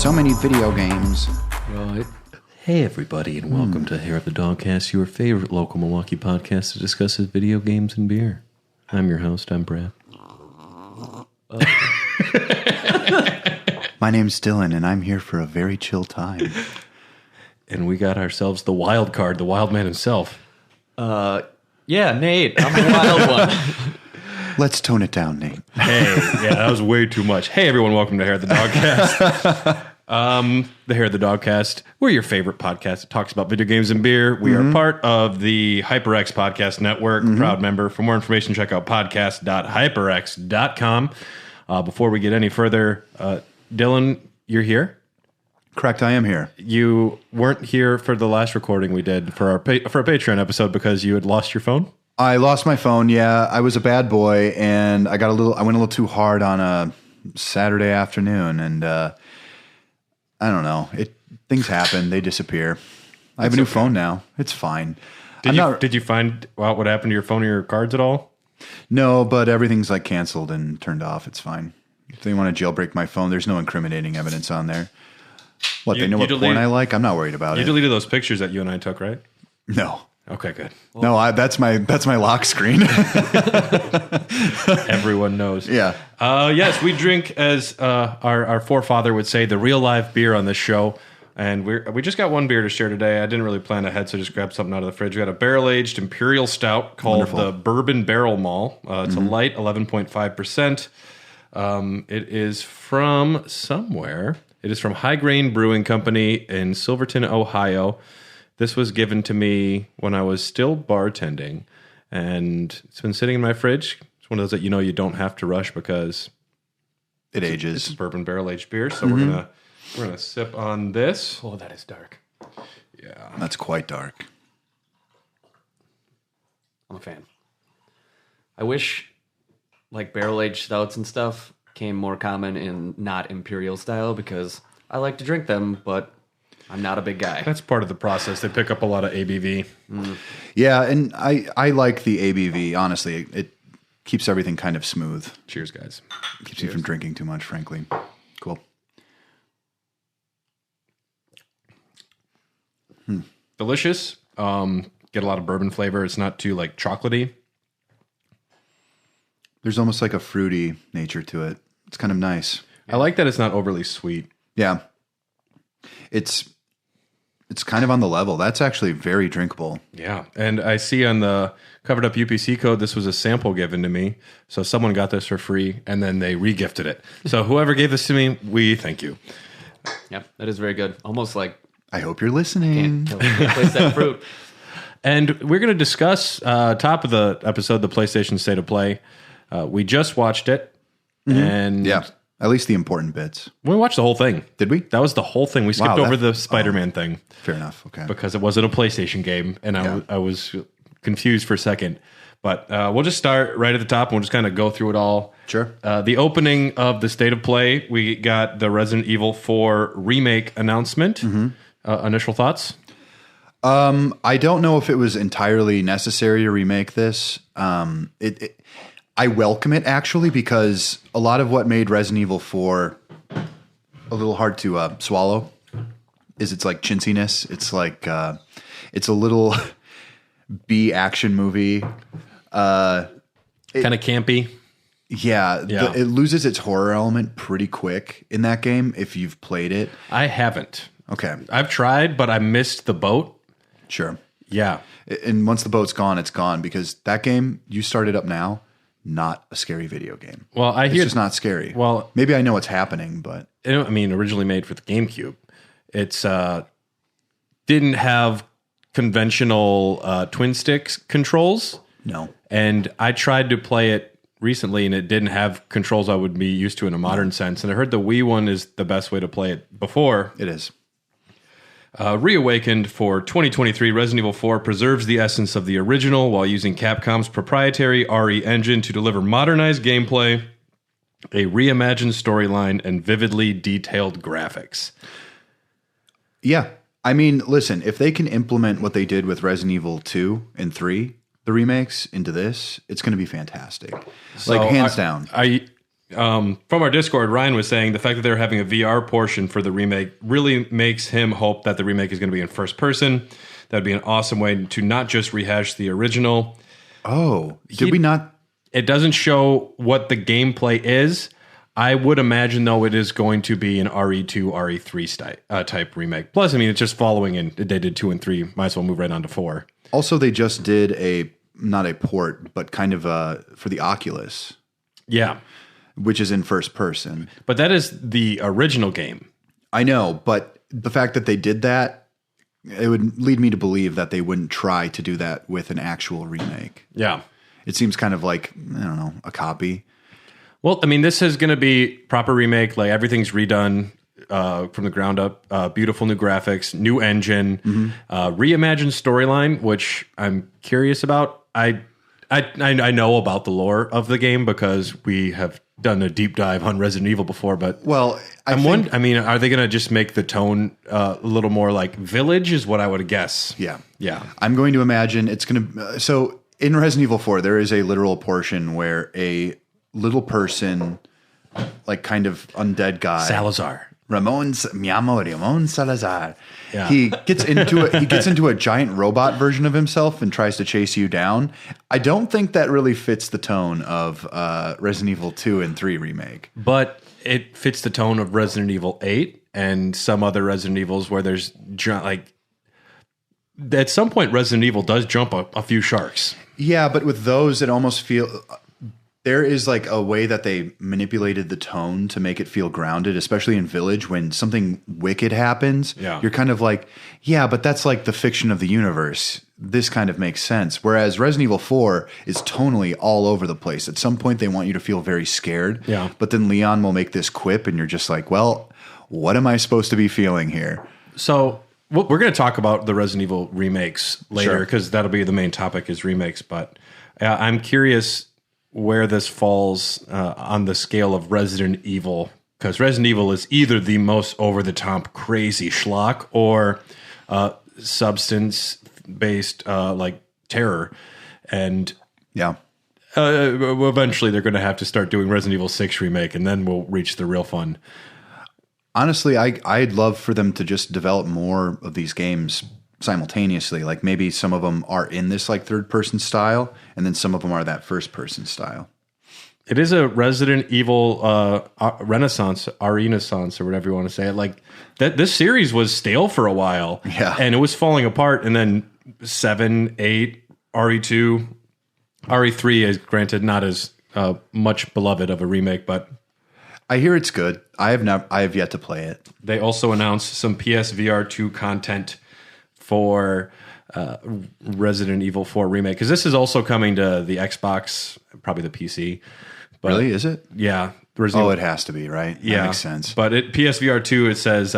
so many video games. Right. Hey, everybody, and welcome to Here at the Dogcast, your favorite local Milwaukee podcast that discusses video games and beer. I'm your host, I'm Brad. My name's Dylan, and I'm here for a very chill time. And we got ourselves the wild card, the wild man himself. Yeah, Nate. I'm the wild one. Let's tone it down, Nate. Hey, yeah, that was way too much. Hey, everyone, welcome to Hair of the Dogcast. The Hair of the Dogcast. We're your favorite podcast that talks about video games and beer. We are part of the HyperX Podcast Network, proud member. For more information, check out podcast.hyperx.com. Before we get any further, Dylan, you're here? Correct, I am here. You weren't here for the last recording we did for our Patreon episode because you had lost your phone? I lost my phone, yeah. I was a bad boy, and I went a little too hard on a Saturday afternoon, and I don't know. Things happen. They disappear. I have a new phone now. It's fine. Did you find out what happened to your phone or your cards at all? No, but everything's like canceled and turned off. It's fine. If they want to jailbreak my phone, there's no incriminating evidence on there. They know what porn I like? I'm not worried about it. You deleted those pictures that you and I took, right? No. Okay, good. No, that's my lock screen. Everyone knows. Yeah. Yes, we drink, as our forefather would say, the real live beer on this show. And we just got one beer to share today. I didn't really plan ahead, so just grabbed something out of the fridge. We got a barrel-aged Imperial Stout called the Bourbon Barrel Mall. It's a light 11.5%. It is from somewhere. It is from High Grain Brewing Company in Silverton, Ohio. This was given to me when I was still bartending, and it's been sitting in my fridge. It's one of those that you don't have to rush because it ages. It's a bourbon barrel-aged beer, so we're gonna sip on this. Oh, that is dark. Yeah, that's quite dark. I'm a fan. I wish barrel-aged stouts and stuff came more common in not imperial style because I like to drink them, but I'm not a big guy. That's part of the process. They pick up a lot of ABV. Yeah, and I like the ABV. Honestly, it keeps everything kind of smooth. Cheers, guys. Keeps you from drinking too much, frankly. Cool. Delicious. Get a lot of bourbon flavor. It's not too chocolatey. There's almost like a fruity nature to it. It's kind of nice. I like that it's not overly sweet. Yeah. It's kind of on the level. That's actually very drinkable. Yeah. And I see on the covered up UPC code, this was a sample given to me. So someone got this for free and then they re-gifted it. So whoever gave this to me, we thank you. Yep, that is very good. Almost like I hope you're listening. can't replace that fruit. And we're going to discuss, top of the episode, the PlayStation State of Play. We just watched it. And yeah, at least the important bits. We watched the whole thing. Did we? That was the whole thing. We skipped over the Spider-Man thing. Fair enough. Okay. Because it wasn't a PlayStation game, and I was confused for a second. But we'll just start right at the top, and we'll just kind of go through it all. Sure. The opening of the State of Play, we got the Resident Evil 4 remake announcement. Initial thoughts? I don't know if it was entirely necessary to remake this. I welcome it, actually, because a lot of what made Resident Evil 4 a little hard to swallow is its chintziness. It's it's a little B action movie. Kind of campy. Yeah. It loses its horror element pretty quick in that game if you've played it. I haven't. Okay. I've tried, but I missed the boat. Sure. Yeah. And once the boat's gone, it's gone, because that game, you start it up now, not a scary video game. Well, it's just not scary. Well, maybe I know what's happening, but originally made for the GameCube. It's didn't have conventional twin sticks controls. No. And I tried to play it recently, and it didn't have controls I would be used to in a modern sense. And I heard the Wii one is the best way to play it before. It is. Reawakened for 2023, Resident Evil 4 preserves the essence of the original while using Capcom's proprietary RE engine to deliver modernized gameplay, a reimagined storyline, and vividly detailed graphics. Yeah. I mean, listen, if they can implement what they did with Resident Evil 2 and 3, the remakes, into this, it's going to be fantastic. So hands down. from our Discord, Ryan was saying the fact that they're having a VR portion for the remake really makes him hope that the remake is going to be in first person. That would be an awesome way to not just rehash the original. Oh, did we not? It doesn't show what the gameplay is. I would imagine, though, it is going to be an RE2, RE3 type remake. Plus, I mean, it's just following in. They did 2 and 3. Might as well move right on to 4. Also, they just did not a port, but kind of for the Oculus. Yeah. Which is in first person. But that is the original game. I know, but the fact that they did that, it would lead me to believe that they wouldn't try to do that with an actual remake. Yeah. It seems kind of like, I don't know, a copy. Well, I mean, this is going to be proper remake. Like, everything's redone from the ground up. Beautiful new graphics, new engine, reimagined storyline, which I'm curious about. I know about the lore of the game because we have done a deep dive on Resident Evil before. But I mean, are they going to just make the tone a little more like Village? Is what I would guess. Yeah, yeah. I'm going to imagine it's going to. So in Resident Evil 4, there is a literal portion where a little person, like kind of undead guy, Salazar. Ramon Salazar. Yeah. He gets into a giant robot version of himself and tries to chase you down. I don't think that really fits the tone of Resident Evil 2 and 3 remake. But it fits the tone of Resident Evil 8 and some other Resident Evils where there's like at some point Resident Evil does jump a few sharks. Yeah, but with those, it almost feels. There is like a way that they manipulated the tone to make it feel grounded, especially in Village when something wicked happens. Yeah. You're kind of like, yeah, but that's like the fiction of the universe. This kind of makes sense. Whereas Resident Evil 4 is tonally all over the place. At some point, they want you to feel very scared. Yeah. But then Leon will make this quip, and you're just like, well, what am I supposed to be feeling here? So we're going to talk about the Resident Evil remakes later Sure. because that'll be the main topic is remakes. But I'm curious where this falls on the scale of Resident Evil, because Resident Evil is either the most over-the-top crazy schlock or substance-based like terror. And Yeah. eventually they're going to have to start doing Resident Evil 6 remake, and then we'll reach the real fun. Honestly, I'd love for them to just develop more of these games simultaneously. Like maybe some of them are in this like third person style, and then some of them are that first person style. It is a Resident Evil renaissance, or whatever you want to say it. Like that, this series was stale for a while, Yeah. and it was falling apart. And then 7, 8, RE2, RE3 is granted not as much beloved of a remake, but I hear it's good. I have yet to play it. they also announced some PSVR 2 content for Resident Evil 4 remake, because this is also coming to the Xbox, probably the PC. But Really? Is it? yeah, It has to be, right? yeah, That makes sense. But PSVR 2, it says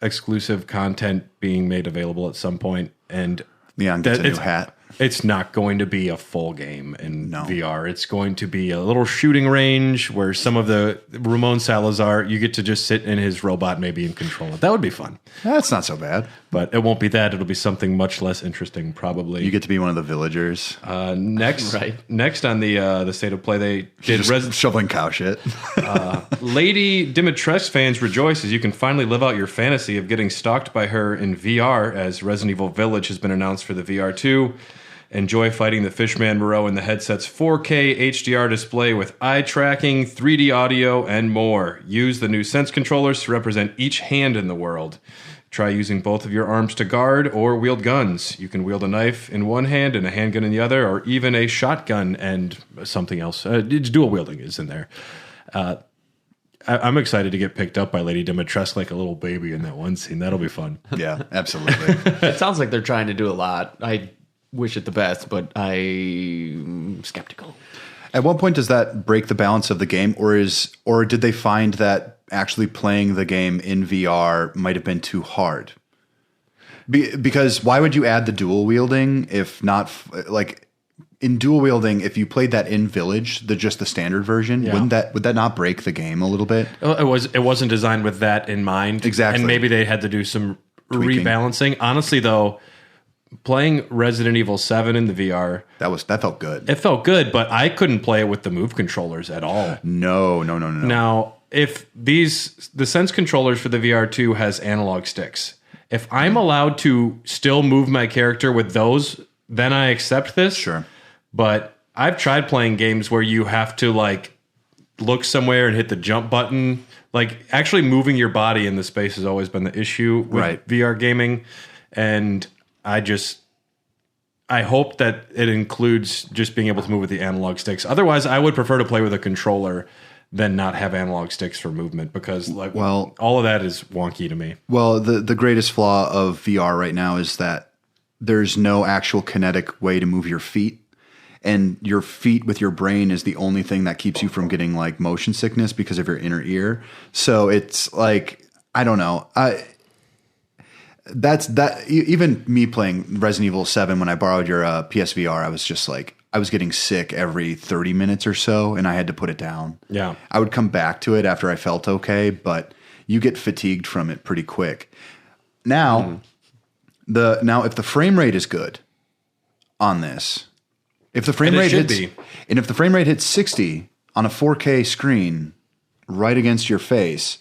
exclusive content being made available at some point, and Leon gets a new hat. It's not going to be a full game in No. VR. It's going to be a little shooting range where some of the Ramon Salazar, you get to just sit in his robot maybe and control it. That would be fun. That's not so bad. But it won't be that. It'll be something much less interesting, probably. You get to be one of the villagers. Next on the state of play, they did Just shoveling cow shit. Lady Dimitrescu fans rejoice as you can finally live out your fantasy of getting stalked by her in VR, as Resident Evil Village has been announced for the VR 2. Enjoy fighting the Fishman Moreau in the headset's 4K HDR display with eye tracking, 3D audio, and more. Use the new Sense controllers to represent each hand in the world. Try using both of your arms to guard or wield guns. You can wield a knife in one hand and a handgun in the other, or even a shotgun and something else. Dual wielding is in there. I'm excited to get picked up by Lady Dimitrescu like a little baby in that one scene. That'll be fun. Yeah, absolutely. It sounds like they're trying to do a lot. I wish it the best, but I'm skeptical. At what point does that break the balance of the game, or did they find that actually playing the game in VR might have been too hard? Because why would you add the dual wielding if not like in dual wielding? If you played that in Village, just the standard version, would that not break the game a little bit? It wasn't designed with that in mind. Exactly. And maybe they had to do some Tweaking. rebalancing. Honestly, though, playing Resident Evil 7 in the VR. That felt good. It felt good, but I couldn't play it with the Move controllers at all. No. Now, if the Sense controllers for the VR2 has analog sticks, if I'm allowed to still move my character with those, then I accept this. Sure. But I've tried playing games where you have to like look somewhere and hit the jump button. Like actually moving your body in the space has always been the issue with VR gaming. And I hope that it includes just being able to move with the analog sticks. Otherwise, I would prefer to play with a controller than not have analog sticks for movement because all of that is wonky to me. Well, the greatest flaw of VR right now is that there's no actual kinetic way to move your feet. And your feet with your brain is the only thing that keeps you from getting like motion sickness because of your inner ear. So it's like, I don't know. Even me playing Resident Evil 7 when I borrowed your PSVR, I was just like, I was getting sick every 30 minutes or so and I had to put it down. Yeah. I would come back to it after I felt okay, but you get fatigued from it pretty quick. Now, if the frame rate is good on this, if the frame rate hits 60 on a 4K screen right against your face,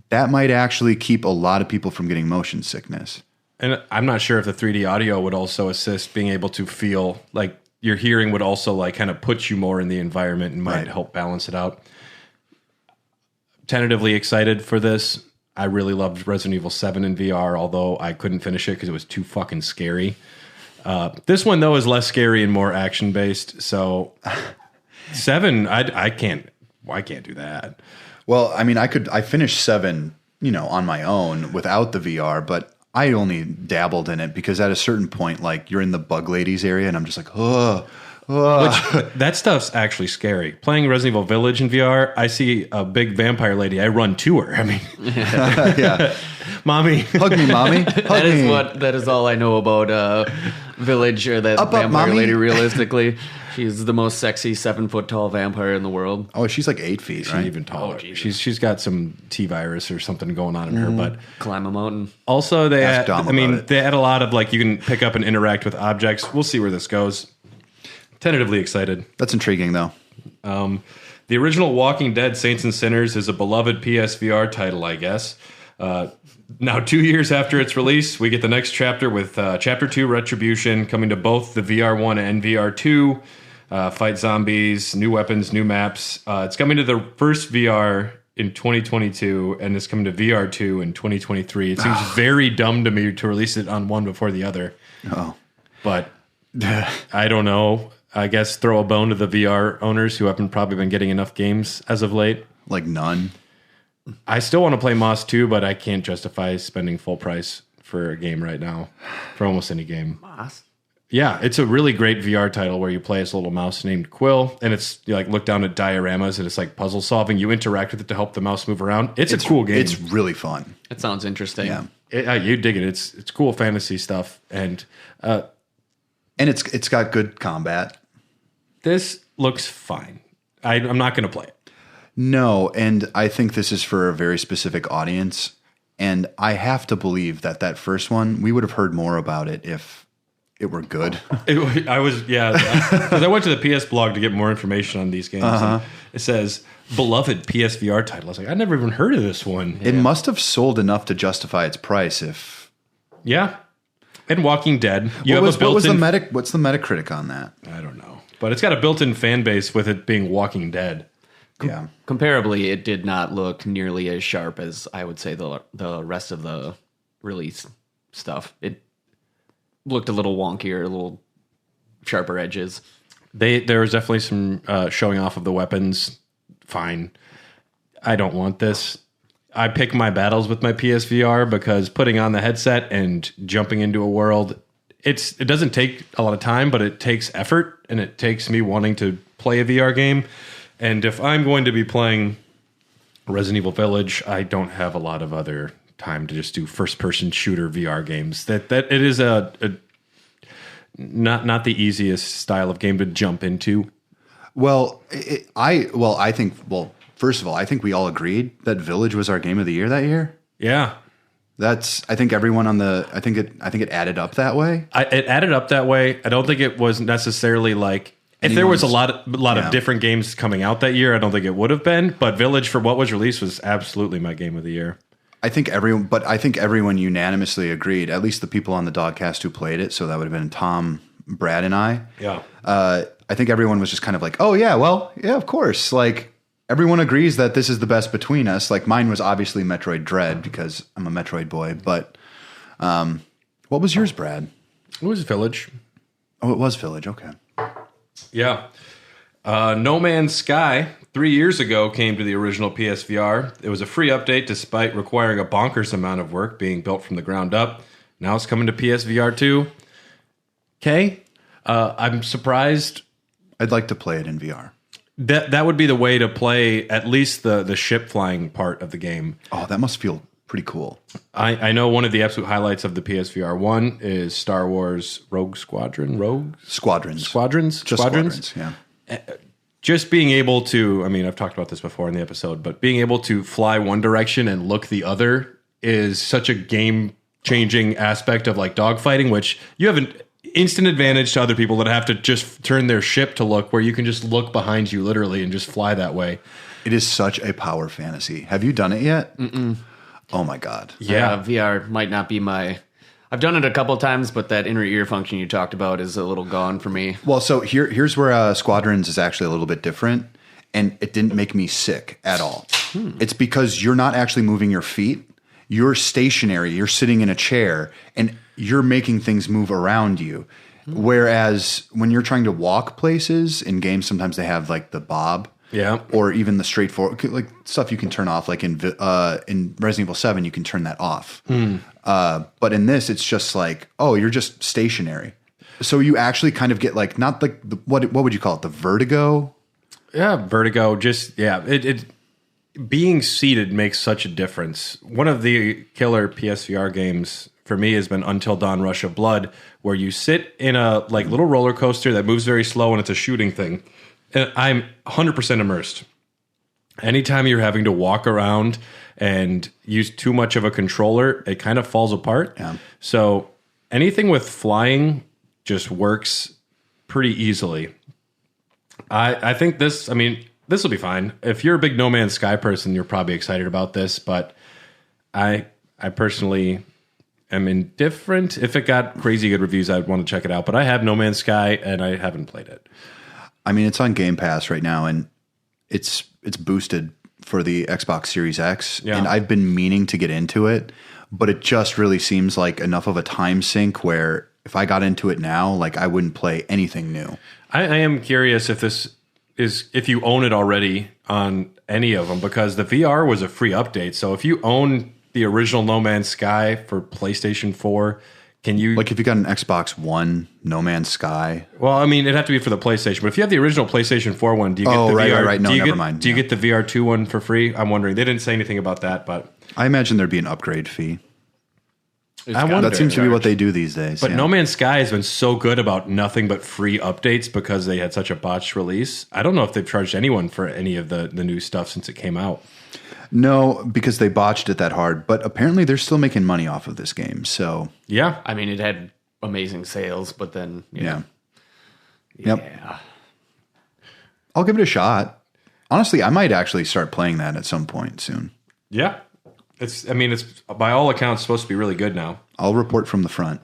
that might actually keep a lot of people from getting motion sickness. And I'm not sure if the 3D audio would also assist being able to feel like your hearing would also like kind of put you more in the environment and might help balance it out. Tentatively excited for this. I really loved Resident Evil 7 in VR, although I couldn't finish it because it was too fucking scary. This one, though, is less scary and more action-based. So 7, I can't do that. Well, I mean, I finished 7, on my own without the VR, but I only dabbled in it because at a certain point, like you're in the bug ladies area and I'm just like, Which, that stuff's actually scary. Playing Resident Evil Village in VR, I see a big vampire lady. I run to her. I mean, yeah. Mommy. Hug me, mommy. Hug me. That is all I know about Village or that vampire lady, realistically. She's the most sexy 7-foot tall vampire in the world. Oh, she's like 8 feet, She's right? even taller. She's got some T-virus or something going on in her. But climb a mountain. Also, they add a lot of like you can pick up and interact with objects. We'll see where this goes. Tentatively excited. That's intriguing, though. The original Walking Dead Saints and Sinners is a beloved PSVR title, I guess. Now, 2 years after its release, we get the next chapter with Chapter 2 Retribution coming to both the VR1 and VR2. Fight zombies, new weapons, new maps. It's coming to the first VR in 2022, and it's coming to VR2 in 2023. It seems very dumb to me to release it on one before the other. Oh. But I don't know. I guess throw a bone to the VR owners who haven't probably been getting enough games as of late. Like none. I still want to play Moss 2, but I can't justify spending full price for a game right now, for almost any game. Moss? Yeah, it's a really great VR title where you play as a little mouse named Quill, and it's you like look down at dioramas and it's like puzzle solving. You interact with it to help the mouse move around. It's a cool game. It's really fun. It sounds interesting. Yeah, you dig it. It's cool fantasy stuff, and it's got good combat. This looks fine. I'm not going to play it. No, and I think this is for a very specific audience, and I have to believe that first one, we would have heard more about it if it were good. Because I went to the PS blog to get more information on these games. And it says, beloved PSVR title. I was like, I never even heard of this one. It must have sold enough to justify its price if... Yeah. And Walking Dead. What's the Metacritic on that? I don't know. But it's got a built-in fan base with it being Walking Dead. Yeah. Comparably, it did not look nearly as sharp as I would say the rest of the release stuff. It looked a little wonkier, a little sharper edges. There was definitely some showing off of the weapons. Fine. I don't want this. I pick my battles with my PSVR because putting on the headset and jumping into a world, it doesn't take a lot of time, but it takes effort, and it takes me wanting to play a VR game. And if I'm going to be playing Resident Evil Village, I don't have a lot of other time to just do first-person shooter VR games. That it is a not the easiest style of game to jump into. Well, first of all, I think we all agreed that Village was our game of the year that year. Yeah. I think everyone I think it added up that way. It added up that way. I don't think it was necessarily like if there was a lot of different games coming out that year, I don't think it would have been. But Village, for what was released, was absolutely my game of the year. I think everyone unanimously agreed. At least the people on the Dogcast who played it. So that would have been Tom, Brad, and I. Yeah. I think everyone was just kind of like, oh yeah, well, yeah, of course. Like everyone agrees that this is the best between us. Like mine was obviously Metroid Dread because I'm a Metroid boy. But what was yours, Brad? It was Village. Oh, it was Village. Okay. Yeah. No Man's Sky 3 years ago came to the original PSVR. It was a free update despite requiring a bonkers amount of work being built from the ground up. Now it's coming to PSVR 2. Okay. I'm surprised. I'd like to play it in VR. That would be the way to play at least the ship flying part of the game. Oh, that must feel pretty cool. I know one of the absolute highlights of the PSVR 1 is Star Wars Rogue Squadron. Squadrons. Yeah. Just being able to, I mean, I've talked about this before in the episode, but being able to fly one direction and look the other is such a game-changing aspect of like dogfighting, which you have an instant advantage to other people that have to just turn their ship to look, where you can just look behind you literally and just fly that way. It is such a power fantasy. Have you done it yet? Mm-mm. Oh my God. Yeah. VR might not be I've done it a couple times, but that inner ear function you talked about is a little gone for me. Well, so here's where Squadrons is actually a little bit different, and it didn't make me sick at all. It's because you're not actually moving your feet. You're stationary. You're sitting in a chair, and you're making things move around you. Whereas when you're trying to walk places in games, sometimes they have like the bob. Yeah. Or even the straightforward, like stuff you can turn off, like in Resident Evil 7, you can turn that off. But in this, it's just like, oh, you're just stationary. So you actually kind of get like, not like, what would you call it? The vertigo? Yeah, vertigo. Just, yeah. It being seated makes such a difference. One of the killer PSVR games for me has been Until Dawn Rush of Blood, where you sit in a like little roller coaster that moves very slow and it's a shooting thing. And I'm 100% immersed. Anytime you're having to walk around and use too much of a controller, it kind of falls apart. Yeah. So anything with flying just works pretty easily. I think this will be fine. If you're a big No Man's Sky person, you're probably excited about this, but I personally am indifferent. If it got crazy good reviews, I'd want to check it out. But I have No Man's Sky, and I haven't played it. I mean, it's on Game Pass right now, and it's boosted for the Xbox Series X. Yeah. And I've been meaning to get into it, but it just really seems like enough of a time sink where if I got into it now, like I wouldn't play anything new. I am curious if you own it already on any of them, because the VR was a free update. So if you own the original No Man's Sky for PlayStation 4, can you... Like if you got an Xbox One, No Man's Sky... Well, I mean, it'd have to be for the PlayStation. But if you have the original PlayStation 4 one, do you get the VR... Right. No, never mind. Do you get the VR 2 one for free? I'm wondering. They didn't say anything about that, but... I imagine there'd be an upgrade fee. I wonder. That seems to be what they do these days. But No Man's Sky has been so good about nothing but free updates because they had such a botched release. I don't know if they've charged anyone for any of the new stuff since it came out. No, because they botched it that hard. But apparently they're still making money off of this game. So yeah. I mean, it had amazing sales, but then... Yeah. Yeah. I'll give it a shot. Honestly, I might actually start playing that at some point soon. Yeah. It's by all accounts supposed to be really good now. I'll report from the front.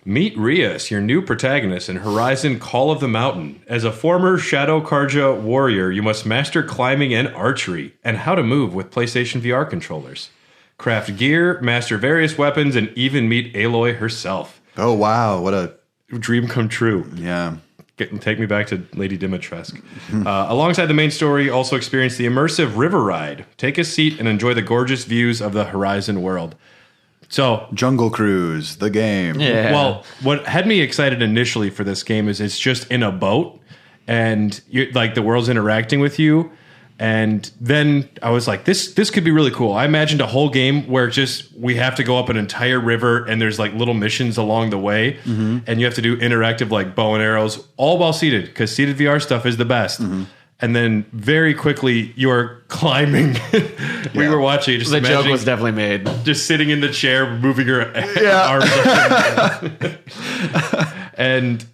Meet Rias, your new protagonist in Horizon Call of the Mountain. As a former Shadow Karja warrior, you must master climbing and archery, and how to move with PlayStation VR controllers. Craft gear, master various weapons, and even meet Aloy herself. Oh, wow. What a dream come true. Yeah. Take me back to Lady Dimitrescu. Alongside the main story, also experience the immersive river ride. Take a seat and enjoy the gorgeous views of the Horizon world. So, Jungle Cruise, the game. Yeah. Well, what had me excited initially for this game is it's just in a boat, and like the world's interacting with you. And then I was like, this could be really cool. I imagined a whole game where we have to go up an entire river and there's like little missions along the way, and you have to do interactive like bow and arrows, all while seated, because seated VR stuff is the best. and then very quickly you're climbing. We were watching, just The joke imagining was definitely made. just sitting in the chair, moving your arms up and down. And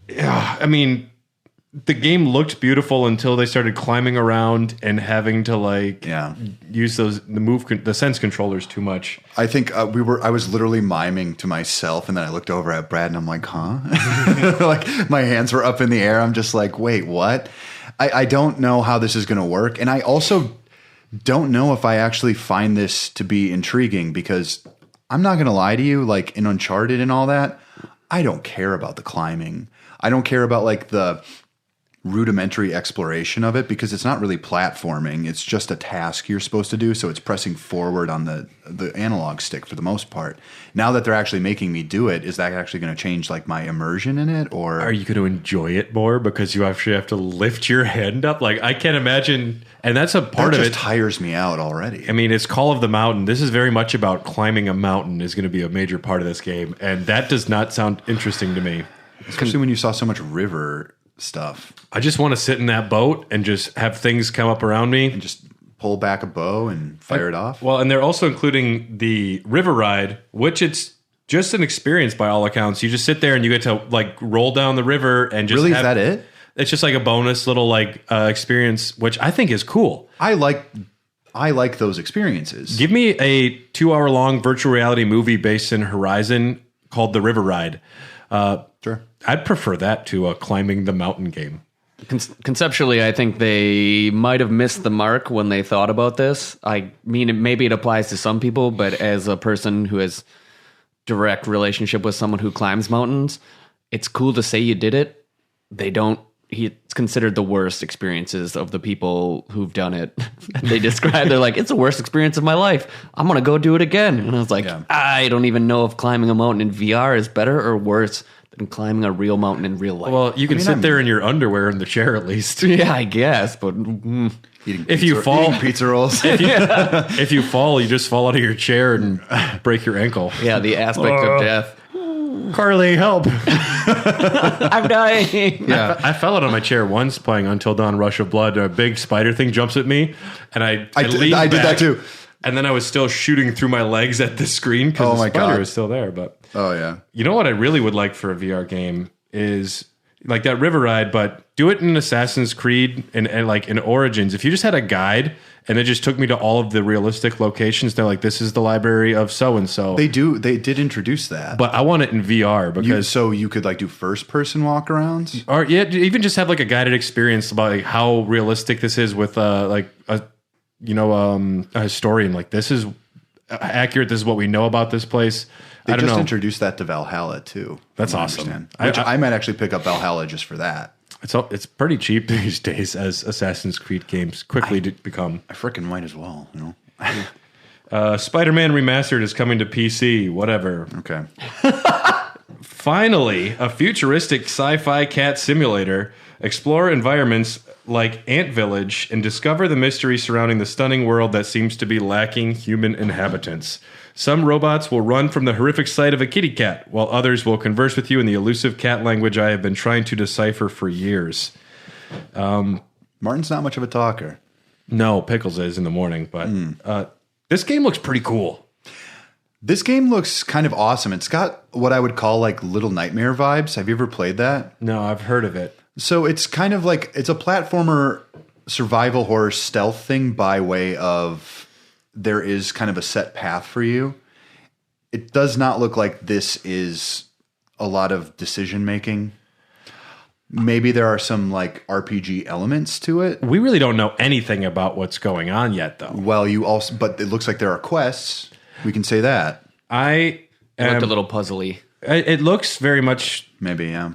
yeah, I mean, the game looked beautiful until they started climbing around and having to use the sense controllers too much. I think I was literally miming to myself, and then I looked over at Brad and I'm like, huh? Like my hands were up in the air. I'm just like, wait, what? I don't know how this is going to work. And I also don't know if I actually find this to be intriguing, because I'm not going to lie to you, like in Uncharted and all that, I don't care about the climbing. I don't care about like the rudimentary exploration of it, because it's not really platforming. It's just a task you're supposed to do. So it's pressing forward on the analog stick for the most part. Now that they're actually making me do it, is that actually going to change like my immersion in it? Or are you going to enjoy it more because you actually have to lift your hand up? Like, I can't imagine. And that's a part of it. That just tires me out already. I mean, it's Call of the Mountain. This is very much about climbing a mountain is going to be a major part of this game. And that does not sound interesting to me. Especially when you saw so much river stuff. I just want to sit in that boat and just have things come up around me. And just pull back a bow and fire it off. Well, and they're also including the river ride, which it's just an experience by all accounts. You just sit there and you get to like roll down the river and just really, is that it? It's just like a bonus little like experience, which I think is cool. I like those experiences. Give me a 2-hour long virtual reality movie based in Horizon called The River Ride. Sure. I'd prefer that to a climbing the mountain game. Conceptually, I think they might have missed the mark when they thought about this. I mean, maybe it applies to some people, but as a person who has direct relationship with someone who climbs mountains, it's cool to say you did it. It's considered the worst experiences of the people who've done it. They describe, they're like, it's the worst experience of my life. I'm going to go do it again. And I was like, I don't even know if climbing a mountain in VR is better or worse than climbing a real mountain in real life. Well, you can sit there in your underwear in the chair at least. Yeah, I guess, but if you fall, pizza rolls. if you fall, you just fall out of your chair and break your ankle. Yeah, the aspect of death. Carly, help. I'm dying. Yeah. I fell out of my chair once playing Until Dawn Rush of Blood. A big spider thing jumps at me, and I did that too. And then I was still shooting through my legs at the screen because the spider was still there. But you know what I really would like for a VR game is like that river ride, but do it in Assassin's Creed and like in Origins. If you just had a guide and it just took me to all of the realistic locations, they're like, this is the library of so and so. They did introduce that, but I want it in VR because so you could like do first person walk arounds, or even just have like a guided experience about like how realistic this is with a historian. Like, this is accurate. This is what we know about this place. They just introduced that to Valhalla too. That's awesome. I might actually pick up Valhalla just for that. It's pretty cheap these days, as Assassin's Creed games quickly become. I freaking might as well, you know. Spider-Man Remastered is coming to PC. Whatever. Okay. Finally, a futuristic sci-fi cat simulator. Explore environments like Ant Village and discover the mystery surrounding the stunning world that seems to be lacking human inhabitants. Some robots will run from the horrific sight of a kitty cat, while others will converse with you in the elusive cat language I have been trying to decipher for years. Martin's not much of a talker. No, Pickles is in the morning, but this game looks pretty cool. This game looks kind of awesome. It's got what I would call like Little Nightmare vibes. Have you ever played that? No, I've heard of it. So it's kind of like, it's a platformer survival horror stealth thing by way of there is kind of a set path for you. It does not look like this is a lot of decision making. Maybe there are some like RPG elements to it. We really don't know anything about what's going on yet, though. Well, but it looks like there are quests. We can say that. It looked a little puzzly. It looks very much. Maybe, yeah.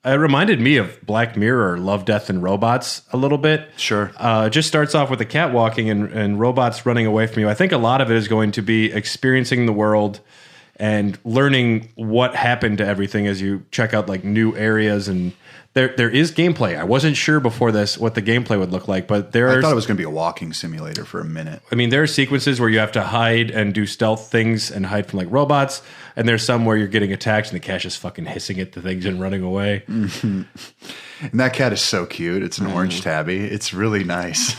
It reminded me of Black Mirror, Love, Death, and Robots a little bit. Sure. It just starts off with a cat walking and robots running away from you. I think a lot of it is going to be experiencing the world and learning what happened to everything as you check out like new areas. And there is gameplay. I wasn't sure before this what the gameplay would look like, but I thought it was going to be a walking simulator for a minute. I mean, there are sequences where you have to hide and do stealth things and hide from like robots, and there's some where you're getting attacked and the cat is fucking hissing at the things and running away. Mm-hmm. And that cat is so cute. It's an orange tabby. It's really nice.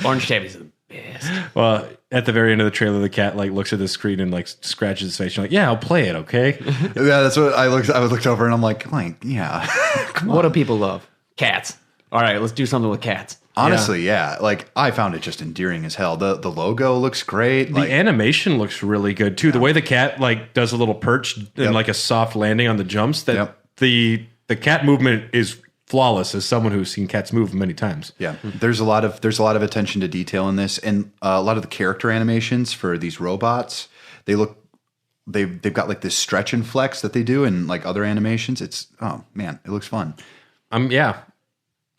Orange tabbies are the best. Well, at the very end of the trailer, the cat like looks at the screen and like scratches his face. You're like, yeah, I'll play it, okay? Yeah, that's what I looked over and I'm like, yeah. Come What on. do people love? Cats. All right, let's do something with cats. Honestly, yeah. Like I found it just endearing as hell. The logo looks great. The animation looks really good too. The way the cat like does a little perch and like a soft landing on the jumps. That the cat movement is flawless as someone who's seen cats move many times. Yeah, there's a lot of attention to detail in this, and a lot of the character animations for these robots. They've got like this stretch and flex that they do, and like other animations. It's it looks fun.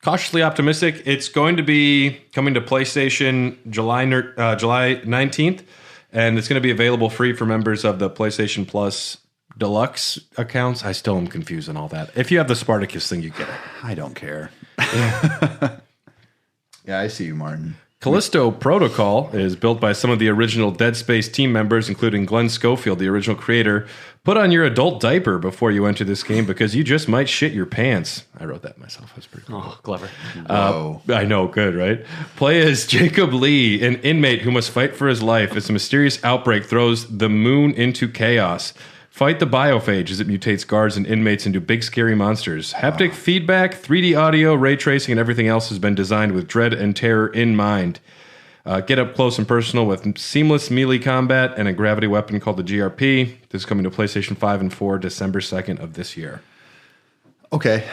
Cautiously optimistic. It's going to be coming to PlayStation July 19th, and it's going to be available free for members of the PlayStation Plus Deluxe accounts. I still am confused on all that. If you have the Spartacus thing, you get it. I don't care. Yeah, I see you, Martin. Callisto Protocol is built by some of the original Dead Space team members, including Glenn Schofield, the original creator. Put on your adult diaper before you enter this game because you just might shit your pants. I wrote that myself. That's pretty cool. Oh, clever. I know, good, right? Play as Jacob Lee, an inmate who must fight for his life as a mysterious outbreak throws the moon into chaos. Fight the biophage as it mutates guards and inmates into big scary monsters. Haptic feedback, 3D audio, ray tracing, and everything else has been designed with dread and terror in mind. Get up close and personal with seamless melee combat and a gravity weapon called the GRP. This is coming to PlayStation 5 and 4 December 2nd of this year. Okay.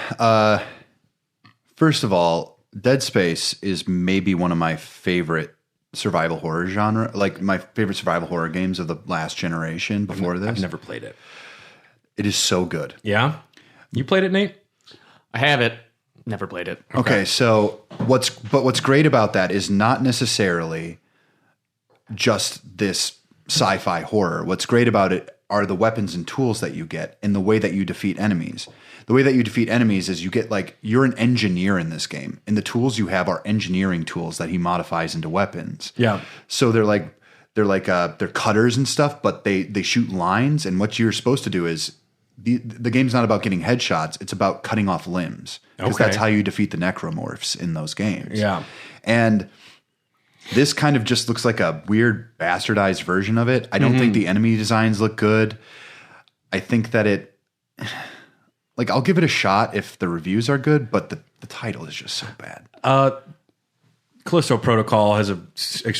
First of all, Dead Space is maybe one of my favorite survival horror genre, like my favorite survival horror games of the last generation before this. I've never played it. It is so good. Yeah? You played it, Nate? I have it. Never played it. Okay, so what's great about that is not necessarily just this sci-fi horror. What's great about it are the weapons and tools that you get and the way that you defeat enemies. The way that you defeat enemies is you get like you're an engineer in this game, and the tools you have are engineering tools that he modifies into weapons. Yeah. So they're cutters and stuff, but they shoot lines, and what you're supposed to do is the game's not about getting headshots, it's about cutting off limbs. Because that's how you defeat the necromorphs in those games. Yeah. And this kind of just looks like a weird bastardized version of it. I don't think the enemy designs look good. I think that I'll give it a shot if the reviews are good, but the title is just so bad. Callisto Protocol has a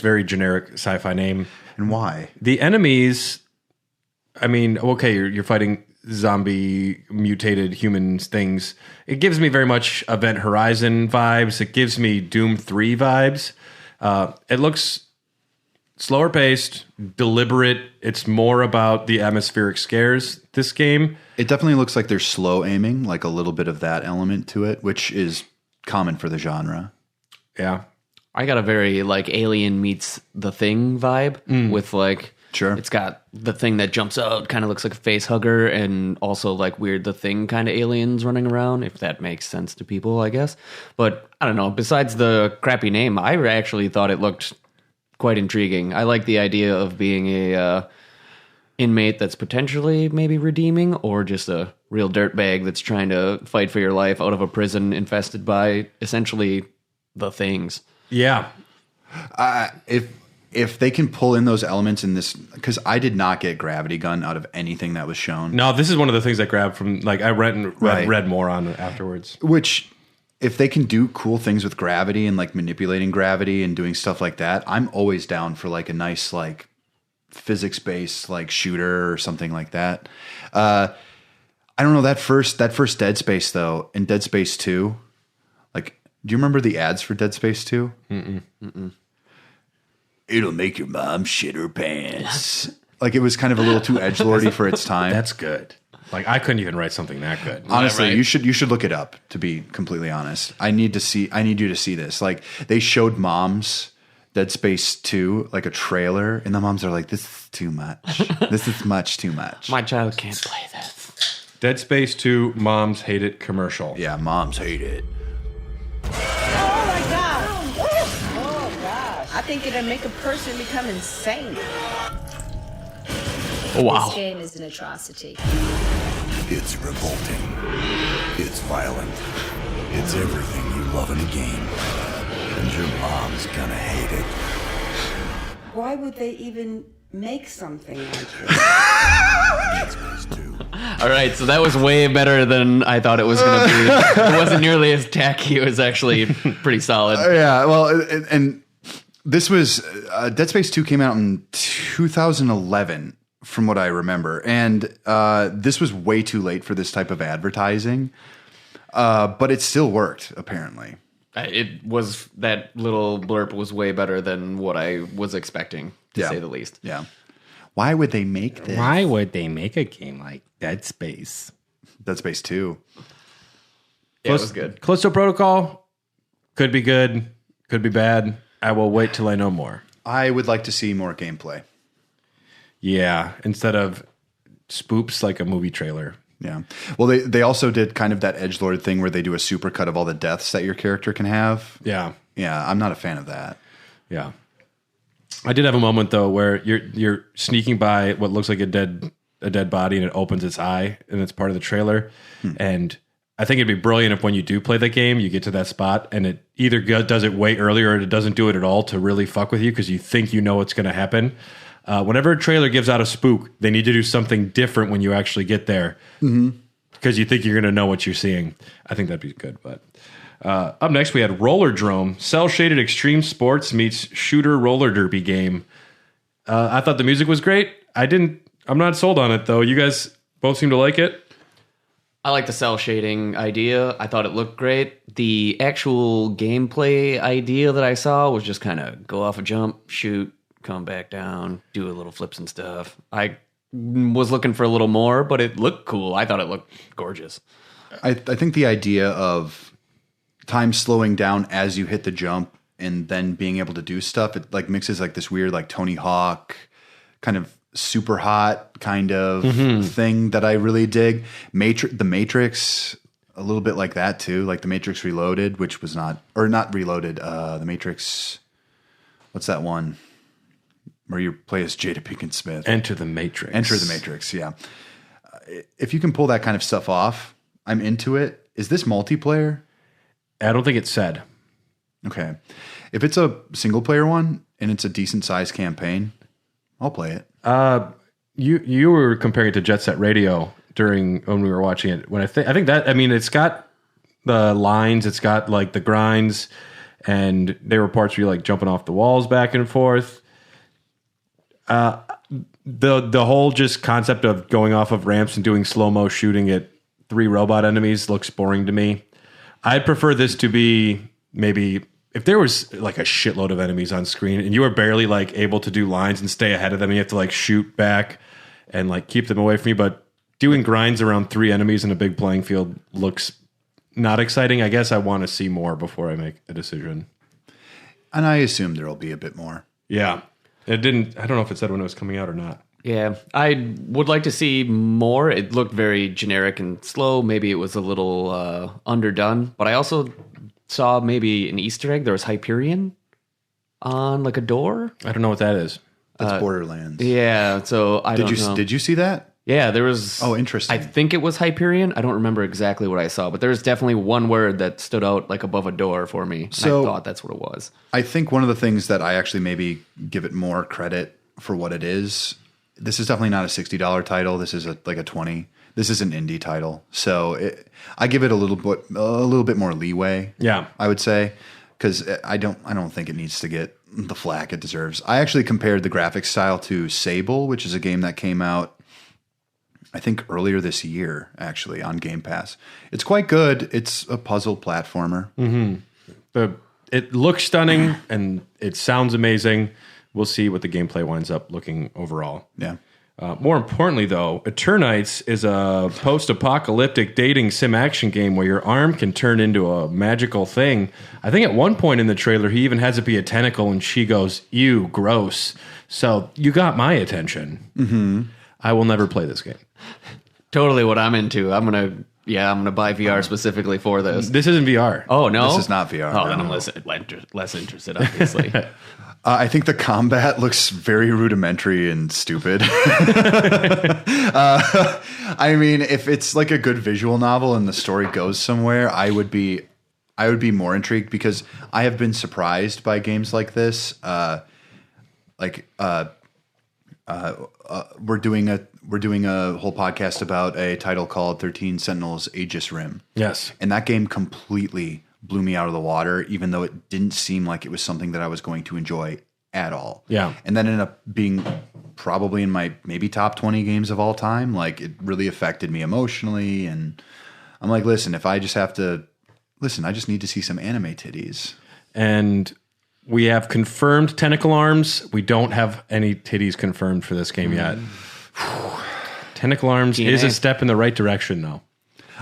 very generic sci-fi name. And why? The enemies, I mean, okay, you're fighting zombie mutated humans things. It gives me very much Event Horizon vibes. It gives me Doom 3 vibes. It looks slower paced, deliberate. It's more about the atmospheric scares, this game. It definitely looks like they're slow aiming, like a little bit of that element to it, which is common for the genre. Yeah. I got a very like Alien meets The Thing vibe with like, sure, it's got the thing that jumps out, kind of looks like a face hugger, and also like weird The Thing kind of aliens running around, if that makes sense to people, I guess. But I don't know. Besides the crappy name, I actually thought it looked quite intriguing. I like the idea of being a inmate that's potentially maybe redeeming, or just a real dirtbag that's trying to fight for your life out of a prison infested by essentially the things. Yeah. If they can pull in those elements in this, because I did not get Gravity Gun out of anything that was shown. No, this is one of the things I grabbed from, like, I read more on it afterwards. Which, if they can do cool things with gravity and like manipulating gravity and doing stuff like that, I'm always down for like a nice like physics-based like shooter or something like that. I don't know, that first Dead Space though, in Dead Space 2, like, do you remember the ads for Dead Space 2? Mm-mm. It'll make your mom shit her pants. Like, it was kind of a little too edgelordy for its time. That's good. Like, I couldn't even write something that good. Honestly, right? you should look it up, to be completely honest. I need you to see this. Like, they showed moms Dead Space 2, like a trailer, and the moms are like, "This is too much. This is much too much." My child can't play this. Dead Space 2, moms hate it commercial. Yeah, moms hate it. Oh my God! Oh gosh! I think it'll make a person become insane. Oh, wow. This game is an atrocity. It's revolting. It's violent. It's everything you love in a game. And your mom's gonna hate it. Why would they even make something like this? Dead Space 2. All right, so that was way better than I thought it was going to be. It wasn't nearly as tacky. It was actually pretty solid. Yeah, well, and this was Dead Space 2 came out in 2011, from what I remember, and this was way too late for this type of advertising, but it still worked apparently. It was, that little blurb was way better than what I was expecting, to say the least. Yeah. Why would they make this? Why would they make a game like Dead Space? Dead Space 2. Yeah, it was good. Callisto Protocol could be good, could be bad. I will wait till I know more. I would like to see more gameplay. Yeah, instead of spoops like a movie trailer. Yeah. Well, they also did kind of that edgelord thing where they do a supercut of all the deaths that your character can have. Yeah. Yeah, I'm not a fan of that. Yeah. I did have a moment though where you're sneaking by what looks like a dead body and it opens its eye and it's part of the trailer. And I think it'd be brilliant if when you do play the game, you get to that spot and it either does it way earlier or it doesn't do it at all to really fuck with you because you think you know what's going to happen. Whenever a trailer gives out a spook, they need to do something different when you actually get there because you think you're going to know what you're seeing. I think that'd be good. But up next, we had Roller Drome, cel-shaded extreme sports meets shooter roller derby game. I thought the music was great. I'm not sold on it though. You guys both seem to like it. I like the cell shading idea. I thought it looked great. The actual gameplay idea that I saw was just kind of go off a jump, shoot, come back down, do a little flips and stuff. I was looking for a little more, but it looked cool. I thought it looked gorgeous. I think the idea of time slowing down as you hit the jump and then being able to do stuff, it like mixes like this weird like Tony Hawk kind of super hot kind of thing that I really dig. The Matrix, a little bit like that too, like the Matrix Reloaded, which was not Reloaded. The Matrix, what's that one where you play as Jada Pinkett Smith? Enter the Matrix. Enter the Matrix. Yeah. If you can pull that kind of stuff off, I'm into it. Is this multiplayer? I don't think it said. Okay. If it's a single player one and it's a decent sized campaign, I'll play it. You were comparing it to Jet Set Radio when we were watching it. When I think that, I mean, it's got the lines, it's got like the grinds, and there were parts where you're like jumping off the walls back and forth. The whole just concept of going off of ramps and doing slow-mo shooting at 3 robot enemies looks boring to me. I'd prefer this to be maybe if there was like a shitload of enemies on screen and you were barely like able to do lines and stay ahead of them, and you have to like shoot back and like keep them away from you. But doing grinds around 3 enemies in a big playing field looks not exciting. I guess I want to see more before I make a decision. And I assume there'll be a bit more. Yeah. It didn't, I don't know if it said when it was coming out or not. Yeah, I would like to see more. It looked very generic and slow. Maybe it was a little underdone. But I also saw maybe an Easter egg. There was Hyperion on like a door. I don't know what that is. That's Borderlands. Yeah, so I don't know. Did you see that? Yeah, there was... Oh, interesting. I think it was Hyperion. I don't remember exactly what I saw, but there was definitely one word that stood out like above a door for me. So, I thought that's what it was. I think one of the things that I actually maybe give it more credit for what it is, this is definitely not a $60 title. This is like a $20. This is an indie title. So I give it a little bit more leeway. Yeah. I would say, because I don't think it needs to get the flack it deserves. I actually compared the graphics style to Sable, which is a game that came out I think earlier this year, actually, on Game Pass. It's quite good. It's a puzzle platformer. Mm-hmm. It looks stunning, and it sounds amazing. We'll see what the gameplay winds up looking overall. Yeah. More importantly, though, Eternites is a post-apocalyptic dating sim action game where your arm can turn into a magical thing. I think at one point in the trailer, he even has it be a tentacle, and she goes, "Ew, gross." So you got my attention. Mm-hmm. I will never play this game. Totally what I'm into. I'm gonna buy VR specifically for this. This isn't VR. Oh no, This is not VR. Oh, then I'm less interested, obviously. I think the combat looks very rudimentary and stupid. I mean, if it's like a good visual novel and the story goes somewhere, I would be more intrigued because I have been surprised by games like this. We're doing a whole podcast about a title called 13 Sentinels Aegis Rim. Yes. And that game completely blew me out of the water, even though it didn't seem like it was something that I was going to enjoy at all. Yeah. And that ended up being probably in my maybe top 20 games of all time. Like, it really affected me emotionally. And I'm like, listen, if I just have to listen, I just need to see some anime titties. And we have confirmed tentacle arms. We don't have any titties confirmed for this game yet. Tentacle arms DNA. is a step in the right direction, though.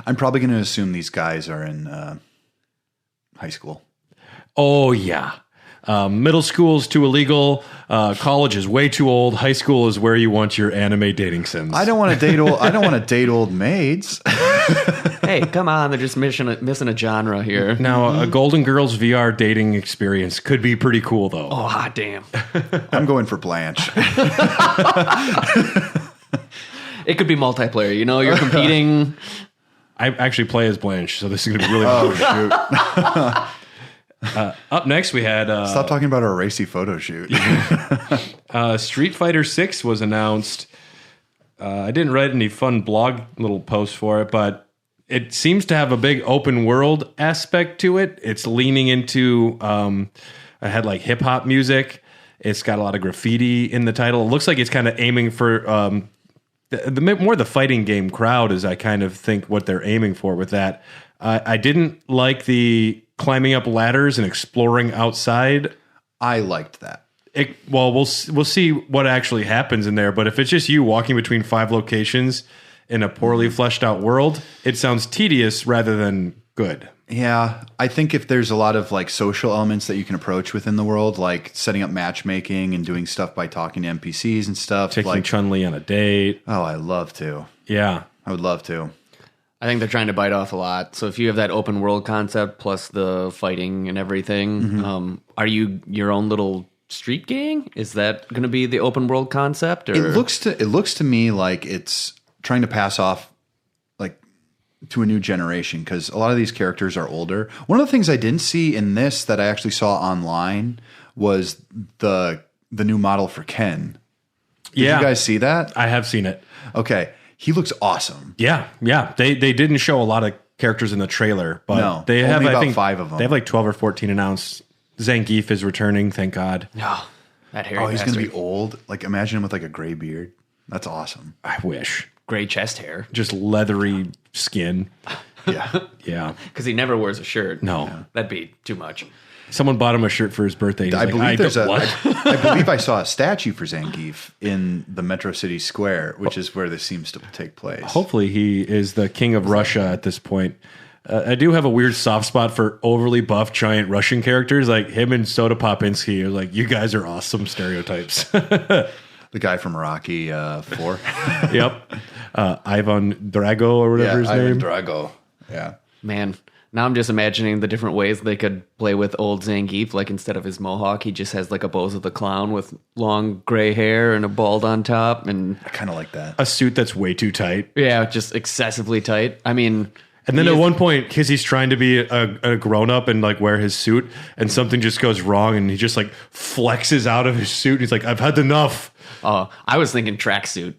I'm probably going to assume these guys are in high school. Oh, yeah. Middle school is too illegal. College is way too old. High school is where you want your anime dating sims. I don't want to date old. I don't want to date old maids. Hey, come on! They're just missing a genre here. Now, a Golden Girls VR dating experience could be pretty cool, though. Oh, hot damn! I'm going for Blanche. It could be multiplayer. You know, you're competing. I actually play as Blanche, so this is going to be really Oh shoot! Up next, we had Stop talking about our racy photo shoot. Street Fighter 6 was announced. I didn't write any fun blog little posts for it, but it seems to have a big open world aspect to it. It's leaning into, I had like hip hop music. It's got a lot of graffiti in the title. It looks like it's kind of aiming for the fighting game crowd is I kind of think what they're aiming for with that. I didn't like the climbing up ladders and exploring outside. I liked that. We'll see what actually happens in there. But if it's just you walking between 5 locations in a poorly fleshed out world, it sounds tedious rather than good. Yeah, I think if there's a lot of like social elements that you can approach within the world, like setting up matchmaking and doing stuff by talking to NPCs and stuff, Taking like Chun-Li on a date. Oh, I love to. Yeah. I would love to. I think they're trying to bite off a lot. So if you have that open world concept plus the fighting and everything, are you your own little street gang? Is that going to be the open world concept? Or? It looks to me like it's trying to pass off like to a new generation because a lot of these characters are older. One of the things I didn't see in this that I actually saw online was the new model for Ken. Did you guys see that? I have seen it. Okay. He looks awesome. Yeah. They didn't show a lot of characters in the trailer, but No, they have only about I think 5 of them. They have like 12 or 14 announced. Zangief is returning, thank God. Oh, that hairy He's going to bastard. be old. Like imagine him with like a gray beard. That's awesome. I wish. Gray chest hair. Just leathery skin. Yeah. Yeah. Because he never wears a shirt. No. That'd be too much. Someone bought him a shirt for his birthday. He's I like, believe what? I believe I saw a statue for Zangief in the Metro City Square, which is where this seems to take place. Hopefully he is the king of Russia at this point. I do have a weird soft spot for overly buff giant Russian characters like him and Soda Popinski. Like, you guys are awesome stereotypes. The guy from Rocky 4. Yep. Ivan Drago or whatever his Ivan name. Drago. Yeah. Man, now I'm just imagining the different ways they could play with old Zangief. Like instead of his mohawk, he just has like a Bozo the Clown with long gray hair and a bald on top. And I kind of like that. A suit that's way too tight. yeah, just excessively tight. I mean... And then at one point, because he's trying to be a grown up and like wear his suit, and something just goes wrong, and he just like flexes out of his suit. And he's like, "I've had enough." I was thinking tracksuit.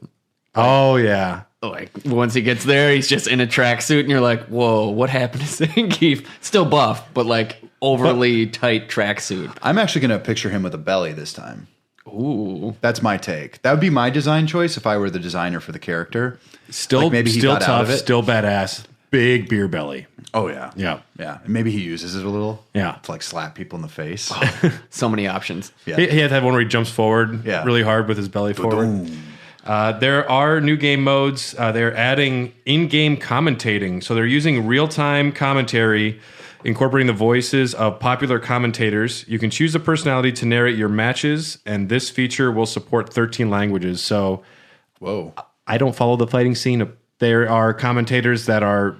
Oh yeah, Like once he gets there, he's just in a tracksuit, and you're like, "Whoa, what happened to Zangief?" Still buff, but like overly tight tracksuit. I'm actually going to picture him with a belly this time. Ooh, That's my take. That would be my design choice if I were the designer for the character. still Like maybe he still got out tough, of it. still badass, big beer belly. Oh yeah. Yeah. Yeah. And maybe he uses it a little. Yeah. To like slap people in the face. so many options. Yeah. He had to have one where he jumps forward Yeah. really hard with his belly forward. Boom. There are new game modes. They're adding in-game commentating. So they're using real-time commentary, incorporating the voices of popular commentators. You can choose a personality to narrate your matches, and this feature will support 13 languages. So, Whoa. I don't follow the fighting scene. There are commentators that are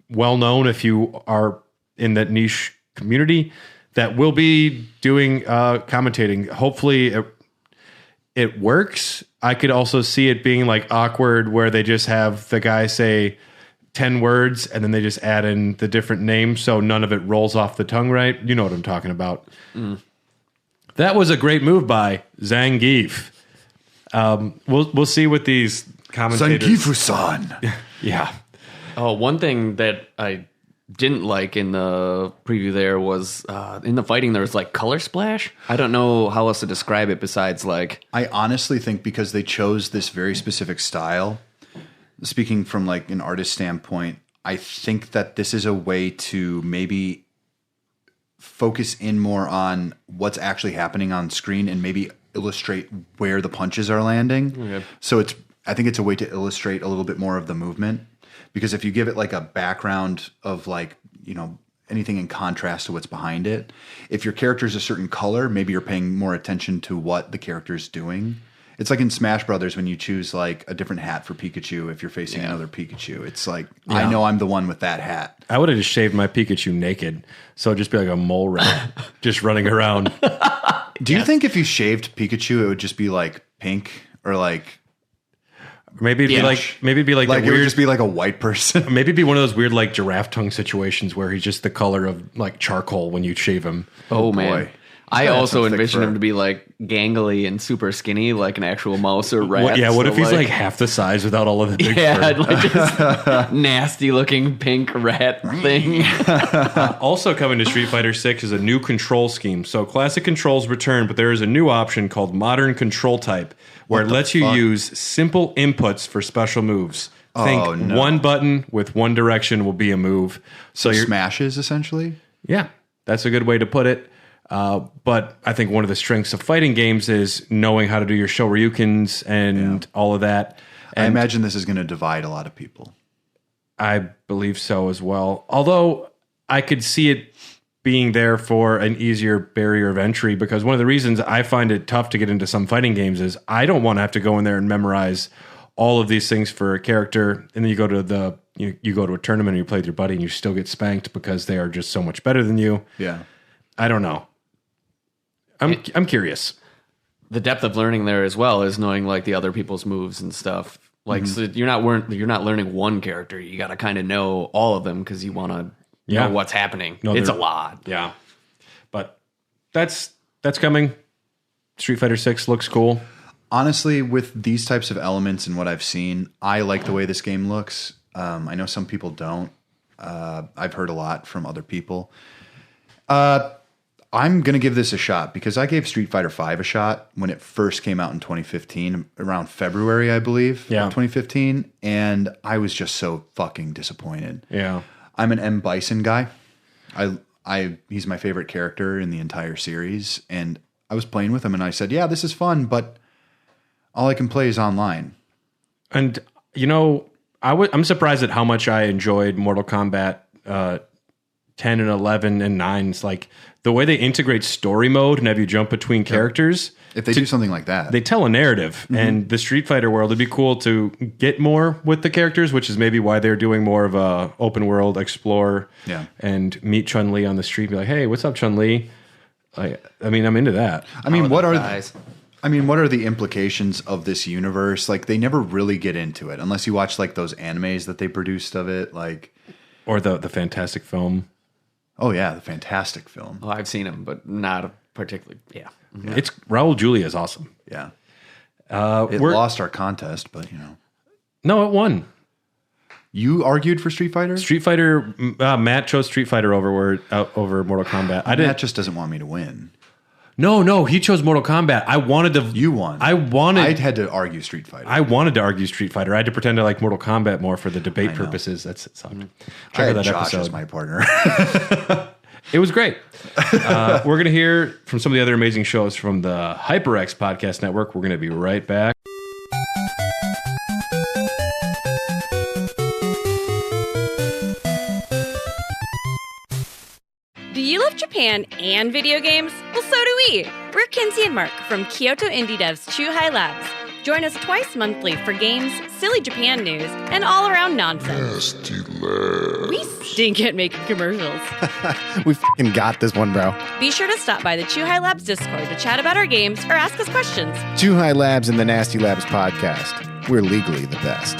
well-known if you are in that niche community that will be doing commentating. Hopefully it works. I could also see it being like awkward where they just have the guy say 10 words and then they just add in the different names so none of it rolls off the tongue right. You know what I'm talking about. That was a great move by Zangief. We'll see what these commentators... Zangief-san. Yeah. Oh, one thing that I didn't like in the preview there was in the fighting there was like color splash. I don't know how else to describe it besides like... I honestly think because they chose this very specific style, speaking from like an artist standpoint, I think that this is a way to maybe focus in more on what's actually happening on screen and maybe illustrate where the punches are landing. Okay. So I think it's a way to illustrate a little bit more of the movement. Because if you give it like a background of like, you know, anything in contrast to what's behind it, if your character is a certain color, maybe you're paying more attention to what the character is doing. It's like in Smash Brothers when you choose like a different hat for Pikachu if you're facing another Pikachu. It's like, I know I'm the one with that hat. I would have just shaved my Pikachu naked. So it'd just be like a mole rat just running around. Do you think if you shaved Pikachu, it would just be like pink or like... Maybe it'd be like Like the it would weird, just be like a white person. maybe it'd be one of those weird like giraffe tongue situations where he's just the color of like charcoal when you shave him. Oh, man. boy. I gotta have also some thick envision fur. him to be like gangly and super skinny like an actual mouse or rat. What if So, he's like half the size without all of the big yeah, fur? like just nasty looking pink rat thing. Also coming to Street Fighter 6 is a new control scheme. So classic controls return, but there is a new option called Modern Control Type, where it lets you use simple inputs for special moves. Think one button with one direction will be a move. So you're Smashes, essentially? Yeah, that's a good way to put it. But I think one of the strengths of fighting games is knowing how to do your Shoryukens and all of that. I imagine this is going to divide a lot of people. I believe so as well. Although I could see it being there for an easier barrier of entry, because one of the reasons I find it tough to get into some fighting games is I don't want to have to go in there and memorize all of these things for a character, and then you go to you go to a tournament and you play with your buddy and you still get spanked because they are just so much better than you. Yeah. I don't know. I'm curious. The depth of learning there as well is knowing like the other people's moves and stuff. Like so you're not learning one character. You got to kind of know all of them because you want to know what's happening. It's a lot. Yeah, but that's coming. Street Fighter 6 looks cool. Honestly, with these types of elements and what I've seen, I like the way this game looks. I know some people don't. I've heard a lot from other people. I'm going to give this a shot because I gave Street Fighter V a shot when it first came out in 2015, around February, I believe, of 2015, and I was just so fucking disappointed. Yeah. I'm an M. Bison guy. He's my favorite character in the entire series, and I was playing with him, and I said, yeah, this is fun, but all I can play is online. And, you know, I'm surprised at how much I enjoyed Mortal Kombat 10 and 11 and 9. It's like the way they integrate story mode and have you jump between characters. If they do something like that. They tell a narrative. And the Street Fighter world, it'd be cool to get more with the characters, which is maybe why they're doing more of a open world explore and meet Chun-Li on the street and be like, hey, what's up, Chun-Li? I mean, I'm into that. I mean, what are the implications of this universe? Like, they never really get into it unless you watch like those animes that they produced of it, like, or the Fantastic Film. Oh yeah, the Fantastic Film. Oh, I've seen him, but not particularly. Yeah. It's Raul Julia is awesome. Yeah. It lost our contest, but you know. No, it won. You argued for Street Fighter? Street Fighter. Matt chose Street Fighter over Mortal Kombat. Matt just doesn't want me to win. No, he chose Mortal Kombat. I wanted to. You won. I had to argue Street Fighter. I wanted to argue Street Fighter. I had to pretend I like Mortal Kombat more for the debate purposes. That's it. Sucked. I had Josh as my partner. It was great. We're going to hear from some of the other amazing shows from the HyperX Podcast Network. We're going to be right back. Do you love Japan and video games? Well, so do we. We're Kinsey and Mark from Kyoto Indie Devs Chuhai Labs. Join us twice monthly for games, silly Japan news, and all-around nonsense. We stink at making commercials. We f***ing got this one, bro. Be sure to stop by the Chuhai Labs Discord to chat about our games or ask us questions. Chuhai Labs and the Nasty Labs podcast. We're legally the best.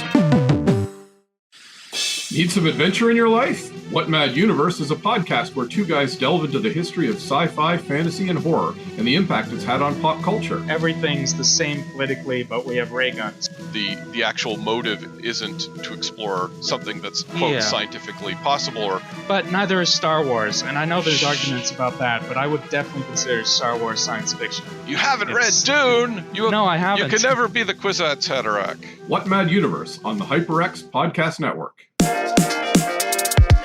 Need some adventure in your life? What Mad Universe is a podcast where two guys delve into the history of sci-fi, fantasy, and horror, and the impact it's had on pop culture. Everything's the same politically, but we have ray guns. The actual motive isn't to explore something that's, quote, scientifically possible. But neither is Star Wars, and I know there's arguments about that, but I would definitely consider Star Wars science fiction. You haven't read Dune! No, I haven't. You can never be the Kwisatz Haderach. What Mad Universe on the HyperX Podcast Network.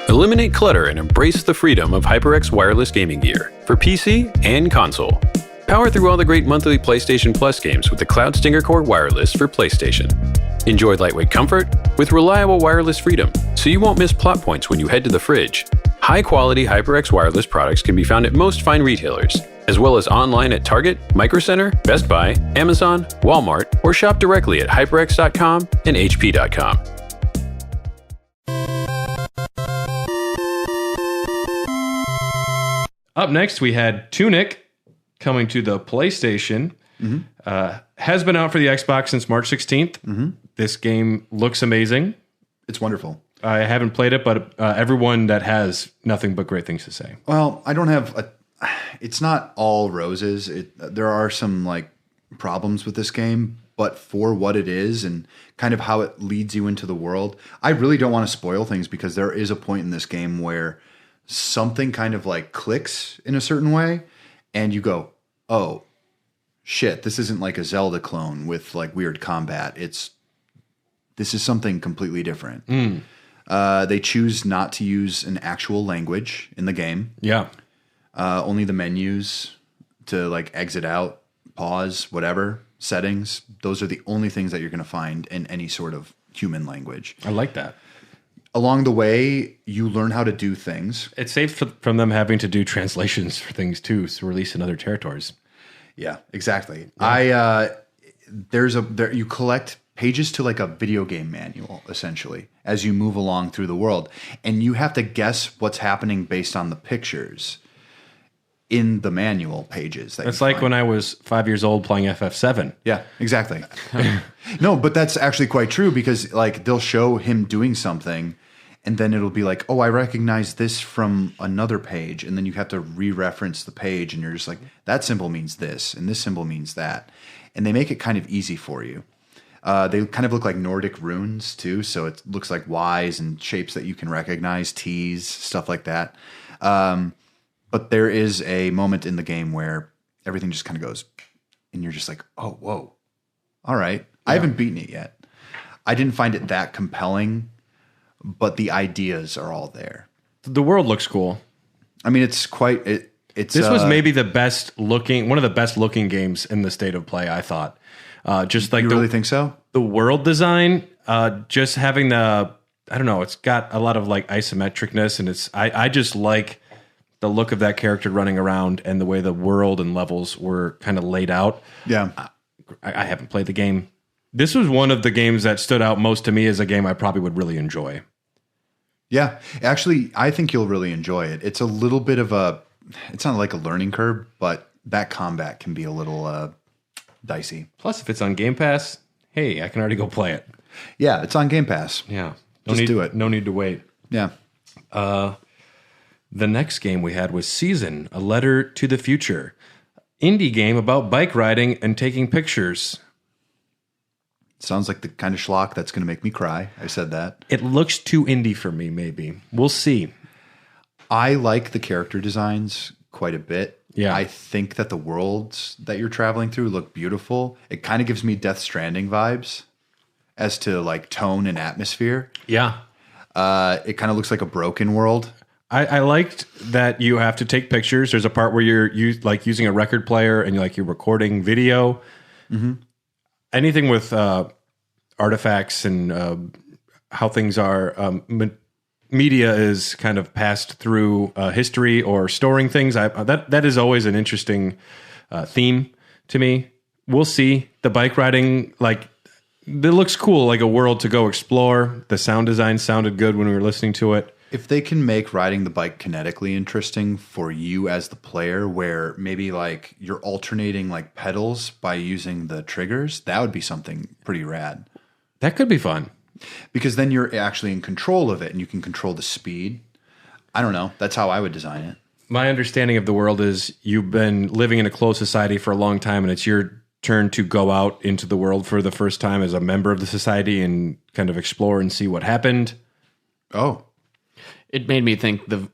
Eliminate clutter and embrace the freedom of HyperX wireless gaming gear for PC and console. Power through all the great monthly PlayStation Plus games with the Cloud Stinger Core Wireless for PlayStation. Enjoy lightweight comfort with reliable wireless freedom, so you won't miss plot points when you head to the fridge. High-quality HyperX wireless products can be found at most fine retailers, as well as online at Target, Micro Center, Best Buy, Amazon, Walmart, or shop directly at HyperX.com and HP.com. Up next, we had Tunic coming to the PlayStation. Has been out for the Xbox since March 16th. This game looks amazing. It's wonderful. I haven't played it, but everyone that has nothing but great things to say. Well, I don't have it's not all roses. There are some like problems with this game, but for what it is and kind of how it leads you into the world, I really don't want to spoil things because there is a point in this game where something kind of like clicks in a certain way and you go, oh shit, this isn't like a Zelda clone with like weird combat. This is something completely different. They choose not to use an actual language in the game. Yeah. Only the menus to like exit out, pause, whatever, settings. Those are the only things that you're going to find in any sort of human language. I like that. Along the way, you learn how to do things. It saves from them having to do translations for things too, to release in other territories. Yeah, exactly. Yeah. You collect pages to like a video game manual, essentially, as you move along through the world. And you have to guess what's happening based on the pictures in the manual pages. That's like when I was 5 years old playing FF7. Yeah, exactly. No, but that's actually quite true because like they'll show him doing something and then it'll be like, oh, I recognize this from another page. And then you have to re-reference the page and you're just like, that symbol means this and this symbol means that. And they make it kind of easy for you. They kind of look like Nordic runes too. So it looks like Ys and shapes that you can recognize, Ts, stuff like that. But there is a moment in the game where everything just kind of goes and you're just like, oh, whoa. All right. Yeah. I haven't beaten it yet. I didn't find it that compelling, but the ideas are all there. The world looks cool. I mean, it's quite... This was maybe one of the best looking games in the state of play, I thought. Just like you really think so? The world design, just having I don't know, it's got a lot of like isometricness and I just like the look of that character running around and the way the world and levels were kind of laid out. Yeah. I haven't played the game. This was one of the games that stood out most to me as a game I probably would really enjoy. Yeah. Actually, I think you'll really enjoy it. It's a little bit of it's not like a learning curve, but that combat can be a little dicey. Plus, if it's on Game Pass, hey, I can already go play it. Yeah, it's on Game Pass. Yeah. Do it. No need to wait. Yeah. The next game we had was Season, A Letter to the Future. Indie game about bike riding and taking pictures. Sounds like the kind of schlock that's going to make me cry. I said that. It looks too indie for me, maybe. We'll see. I like the character designs quite a bit. Yeah. I think that the worlds that you're traveling through look beautiful. It kind of gives me Death Stranding vibes as to like tone and atmosphere. Yeah. It kind of looks like a broken world. I liked that you have to take pictures. There's a part where you're using a record player and you're recording video. Mm-hmm. Anything with artifacts and how things are media is kind of passed through history or storing things. That is always an interesting theme to me. We'll see. The bike riding, like, it looks cool, like a world to go explore. The sound design sounded good when we were listening to it. If they can make riding the bike kinetically interesting for you as the player, where maybe like you're alternating like pedals by using the triggers, that would be something pretty rad. That could be fun. Because then you're actually in control of it and you can control the speed. I don't know. That's how I would design it. My understanding of the world is you've been living in a closed society for a long time, and it's your turn to go out into the world for the first time as a member of the society and kind of explore and see what happened. Oh. It made me think The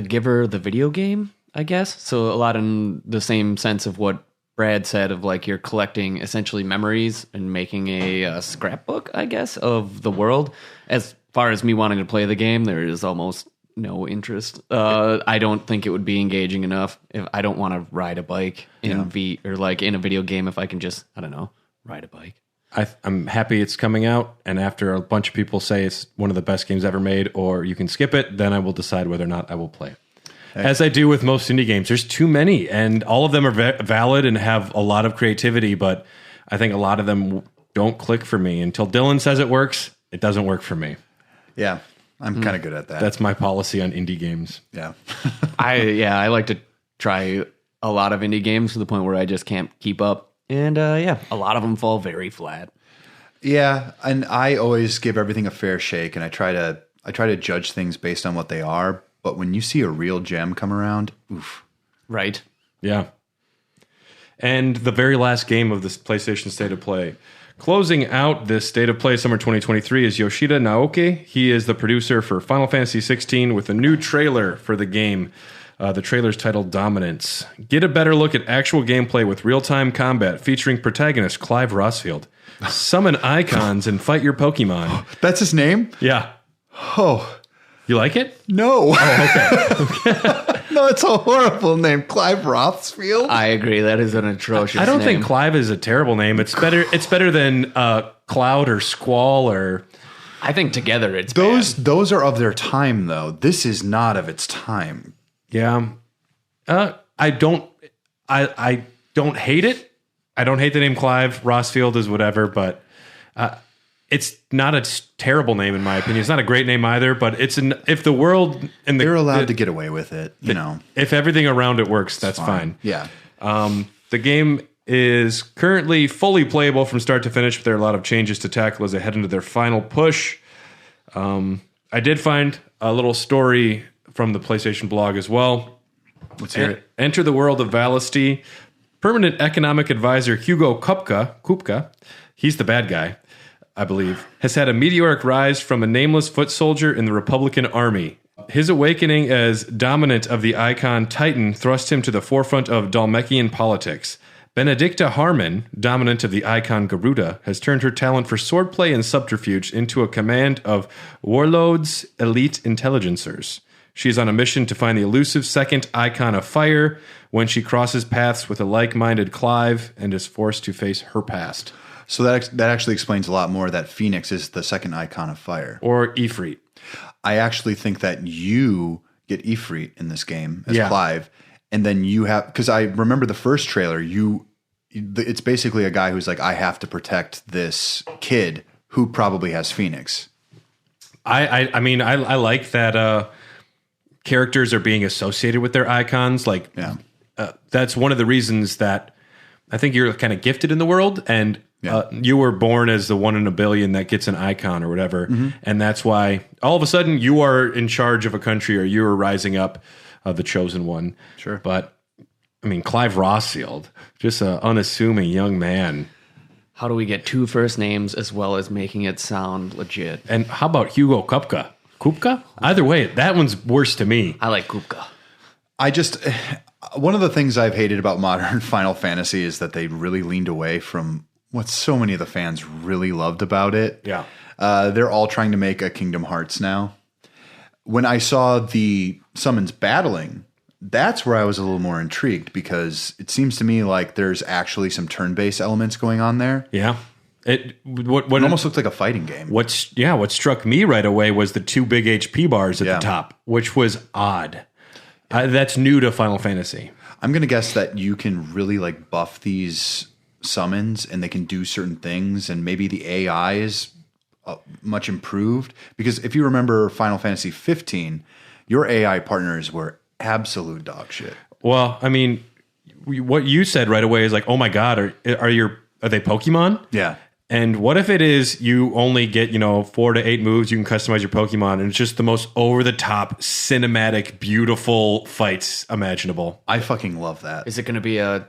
Giver, the video game, I guess. So a lot in the same sense of what Brad said, of like you're collecting essentially memories and making a scrapbook, I guess, of the world. As far as me wanting to play the game, there is almost no interest. I don't think it would be engaging enough. If I don't want to ride a bike in in a video game, if I can just, I don't know, ride a bike. I'm happy it's coming out, and after a bunch of people say it's one of the best games ever made, or you can skip it, then I will decide whether or not I will play it. As I do with most indie games, there's too many, and all of them are valid and have a lot of creativity, but I think a lot of them don't click for me. Until Dylan says it works, it doesn't work for me. Yeah, I'm kind of good at that. That's my policy on indie games. Yeah. I like to try a lot of indie games to the point where I just can't keep up. And a lot of them fall very flat. Yeah, and I always give everything a fair shake, and I try to judge things based on what they are. But when you see a real gem come around, oof. Right. Yeah. And the very last game of this PlayStation State of Play. Closing out this State of Play Summer 2023 is Yoshida Naoki. He is the producer for Final Fantasy XVI with a new trailer for the game. The trailer's titled Dominance. Get a better look at actual gameplay with real-time combat featuring protagonist Clive Rossfield. Summon icons and fight your Pokemon. That's his name? Yeah. Oh. You like it? No. Oh, okay. No, it's a horrible name. Clive Rossfield? I agree. That is an atrocious name. I don't think Clive is a terrible name. It's better than Cloud or Squall or... I think together it's Those are of their time, though. This is not of its time. Yeah. I don't hate it. I don't hate the name Clive. Rossfield is whatever, but it's not a terrible name in my opinion. It's not a great name either, but if the world and they're allowed to get away with it, you know. If everything around it works, that's fine. Yeah. The game is currently fully playable from start to finish, but there are a lot of changes to tackle as they head into their final push. I did find a little story from the PlayStation blog as well. Let's hear it. Enter the world of Valisty. Permanent economic advisor Hugo Kupka, he's the bad guy, I believe, has had a meteoric rise from a nameless foot soldier in the Republican Army. His awakening as dominant of the icon Titan thrust him to the forefront of Dalmekian politics. Benedicta Harmon, dominant of the icon Garuda, has turned her talent for swordplay and subterfuge into a command of warlords' elite intelligencers. She is on a mission to find the elusive second icon of fire when she crosses paths with a like-minded Clive and is forced to face her past. So that actually explains a lot more that Phoenix is the second icon of fire. Or Ifrit. I actually think that you get Ifrit in this game as Clive, and then you have, because I remember the first trailer, it's basically a guy who's like, I have to protect this kid who probably has Phoenix. I mean, I like that characters are being associated with their icons. Like, that's one of the reasons that I think you're kind of gifted in the world, and you were born as the one in a billion that gets an icon or whatever. Mm-hmm. And that's why all of a sudden you are in charge of a country, or you are rising up, the chosen one. Sure. But I mean, Clive Rossfield, just an unassuming young man. How do we get two first names as well as making it sound legit? And how about Hugo Kupka? Kupka? Either way, that one's worse to me. I like Kupka. One of the things I've hated about modern Final Fantasy is that they really leaned away from what so many of the fans really loved about it. Yeah. They're all trying to make a Kingdom Hearts now. When I saw the summons battling, that's where I was a little more intrigued, because it seems to me like there's actually some turn-based elements going on there. Yeah. It almost looked like a fighting game. What struck me right away was the 2 big HP bars at the top, which was odd. That's new to Final Fantasy. I'm going to guess that you can really like buff these summons and they can do certain things, and maybe the AI is much improved, because if you remember Final Fantasy 15, your AI partners were absolute dog shit. Well, I mean, what you said right away is like, oh my God, are they Pokemon? Yeah. And what if it is you only get, 4 to 8 moves, you can customize your Pokemon, and it's just the most over-the-top, cinematic, beautiful fights imaginable. I fucking love that. Is it going to be a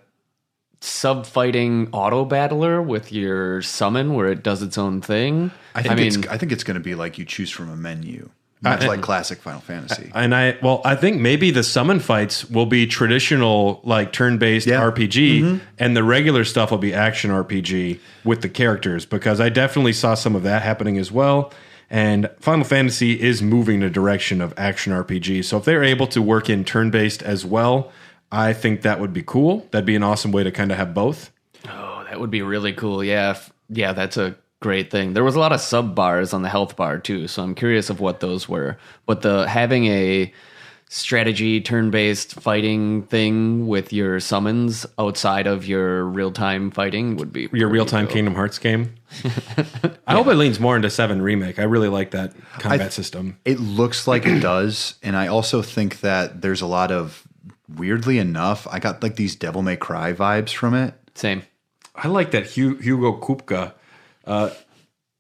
sub-fighting auto-battler with your summon where it does its own thing? I think it's going to be like you choose from a menu. Much like classic Final Fantasy. And I think maybe the summon fights will be traditional, like turn-based RPG, and the regular stuff will be action RPG with the characters, because I definitely saw some of that happening as well. And Final Fantasy is moving in the direction of action RPG. So if they're able to work in turn-based as well, I think that would be cool. That'd be an awesome way to kind of have both. Oh, that would be really cool. Yeah, that's a great thing. There was a lot of sub bars on the health bar too, so I'm curious of what those were. But having a strategy turn-based fighting thing with your summons outside of your real-time fighting would be your real-time cool. Kingdom Hearts game. I hope it leans more into 7 Remake. I really like that combat system. It looks like it does, and I also think that there's a lot of, weirdly enough, I got like these Devil May Cry vibes from it. Same. I like that Hugo Kupka.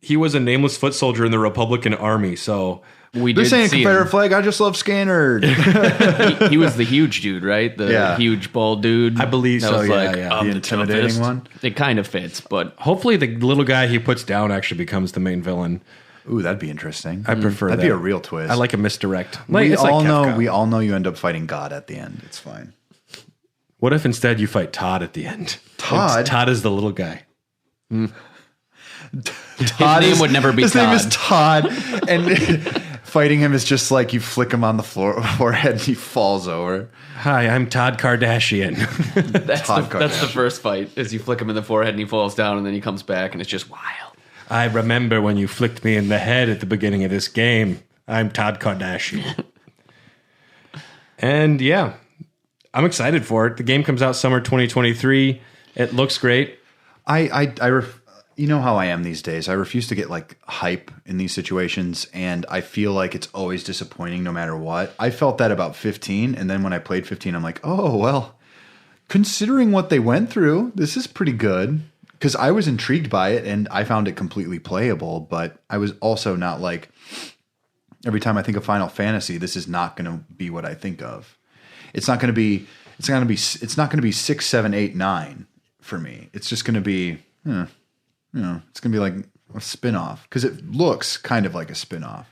He was a nameless foot soldier in the Republican Army, so this ain't a Confederate flag. I just love Scanner. he was the huge dude, right? The huge bald dude. I believe so. The intimidating one. It kind of fits, but hopefully the little guy he puts down actually becomes the main villain. Ooh, that'd be interesting. I prefer that'd be a real twist. I like a misdirect. We all know you end up fighting God at the end. It's fine. What if instead you fight Todd at the end? Todd is the little guy. His name would never be Todd. His name is Todd, and fighting him is just like you flick him on the forehead and he falls over. Hi, I'm Todd Kardashian. That's the first fight, is you flick him in the forehead and he falls down, and then he comes back and it's just wild. I remember when you flicked me in the head at the beginning of this game. I'm Todd Kardashian. And yeah, I'm excited for it. The game comes out summer 2023. It looks great. You know how I am these days. I refuse to get like hype in these situations, and I feel like it's always disappointing no matter what. I felt that about 15, and then when I played 15, I'm like, oh, well, considering what they went through, this is pretty good. Because I was intrigued by it, and I found it completely playable, but I was also not like, every time I think of Final Fantasy, this is not going to be what I think of. It's not going to be 6, 7, 8, 9 for me. It's just going to be, it's going to be like a spin-off, because it looks kind of like a spin-off.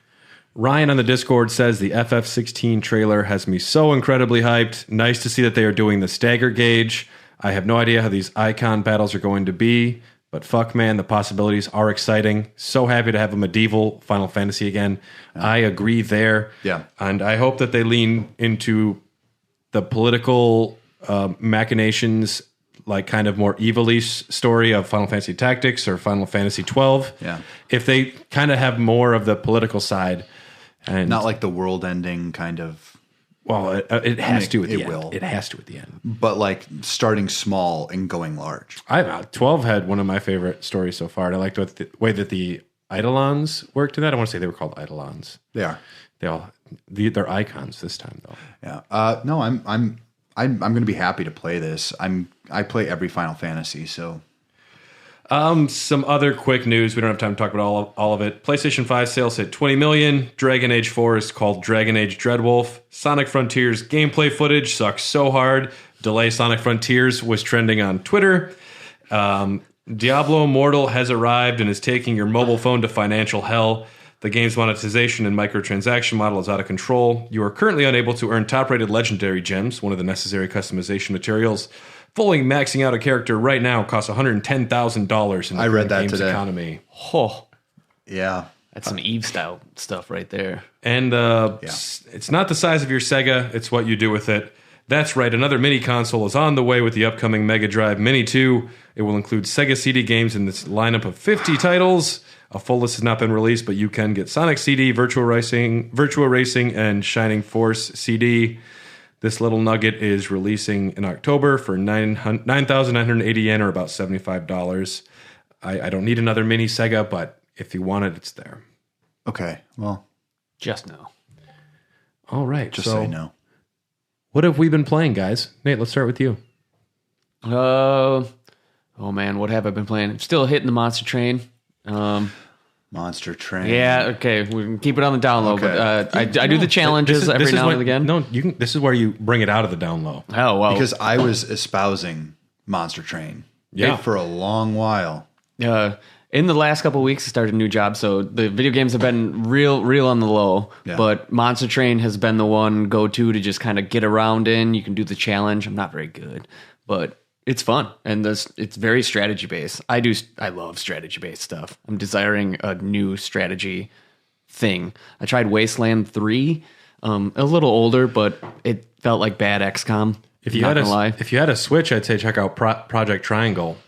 Ryan on the Discord says the FF16 trailer has me so incredibly hyped. Nice to see that they are doing the stagger gauge. I have no idea how these icon battles are going to be, but fuck man, the possibilities are exciting. So happy to have a medieval Final Fantasy again. I agree there. Yeah. And I hope that they lean into the political machinations, like kind of more Ivalice story of Final Fantasy Tactics or Final Fantasy 12. Yeah. If they kind of have more of the political side. And not like the world ending kind of. Well, it has to at the end. It has to at the end. But like starting small and going large. 12 had one of my favorite stories so far. And I liked the way that the Eidolons worked in that. I want to say they were called Eidolons. They are. They're icons this time though. Yeah. No, I'm going to be happy to play this. I play every Final Fantasy, so. Some other quick news. We don't have time to talk about all of it. PlayStation 5 sales hit 20 million. Dragon Age 4 is called Dragon Age Dreadwolf. Sonic Frontiers gameplay footage sucks so hard. Delay Sonic Frontiers was trending on Twitter. Diablo Immortal has arrived and is taking your mobile phone to financial hell. The game's monetization and microtransaction model is out of control. You are currently unable to earn top-rated legendary gems, one of the necessary customization materials. Fully maxing out a character right now costs $110,000 in the game's economy. Oh, yeah, that's some Eve style stuff right there. And it's not the size of your Sega; it's what you do with it. That's right, another mini console is on the way with the upcoming Mega Drive Mini 2. It will include Sega CD games in this lineup of 50 titles. A full list has not been released, but you can get Sonic CD, Virtua Racing, and Shining Force CD. This little nugget is releasing in October for 9,980 yen, or about $75. I don't need another mini Sega, but if you want it, it's there. Okay, well. Just no. All right. Just say no. What have we been playing, guys? Nate, let's start with you. Oh man, what have I been playing? Still hitting the Monster Train. Monster Train. Yeah, okay. We can keep it on the down low, but I do the challenges every now and again. No, you can. This is where you bring it out of the down low. Oh, well. Because I was espousing Monster Train for a long while. In the last couple of weeks, I started a new job, so the video games have been real on the low. Yeah. But Monster Train has been the one go-to to just kind of get around in. You can do the challenge. I'm not very good, but it's fun, and it's very strategy-based. I love strategy-based stuff. I'm desiring a new strategy thing. I tried Wasteland 3, a little older, but it felt like bad XCOM. If you had a Switch, I'd say check out Project Triangle.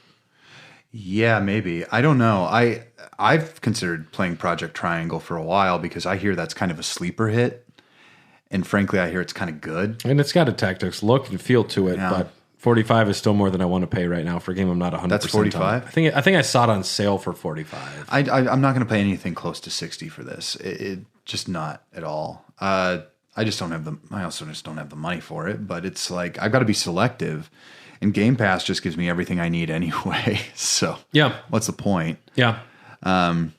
Yeah, maybe. I don't know. I've considered playing Project Triangle for a while because I hear that's kind of a sleeper hit. And frankly, I hear it's kind of good. And it's got a tactics look and feel to it, but $45 is still more than I want to pay right now for a game I'm not 100% That's $45? I think I saw it on sale for $45. I'm not going to pay anything close to $60 for this. It just not at all. I also just don't have the money for it, but it's like I've got to be selective. And Game Pass just gives me everything I need anyway. So what's the point? Yeah. I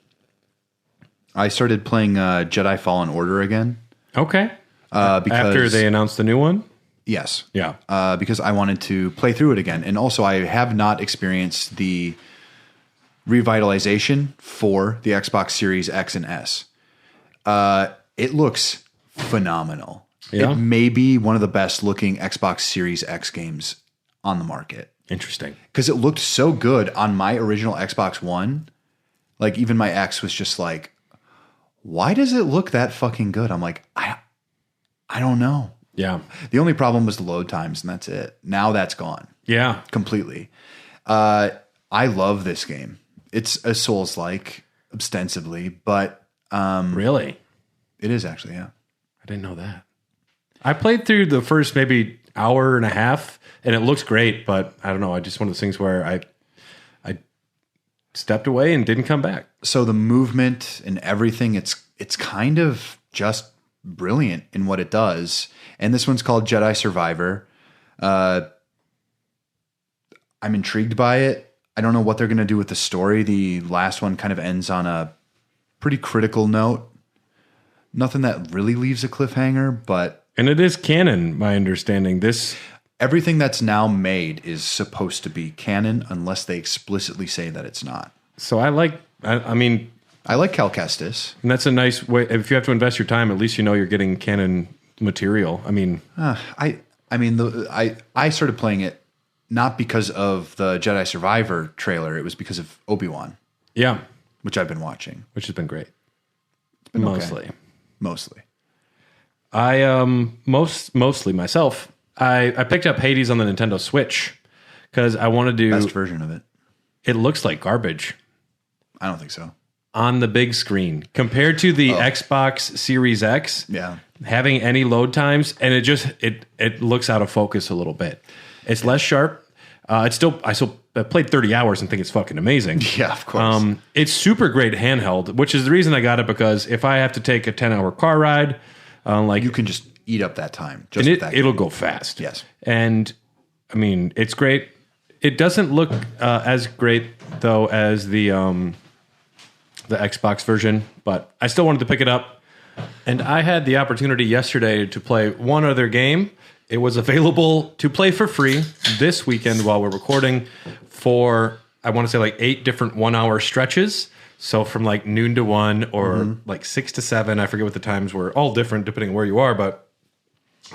started playing Jedi Fallen Order again. Okay. Because after they announced the new one? Yes. Yeah. Because I wanted to play through it again. And also I have not experienced the revitalization for the Xbox Series X and S. It looks phenomenal. Yeah. It may be one of the best looking Xbox Series X games on the market. Interesting. Because it looked so good on my original Xbox One. Like, even my ex was just like, why does it look that fucking good? I'm like, I don't know. Yeah. The only problem was the load times, and that's it. Now that's gone. Yeah. Completely. I love this game. It's a Souls-like, ostensibly, but... really? It is actually, yeah. I didn't know that. I played through the first maybe hour and a half, and it looks great, but I don't know. I just one of those things where I stepped away and didn't come back. So the movement and everything, it's kind of just brilliant in what it does. And this one's called Jedi Survivor. I'm intrigued by it. I don't know what they're going to do with the story. The last one kind of ends on a pretty critical note. Nothing that really leaves a cliffhanger, but... And it is canon, my understanding. Everything that's now made is supposed to be canon unless they explicitly say that it's not. So I like Cal Kestis. And that's a nice way. If you have to invest your time, at least you know you're getting canon material. I mean... I started playing it not because of the Jedi Survivor trailer. It was because of Obi-Wan. Yeah. Which I've been watching. Which has been great. It's been Mostly. Okay. Mostly. Mostly myself. I picked up Hades on the Nintendo Switch because I wanted to... Best version of it. It looks like garbage. I don't think so. On the big screen. Compared to the Xbox Series X, having any load times, and it looks out of focus a little bit. It's less sharp. I played 30 hours and think it's fucking amazing. Yeah, of course. It's super great handheld, which is the reason I got it, because if I have to take a 10-hour car ride... you can just eat up that time. It'll go fast. Yes. And, I mean, it's great. It doesn't look as great, though, as the Xbox version, but I still wanted to pick it up. And I had the opportunity yesterday to play one other game. It was available to play for free this weekend while we're recording for, I want to say, like 8 different 1-hour stretches. So from like noon to 1 or like 6 to 7, I forget what the times were, all different depending on where you are. But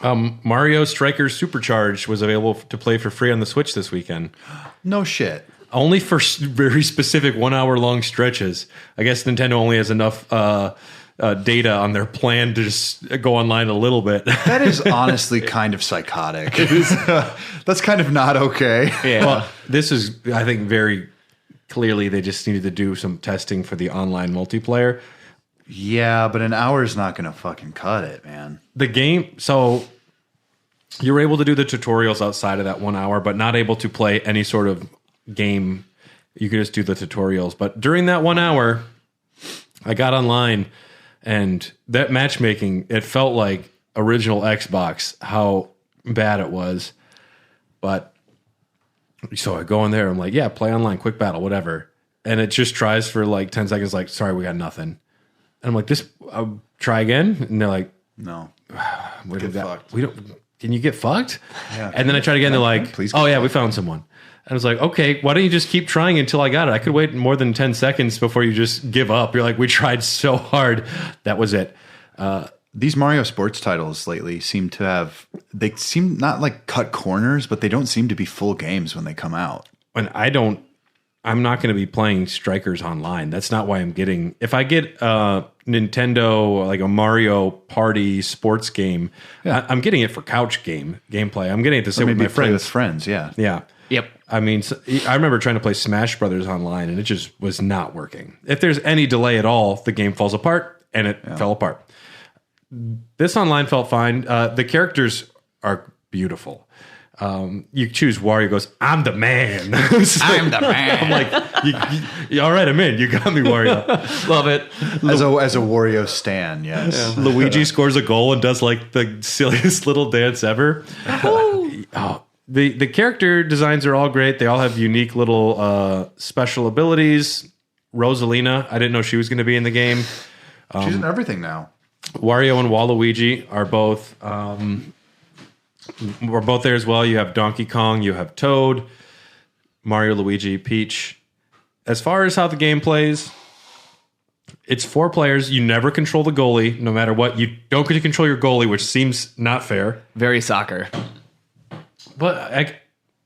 Mario Strikers Supercharged was available to play for free on the Switch this weekend. No shit. Only for very specific 1-hour long stretches. I guess Nintendo only has enough data on their plan to just go online a little bit. That is honestly kind of psychotic. It is, that's kind of not okay. Yeah. Well, this is, I think, very clearly they just needed to do some testing for the online multiplayer. Yeah, but an hour is not going to fucking cut it, man. The game, so you were able to do the tutorials outside of that 1 hour, but not able to play any sort of game. You could just do the tutorials. But during that 1 hour, I got online, and that matchmaking, it felt like original Xbox, how bad it was. But so I go in there, I'm like, yeah, play online, quick battle, whatever. And it just tries for like 10 seconds, like, sorry, we got nothing. And I'm like, I'll try again. And they're like, no, we don't. Can you get fucked? Yeah. And then I tried again. They're like, please. Oh yeah, we found someone. And I was like, okay, why don't you just keep trying until I got it? I could wait more than 10 seconds before you just give up. You're like, we tried so hard. That was it. These Mario sports titles lately seem they seem not like cut corners, but they don't seem to be full games when they come out. And I'm not going to be playing Strikers online. That's not why I'm getting. If I get Nintendo, like a Mario Party sports game, I'm getting it for couch gameplay. I'm getting it to sit with my friends. With friends, yeah. Yeah. Yep. I mean, I remember trying to play Smash Brothers online, and it just was not working. If there's any delay at all, the game falls apart, and it fell apart. This online felt fine. The characters are beautiful. You choose Wario, goes, I'm the man. So, I'm the man. I'm like, all right, I'm in. You got me, Wario. Love it. As a Wario stan, yes. Yeah. Luigi scores a goal and does like the silliest little dance ever. The character designs are all great. They all have unique little special abilities. Rosalina, I didn't know she was going to be in the game. She's in everything now. Wario and Waluigi are both... we're both there as well. You have Donkey Kong, you have Toad, Mario, Luigi, Peach. As far as how the game plays, it's 4 players. You never control the goalie, no matter what. You don't get to control your goalie, which seems not fair. Very soccer. But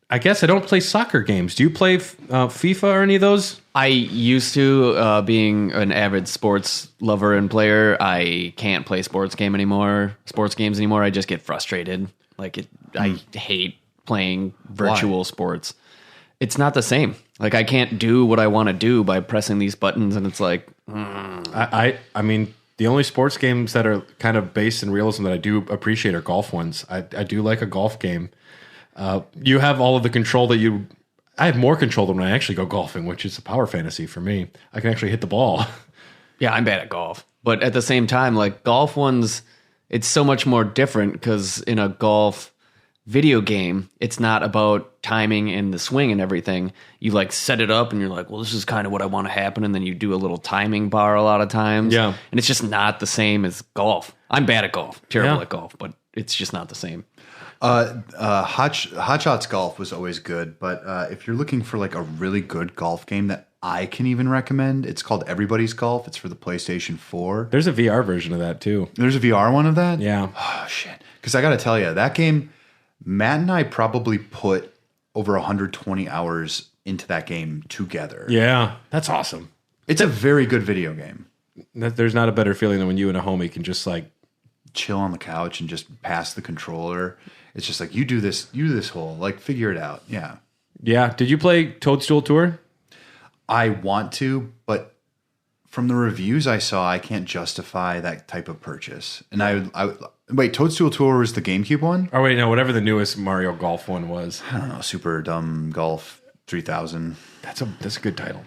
I guess I don't play soccer games. Do you play FIFA or any of those? I used to, being an avid sports lover and player. I can't play sports games anymore. I just get frustrated. I hate playing virtual sports. It's not the same. Like, I can't do what I want to do by pressing these buttons, and it's like... I mean, the only sports games that are kind of based in realism that I do appreciate are golf ones. I do like a golf game. You have all of the control that you... I have more control than when I actually go golfing, which is a power fantasy for me. I can actually hit the ball. Yeah, I'm bad at golf. But at the same time, like, golf ones... It's so much more different because in a golf video game, it's not about timing and the swing and everything. You like set it up and you're like, well, this is kind of what I want to happen. And then you do a little timing bar a lot of times. Yeah. And it's just not the same as golf. I'm bad at golf, terrible at golf, but it's just not the same. Hot Shots Golf was always good. But if you're looking for like a really good golf game that I can even recommend, it's called Everybody's Golf. It's for the PlayStation 4. There's a VR version of that too. There's a VR one of that? Yeah. Oh, shit. Because I got to tell you, that game, Matt and I probably put over 120 hours into that game together. Yeah, that's awesome. It's a very good video game. There's not a better feeling than when you and a homie can just like chill on the couch and just pass the controller. It's just like, you do this whole, like, figure it out. Yeah. Yeah. Did you play Toadstool Tour? I want to, but from the reviews I saw, I can't justify that type of purchase. And I wait, Toadstool Tour was the GameCube one? Oh wait, no, whatever the newest Mario Golf one was. I don't know, Super Dumb Golf 3000. That's a good title.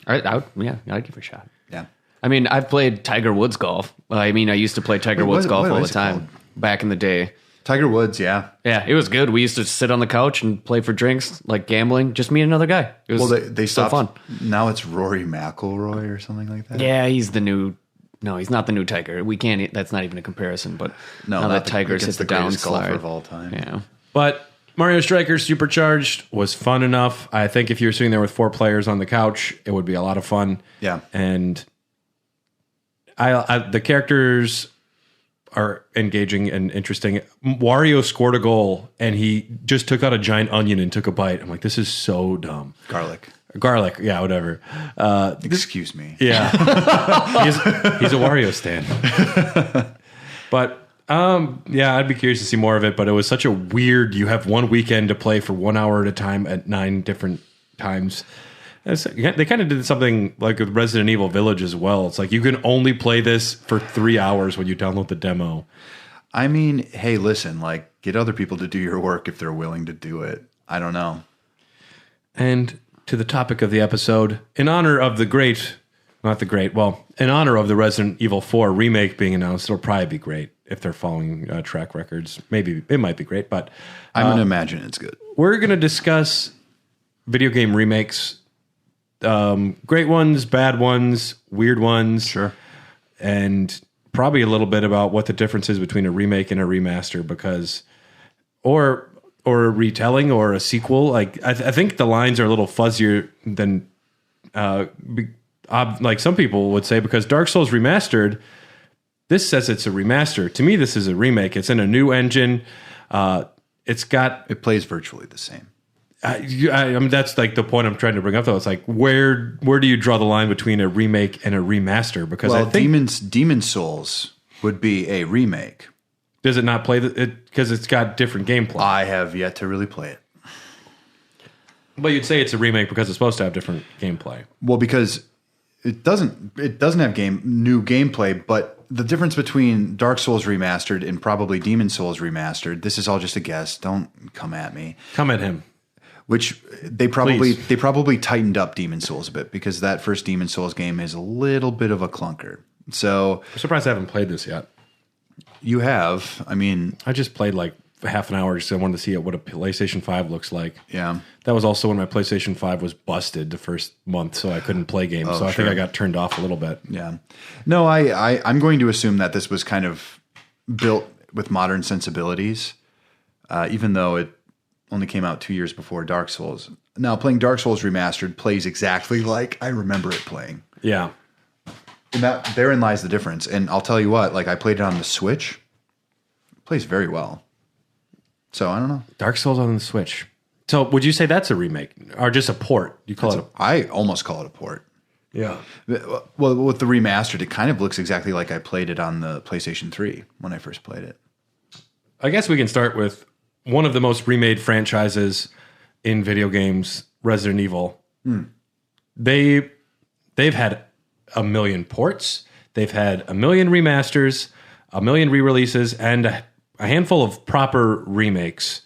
I'd give it a shot. Yeah. I mean, I've played Tiger Woods golf. I used to play Tiger Woods golf all the time back in the day. Tiger Woods, yeah. Yeah, it was good. We used to sit on the couch and play for drinks, like gambling, just me and another guy. It was they stopped. So fun. Now it's Rory McIlroy or something like that. Yeah, he's the new... No, he's not the new Tiger. We can't... That's not even a comparison, but now that Tiger's hit the downslide. Golfer of all time. Yeah. But Mario Strikers Supercharged was fun enough. I think if you were sitting there with 4 players on the couch, it would be a lot of fun. Yeah. And the characters are engaging and interesting. Wario scored a goal and he just took out a giant onion and took a bite. I'm like, this is so dumb. Garlic. Garlic, yeah, whatever. Excuse me. Yeah. he's a Wario stan. But, yeah, I'd be curious to see more of it, but it was such a weird, you have one weekend to play for 1 hour at a time at 9 different times. They kind of did something like with Resident Evil Village as well. It's like you can only play this for 3 hours when you download the demo. I mean, hey, listen, like, get other people to do your work if they're willing to do it. I don't know. And to the topic of the episode, in honor of in honor of the Resident Evil 4 remake being announced, it'll probably be great if they're following track records. Maybe it might be great, but I'm going to imagine it's good. We're going to discuss video game remakes. Great ones, bad ones, weird ones. Sure. And probably a little bit about what the difference is between a remake and a remaster, because, or a retelling or a sequel. Like, I think the lines are a little fuzzier than, like some people would say, because Dark Souls Remastered, this says it's a remaster. To me, this is a remake. It's in a new engine. It plays virtually the same. I mean, that's like the point I'm trying to bring up, though. It's like, where do you draw the line between a remake and a remaster? Because I think Demon Souls would be a remake. Does it not play it because it's got different gameplay? I have yet to really play it. But you'd say it's a remake because it's supposed to have different gameplay. Well, because it doesn't have new gameplay, but the difference between Dark Souls Remastered and probably Demon Souls Remastered, this is all just a guess. Don't come at me. Come at him. Which they probably tightened up Demon Souls a bit, because that first Demon Souls game is a little bit of a clunker. So I'm surprised I haven't played this yet. You have. I mean, I just played like half an hour just I wanted to see what a PlayStation 5 looks like. Yeah. That was also when my PlayStation 5 was busted the first month, so I couldn't play games. So I think I got turned off a little bit. Yeah. No, I'm going to assume that this was kind of built with modern sensibilities, even though it only came out 2 years before Dark Souls. Now, playing Dark Souls Remastered plays exactly like I remember it playing. Yeah. And therein lies the difference. And I'll tell you what, like, I played it on the Switch. It plays very well. So, I don't know. Dark Souls on the Switch. So, would you say that's a remake or just a port? You call it I almost call it a port. Yeah. Well, with the remastered, it kind of looks exactly like I played it on the PlayStation 3 when I first played it. I guess we can start with one of the most remade franchises in video games, Resident Evil. They've had a million ports. They've had a million remasters, a million re-releases, and a handful of proper remakes.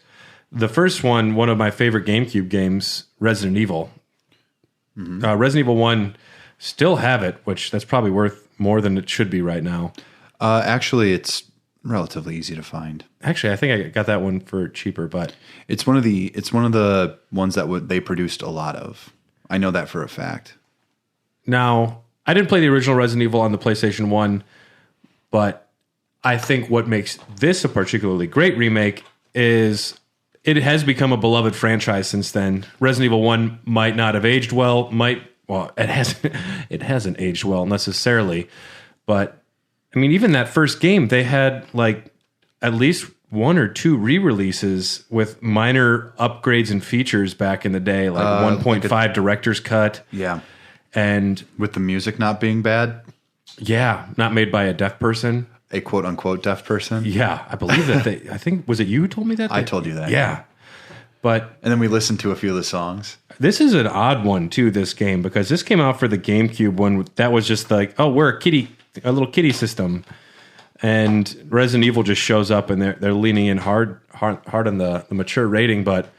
The first one of my favorite GameCube games, Resident Evil. Resident Evil 1 still have it, which that's probably worth more than it should be right now. Actually, it's relatively easy to find. Actually, I think I got that one for cheaper, but it's one of the ones that they produced a lot of. I know that for a fact. Now, I didn't play the original Resident Evil on the PlayStation 1, but I think what makes this a particularly great remake is it has become a beloved franchise since then. Resident Evil 1 might not have aged well, it hasn't aged well necessarily, but I mean, even that first game, they had like at least 1 or 2 re-releases with minor upgrades and features back in the day, like 1.5 director's cut. Yeah. And with the music not being bad. Yeah. Not made by a deaf person. A quote unquote deaf person. Yeah. I believe that I think, was it you who told me that? I told you that. Yeah. And then we listened to a few of the songs. This is an odd one too, this game, because this came out for the GameCube when that was just like, oh, we're a little kitty system, and Resident Evil just shows up and they're leaning in hard on the mature rating. But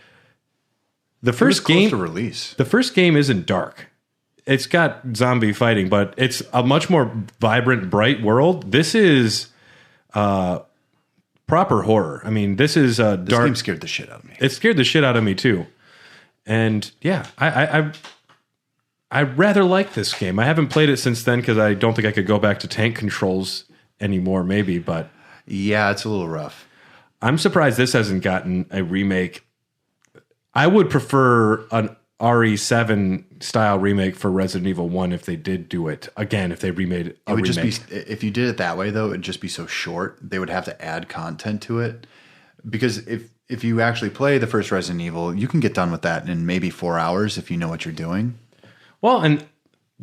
the first game to release, the first game isn't dark. It's got zombie fighting, but it's a much more vibrant, bright world. This is proper horror. I mean, this is dark. This game scared the shit out of me. It scared the shit out of me too. And yeah, I rather like this game. I haven't played it since then because I don't think I could go back to tank controls anymore, maybe. But yeah, it's a little rough. I'm surprised this hasn't gotten a remake. I would prefer an RE7 style remake for Resident Evil 1 if they did do it again. If they remade it, would remake. Just be if you did it that way though, it'd just be so short. They would have to add content to it because if you actually play the first Resident Evil, you can get done with that in maybe 4 hours if you know what you're doing. Well, and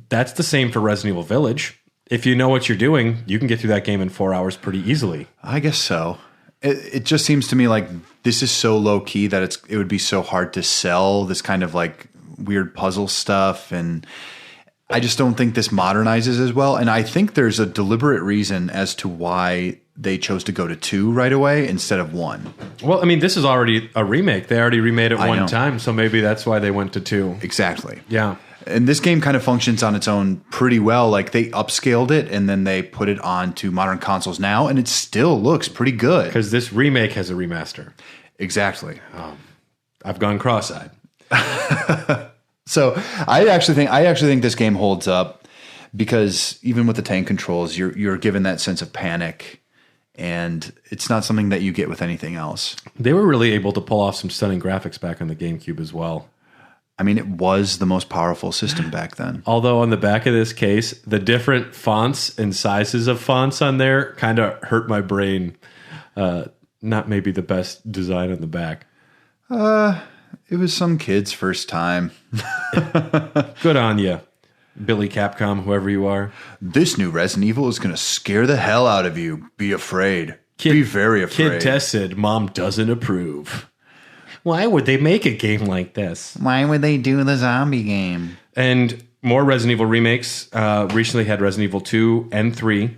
that's the same for Resident Evil Village. If you know what you're doing, you can get through that game in 4 hours pretty easily. I guess so. It just seems to me like this is so low key that it would be so hard to sell this kind of like weird puzzle stuff, and I just don't think this modernizes as well. And I think there's a deliberate reason as to why they chose to go to 2 right away instead of 1. Well, I mean, this is already a remake. They already remade it one time, so maybe that's why they went to 2. Exactly. Yeah. And this game kind of functions on its own pretty well. Like they upscaled it and then they put it onto modern consoles now, and it still looks pretty good. Because this remake has a remaster. Exactly. I've gone cross-eyed. So I actually think this game holds up because even with the tank controls, you're given that sense of panic, and it's not something that you get with anything else. They were really able to pull off some stunning graphics back on the GameCube as well. I mean, it was the most powerful system back then. Although on the back of this case, the different fonts and sizes of fonts on there kind of hurt my brain. Not maybe the best design on the back. It was some kid's first time. Good on you, Billy Capcom, whoever you are. This new Resident Evil is going to scare the hell out of you. Be afraid. Be very afraid. Kid tested. Mom doesn't approve. Why would they make a game like this? Why would they do the zombie game? And more Resident Evil remakes. Recently had Resident Evil 2 and 3.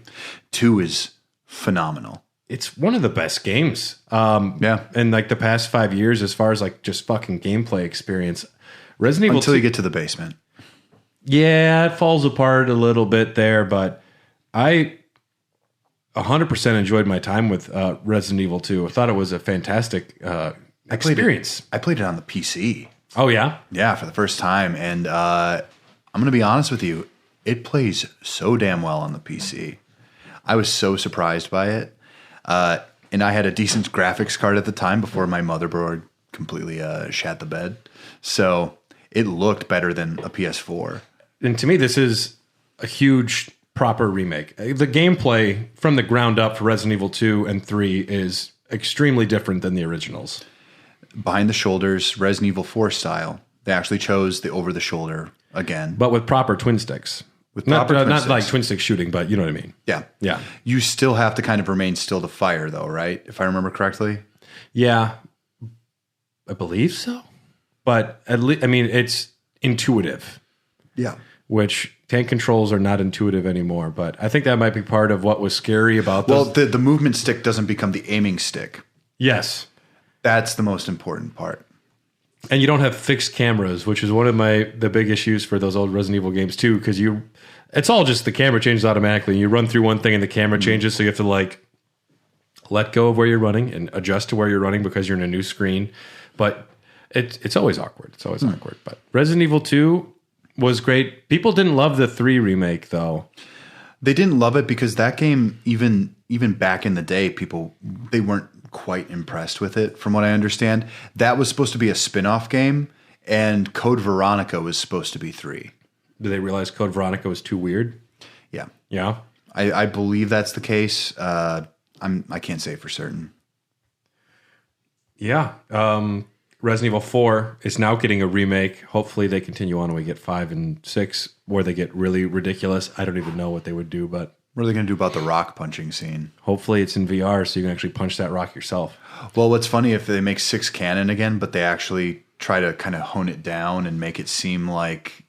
2 is phenomenal. It's one of the best games. In like the past 5 years, as far as like just fucking gameplay experience. Resident Evil Until 2, you get to the basement. Yeah, it falls apart a little bit there, but I 100% enjoyed my time with Resident Evil 2. I thought it was a fantastic experience. I played it on the PC. Oh, yeah? Yeah, for the first time. And I'm going to be honest with you. It plays so damn well on the PC. I was so surprised by it. And I had a decent graphics card at the time before my motherboard completely shat the bed. So it looked better than a PS4. And to me, this is a huge, proper remake. The gameplay from the ground up for Resident Evil 2 and 3 is extremely different than the originals. Behind the shoulders, Resident Evil 4 style. They actually chose the over the shoulder again. But with proper twin sticks. Not like twin stick shooting, but you know what I mean. Yeah. Yeah. You still have to kind of remain still to fire, though, right? If I remember correctly. Yeah. I believe so. But at least, I mean, it's intuitive. Yeah. Which tank controls are not intuitive anymore. But I think that might be part of what was scary about this. Well, the movement stick doesn't become the aiming stick. Yes. That's the most important part. And you don't have fixed cameras, which is one of the big issues for those old Resident Evil games too, because it's all just the camera changes automatically. You run through one thing and the camera changes, so you have to like let go of where you're running and adjust to where you're running because you're in a new screen. But it's always awkward. It's always awkward. But Resident Evil 2 was great. People didn't love the 3 remake though. They didn't love it because that game, even back in the day, they weren't quite impressed with it, from what I understand. That was supposed to be a spin-off game, and Code Veronica was supposed to be 3. Did they realize Code Veronica was too weird? Yeah. Yeah? I believe that's the case. I can't say for certain. Yeah. Resident Evil 4 is now getting a remake. Hopefully they continue on and we get 5 and 6, where they get really ridiculous. I don't even know what they would do, but what are they going to do about the rock punching scene? Hopefully it's in VR so you can actually punch that rock yourself. Well, what's funny, if they make 6 canon again, but they actually try to kind of hone it down and make it seem like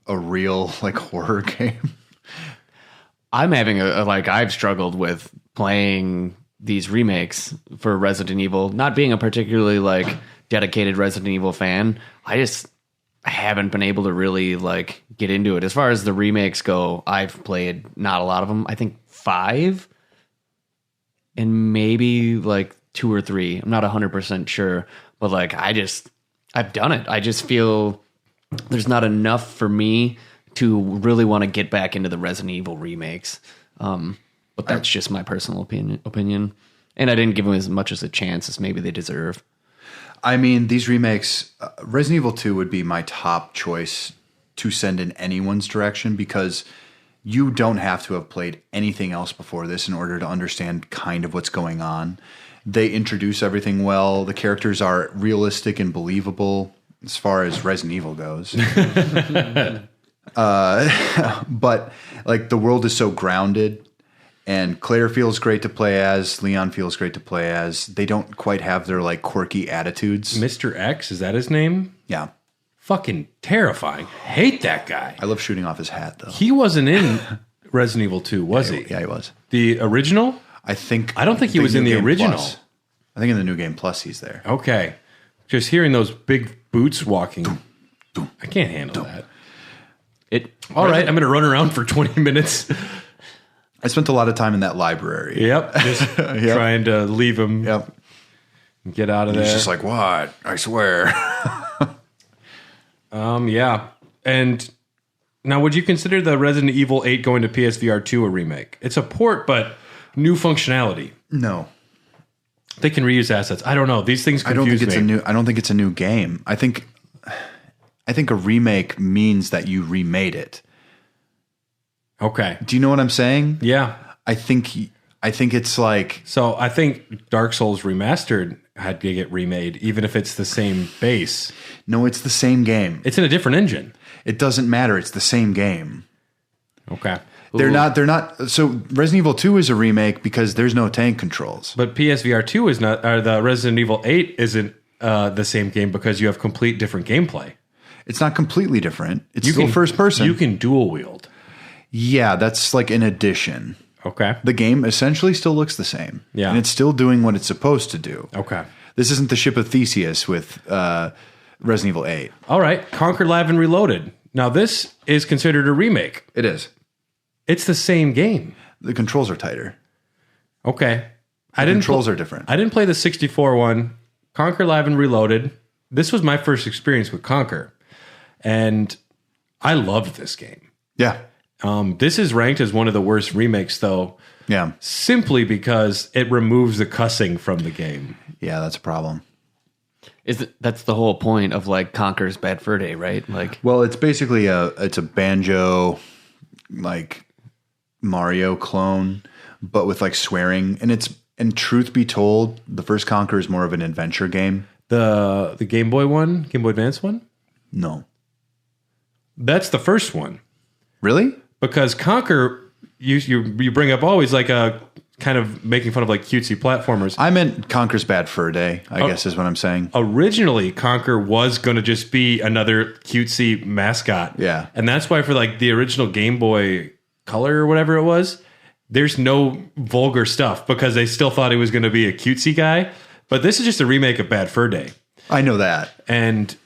a real like horror game. I'm having I've struggled with playing these remakes for Resident Evil, not being a particularly like dedicated Resident Evil fan. I haven't been able to really like get into it. As far as the remakes go, I've played not a lot of them. I think 5 and maybe like 2 or 3. I'm not 100% sure, but like I've done it. I just feel there's not enough for me to really want to get back into the Resident Evil remakes. But that's just my personal opinion. And I didn't give them as much as a chance as maybe they deserve. I mean, these remakes, Resident Evil 2 would be my top choice to send in anyone's direction, because you don't have to have played anything else before this in order to understand kind of what's going on. They introduce everything well. The characters are realistic and believable as far as Resident Evil goes. But like the world is so grounded, and Claire feels great to play as. Leon feels great to play as. They don't quite have their like quirky attitudes. Mr. X, is that his name? Yeah. Fucking terrifying. Hate that guy. I love shooting off his hat though. He wasn't in Resident Evil 2, was he? Yeah, he was. The original? I don't think he was in the original. Plus. I think in the New Game Plus he's there. Okay. Just hearing those big boots walking. I can't handle that. All right, I'm going to run around for 20 minutes. I spent a lot of time in that library. Yep. Just trying to leave him. Yep. And get out of there. He's just like, what? I swear. Yeah. And now, would you consider the Resident Evil 8 going to PSVR 2 a remake? It's a port, but new functionality. No. They can reuse assets. I don't know. These things confuse me. I don't think it's a new game. I think a remake means that you remade it. Okay. Do you know what I'm saying? Yeah. I think it's like... So I think Dark Souls Remastered had to get remade, even if it's the same base. No, it's the same game. It's in a different engine. It doesn't matter. It's the same game. Okay. They're not. So Resident Evil 2 is a remake because there's no tank controls. But PSVR 2 is not, or the Resident Evil 8 isn't the same game because you have complete different gameplay. It's not completely different. It's still first person. You can dual wield. Yeah, that's like an addition. Okay. The game essentially still looks the same. Yeah. And it's still doing what it's supposed to do. Okay. This isn't the Ship of Theseus with Resident Evil 8. All right. Conquer Live and Reloaded. Now, this is considered a remake. It is. It's the same game. The controls are tighter. Okay. The controls are different. I didn't play the 64 one. Conquer Live and Reloaded. This was my first experience with Conquer. And I loved this game. Yeah. This is ranked as one of the worst remakes, though. Yeah. Simply because it removes the cussing from the game. Yeah, that's a problem. That's the whole point of like Conker's Bad Fur Day, right? Like, well, it's basically it's a Banjo, like Mario clone, but with like swearing. And truth be told, the first Conker is more of an adventure game. The Game Boy one, Game Boy Advance one. No, that's the first one. Really? Because Conker, you bring up always like a kind of making fun of like cutesy platformers. I meant Conker's Bad Fur Day, I guess is what I'm saying. Originally, Conker was going to just be another cutesy mascot. Yeah. And that's why for like the original Game Boy Color or whatever it was, there's no vulgar stuff because they still thought he was going to be a cutesy guy. But this is just a remake of Bad Fur Day. I know that. And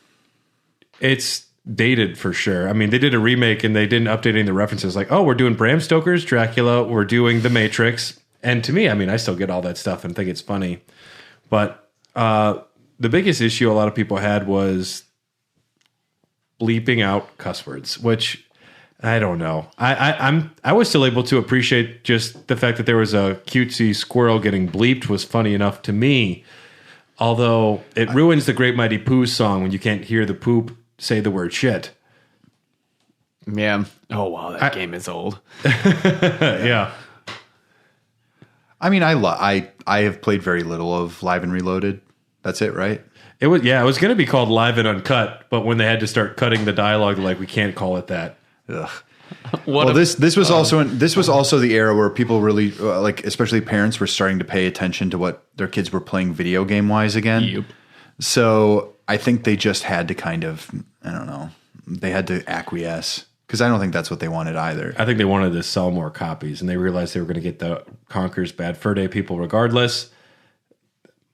it's dated for sure. I mean, they did a remake and they didn't update any of the references. Like, oh, we're doing Bram Stoker's Dracula. We're doing The Matrix. And to me, I mean, I still get all that stuff and think it's funny. But the biggest issue a lot of people had was bleeping out cuss words, which I don't know. I was still able to appreciate just the fact that there was a cutesy squirrel getting bleeped was funny enough to me. Although it ruins the Great Mighty Poo song when you can't hear the poop say the word shit. Yeah. Oh, wow. That game is old. Yeah. I mean, I have played very little of Live and Reloaded. That's it, right? It was going to be called Live and Uncut, but when they had to start cutting the dialogue, like we can't call it that. Ugh. This was also the era where people really like, especially parents, were starting to pay attention to what their kids were playing video game wise again. Yep. So I think they just had to kind of, I don't know, they had to acquiesce. Because I don't think that's what they wanted either. I think they wanted to sell more copies, and they realized they were going to get the Conker's Bad Fur Day people regardless.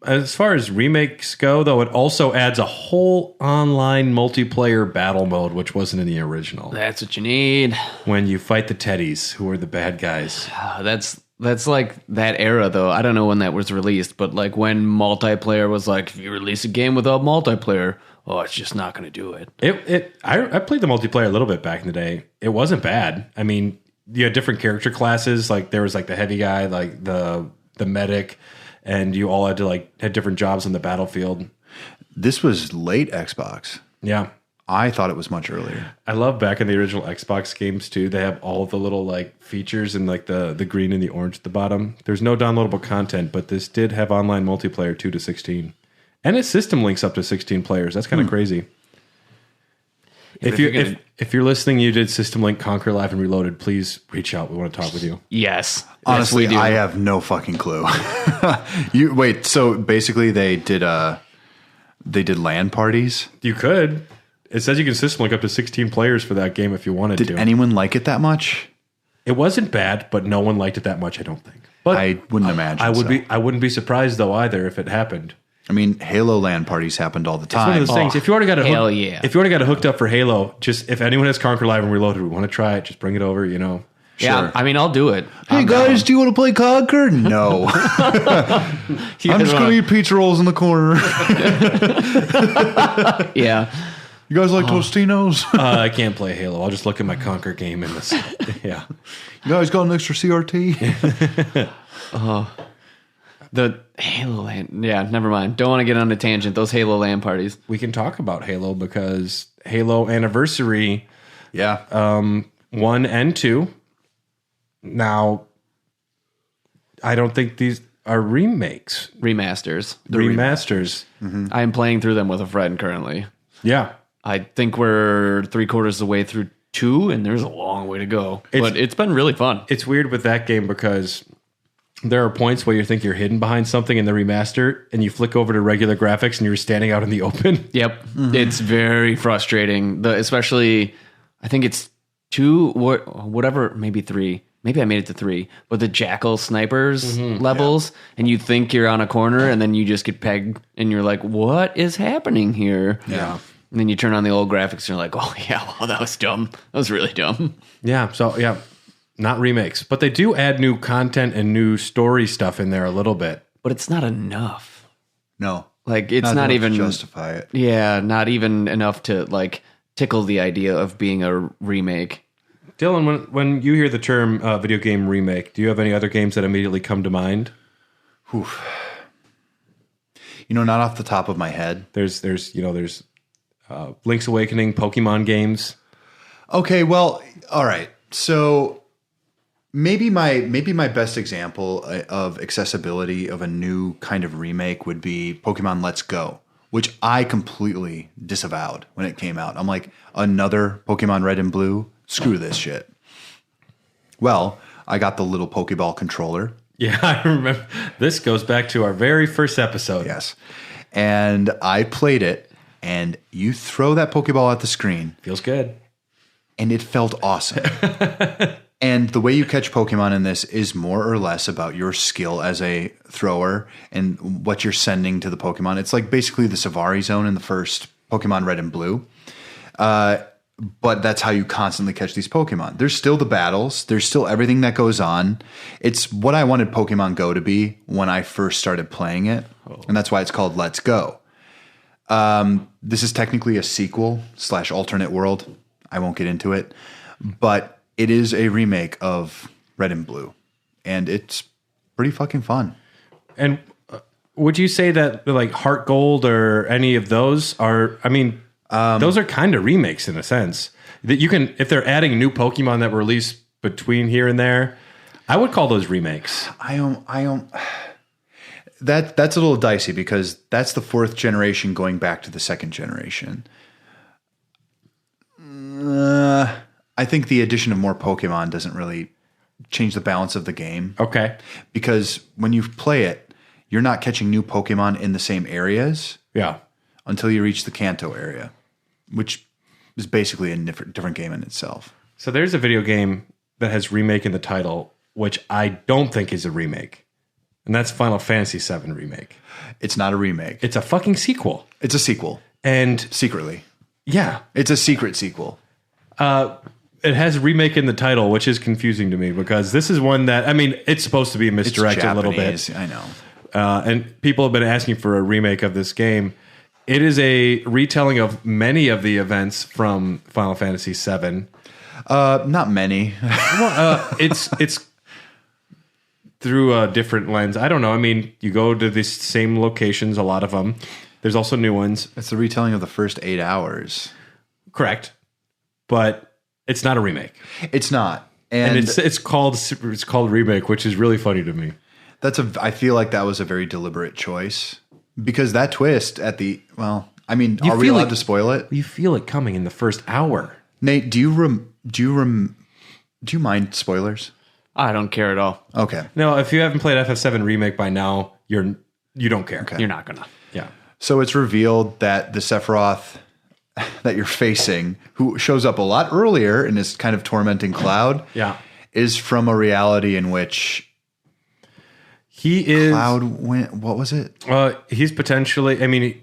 As far as remakes go, though, it also adds a whole online multiplayer battle mode, which wasn't in the original. That's what you need. When you fight the Teddies, who are the bad guys. That's like that era, though. I don't know when that was released, but like when multiplayer was like, if you release a game without multiplayer, oh, it's just not going to do it. I played the multiplayer a little bit back in the day. It wasn't bad. I mean, you had different character classes. Like there was like the heavy guy, like the medic, and you all had to like had different jobs on the battlefield. This was late Xbox. Yeah. I thought it was much earlier. I love back in the original Xbox games too. They have all the little like features and like the green and the orange at the bottom. There's no downloadable content, but this did have online multiplayer 2 to 16, and its system links up to 16 players. That's kind of crazy. If you're listening, you did System Link, Conquer Live, and Reloaded. Please reach out. We want to talk with you. Yes, honestly, yes, we do. I have no fucking clue. Wait. So basically, they did LAN parties. You could. It says you can system link up to 16 players for that game if you wanted to. Did anyone like it that much? It wasn't bad, but no one liked it that much, I don't think. But I wouldn't imagine. I wouldn't be surprised though either if it happened. I mean, Halo LAN parties happened all the time. It's one of those things. If you already got it, if you already got it hooked up for Halo, just if anyone has Conquer Live and Reloaded, we want to try it. Just bring it over. You know. Yeah, sure. I mean, I'll do it. Hey guys, do you want to play Conquer? No. I'm just going to eat pizza rolls in the corner. Yeah. You guys like Tostinos? I can't play Halo. I'll just look at my Conquer game in this. Yeah. You guys got an extra CRT? The Halo LAN. Yeah, never mind. Don't want to get on a tangent. Those Halo LAN parties. We can talk about Halo because Halo Anniversary. Yeah. 1 and 2. Now, I don't think these are remakes. Remasters. Remasters. Mm-hmm. I'm playing through them with a friend currently. Yeah. I think we're 3/4 of the way through 2, and there's a long way to go. But it's been really fun. It's weird with that game because there are points where you think you're hidden behind something in the remaster, and you flick over to regular graphics, and you're standing out in the open. Yep. Mm-hmm. It's very frustrating. Especially, I think it's 2, whatever, maybe 3. Maybe I made it to 3, but the Jackal snipers levels, and you think you're on a corner, and then you just get pegged, and you're like, what is happening here? Yeah. And then you turn on the old graphics, and you're like, oh, yeah, well, that was dumb. That was really dumb. Yeah, so, yeah, not remakes. But they do add new content and new story stuff in there a little bit. But it's not enough. No. Like, it's not even... to justify it. Yeah, not even enough to, like, tickle the idea of being a remake. Dylan, when you hear the term video game remake, do you have any other games that immediately come to mind? Oof. You know, not off the top of my head. There's Link's Awakening, Pokemon games. Okay, well, all right. So maybe my best example of accessibility of a new kind of remake would be Pokemon Let's Go, which I completely disavowed when it came out. I'm like, another Pokemon Red and Blue? Screw this shit. Well, I got the little Pokeball controller. Yeah, I remember. This goes back to our very first episode. Yes. And I played it, and you throw that Pokeball at the screen. Feels good. And it felt awesome. And the way you catch Pokemon in this is more or less about your skill as a thrower and what you're sending to the Pokemon. It's like basically the Savari Zone in the first Pokemon Red and Blue. But that's how you constantly catch these Pokemon. There's still the battles. There's still everything that goes on. It's what I wanted Pokemon Go to be when I first started playing it. Oh. And that's why it's called Let's Go. This is technically a sequel / alternate world. I won't get into it. But it is a remake of Red and Blue. And it's pretty fucking fun. And would you say that like Heart Gold or any of those are, I mean... those are kind of remakes in a sense that you can, if they're adding new Pokemon that were released between here and there, I would call those remakes. That's a little dicey because that's the 4th generation going back to the 2nd generation. I think the addition of more Pokemon doesn't really change the balance of the game. Okay. Because when you play it, you're not catching new Pokemon in the same areas. Yeah. Until you reach the Kanto area, which is basically a different game in itself. So there's a video game that has remake in the title, which I don't think is a remake. And that's Final Fantasy VII Remake. It's not a remake. It's a fucking sequel. It's a sequel. And secretly. Yeah. It's a secret sequel. It has remake in the title, which is confusing to me because this is one that, I mean, it's supposed to be misdirected a little bit. I know. And people have been asking for a remake of this game. It is a retelling of many of the events from Final Fantasy VII. Not many. It's through a different lens. I don't know. I mean, you go to these same locations, a lot of them. There's also new ones. It's the retelling of the first 8 hours. Correct. But it's not a remake. It's not. And it's called Remake, which is really funny to me. I feel like that was a very deliberate choice because that twist at the, are we allowed to spoil it? You feel it coming in the first hour. Nate, do you mind spoilers? I don't care at all. Okay. No, if you haven't played FF7 Remake by now, you don't care. Okay. You're not gonna. Yeah. So it's revealed that the Sephiroth that you're facing, who shows up a lot earlier in this kind of tormenting cloud, is from a reality in which he is. Cloud went. What was it? He's potentially. I mean,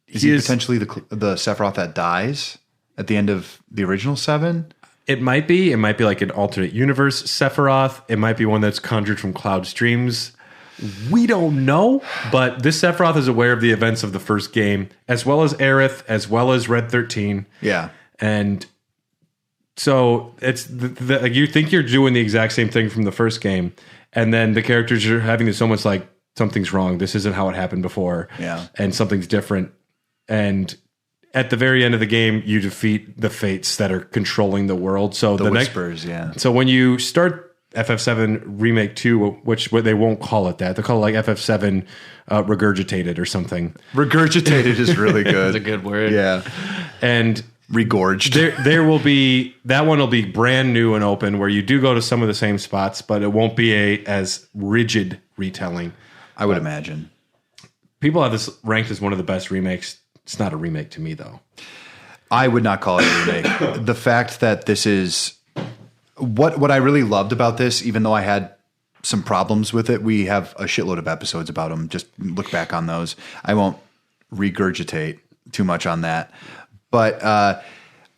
is he potentially the Sephiroth that dies at the end of the original 7? It might be. It might be like an alternate universe Sephiroth. It might be one that's conjured from Cloud's dreams. We don't know, but this Sephiroth is aware of the events of the first game, as well as Aerith, as well as Red 13. Yeah. And so it's you think you're doing the exact same thing from the first game, and then the characters are having this almost like something's wrong. This isn't how it happened before. Yeah. And something's different. And at the very end of the game, you defeat the fates that are controlling the world. So the Whispers, So when you start FF7 Remake 2, which they won't call it that. They'll call it like FF7 Regurgitated or something. Regurgitated is really good. It's a good word. Yeah. And Regorged. There will be, that one will be brand new and open where you do go to some of the same spots, but it won't be as rigid retelling. I would imagine. People have this ranked as one of the best remakes. It's not a remake to me, though. I would not call it a remake. The fact that this is... What I really loved about this, even though I had some problems with it, we have a shitload of episodes about them. Just look back on those. I won't regurgitate too much on that. But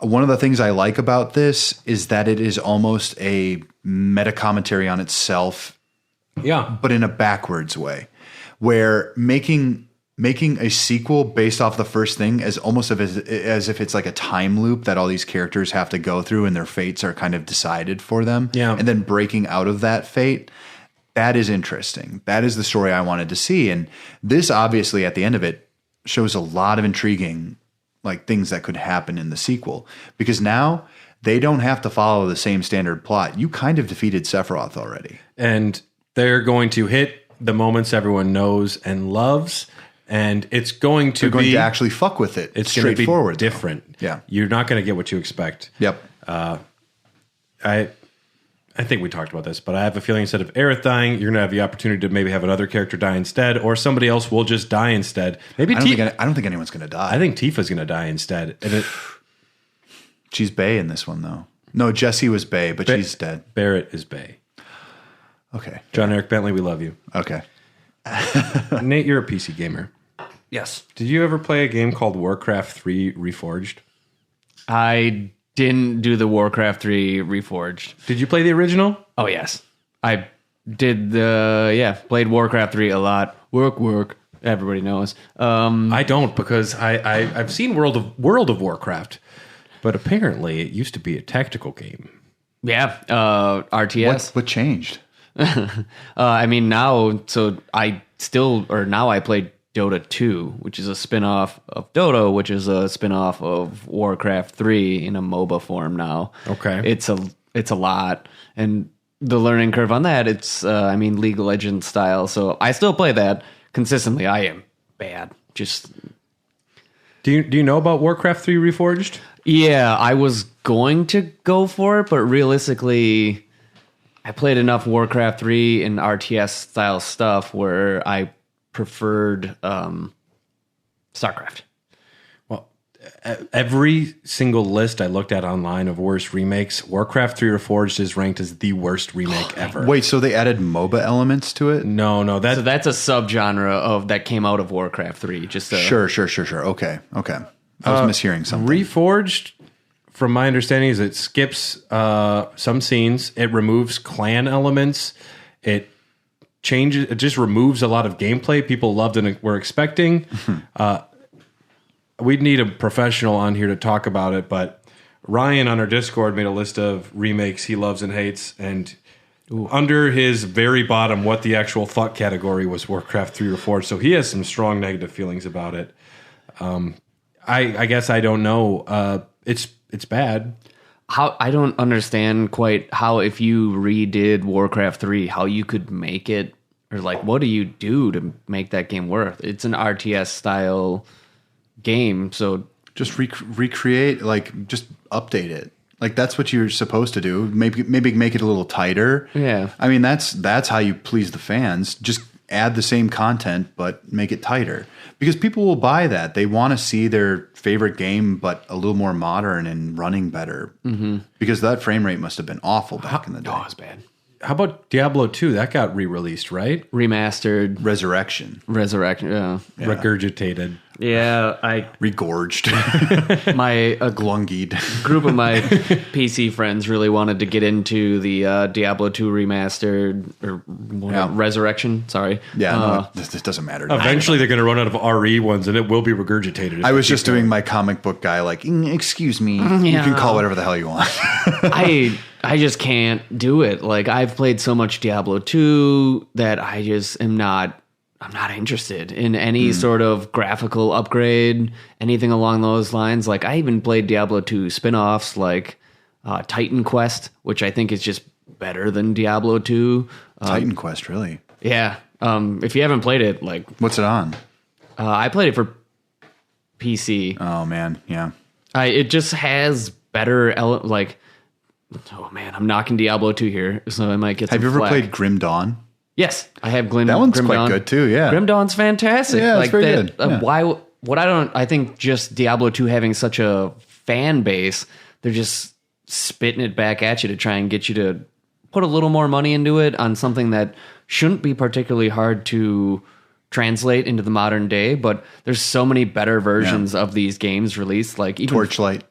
one of the things I like about this is that it is almost a meta commentary on itself. Yeah. But in a backwards way, where making a sequel based off the first thing as almost as if it's like a time loop that all these characters have to go through and their fates are kind of decided for them. Yeah. And then breaking out of that fate, that is interesting. That is the story I wanted to see. And this obviously at the end of it shows a lot of intriguing like things that could happen in the sequel, because now they don't have to follow the same standard plot. You kind of defeated Sephiroth already. And they're going to hit the moments everyone knows and loves. And it's going to going to actually fuck with it. It's going to be straightforward, different. Yeah. You're not going to get what you expect. Yep. I think we talked about this, but I have a feeling instead of Aerith dying, you're going to have the opportunity to maybe have another character die instead, or somebody else will just die instead. Maybe I don't think anyone's going to die. I think Tifa's going to die instead. And she's Bae in this one, though. No, Jessie was Bae, but she's dead. Barrett is Bae. Okay. John Eric Bentley, we love you. Okay. Nate, you're a PC gamer. Yes. Did you ever play a game called Warcraft 3 Reforged? I didn't do the Warcraft 3 Reforged. Did you play the original? Oh, yes. I did played Warcraft 3 a lot. Work. Everybody knows. I don't, because I've seen World of Warcraft, but apparently it used to be a tactical game. Yeah, RTS. What changed? I mean, now I played Dota 2, which is a spin-off of Dota, which is a spin-off of Warcraft 3 in a MOBA form now. Okay. It's a lot. And the learning curve on that, it's League of Legends style. So I still play that consistently. I am bad. Just Do you know about Warcraft 3 Reforged? Yeah, I was going to go for it, but realistically, I played enough Warcraft 3 and RTS style stuff where I preferred StarCraft. Well, every single list I looked at online of worst remakes, Warcraft 3 Reforged is ranked as the worst remake ever. Wait, so they added MOBA elements to it? No, So that's a subgenre that came out of Warcraft 3. Sure. Okay. I was mishearing something. Reforged, from my understanding, is it skips some scenes. It removes clan elements. It just removes a lot of gameplay people loved and were expecting. We'd need a professional on here to talk about it, but Ryan on our Discord made a list of remakes he loves and hates, and under his very bottom, what the actual fuck category was Warcraft 3 Reforged, so he has some strong negative feelings about it. I guess I don't know. it's bad. How I don't understand quite how if you redid Warcraft 3, how you could make it, or like what do you do to make that game work? It's an RTS style game, so just recreate, like just update it. Like that's what you're supposed to do. Maybe make it a little tighter. Yeah. I mean that's how you please the fans. Just add the same content but make it tighter. Because people will buy that. They want to see their favorite game but a little more modern and running better. Mm-hmm. Because that frame rate must have been awful back in the day. Oh, it was bad. How about Diablo 2? That got re-released, right? Remastered. Resurrection, yeah. Regurgitated. Yeah, regorged. My glungied group of my PC friends really wanted to get into the Diablo 2 remastered or Resurrection. Sorry. Yeah, no, this doesn't matter. Eventually, they're going to run out of RE ones, and it will be regurgitated. I was just doing my comic book guy, like, excuse me, you can call whatever the hell you want. I just can't do it. Like I've played so much Diablo 2 that I just I'm not interested in any sort of graphical upgrade, anything along those lines. Like I even played Diablo 2 spin-offs like Titan Quest, which I think is just better than Diablo 2. Titan Quest, really? Yeah. If you haven't played it, like what's it on? I played it for PC. Oh man, yeah. It just has better oh man, I'm knocking Diablo 2 here, so I might get some Have you ever flack. played Grim Dawn? Yes, I have Grim That one's Grim quite Dawn. good too, yeah. Grim Dawn's fantastic. Yeah, it's very good. Yeah. I think just Diablo 2 having such a fan base, they're just spitting it back at you to try and get you to put a little more money into it on something that shouldn't be particularly hard to translate into the modern day, but there's so many better versions of these games released, like even Torchlight.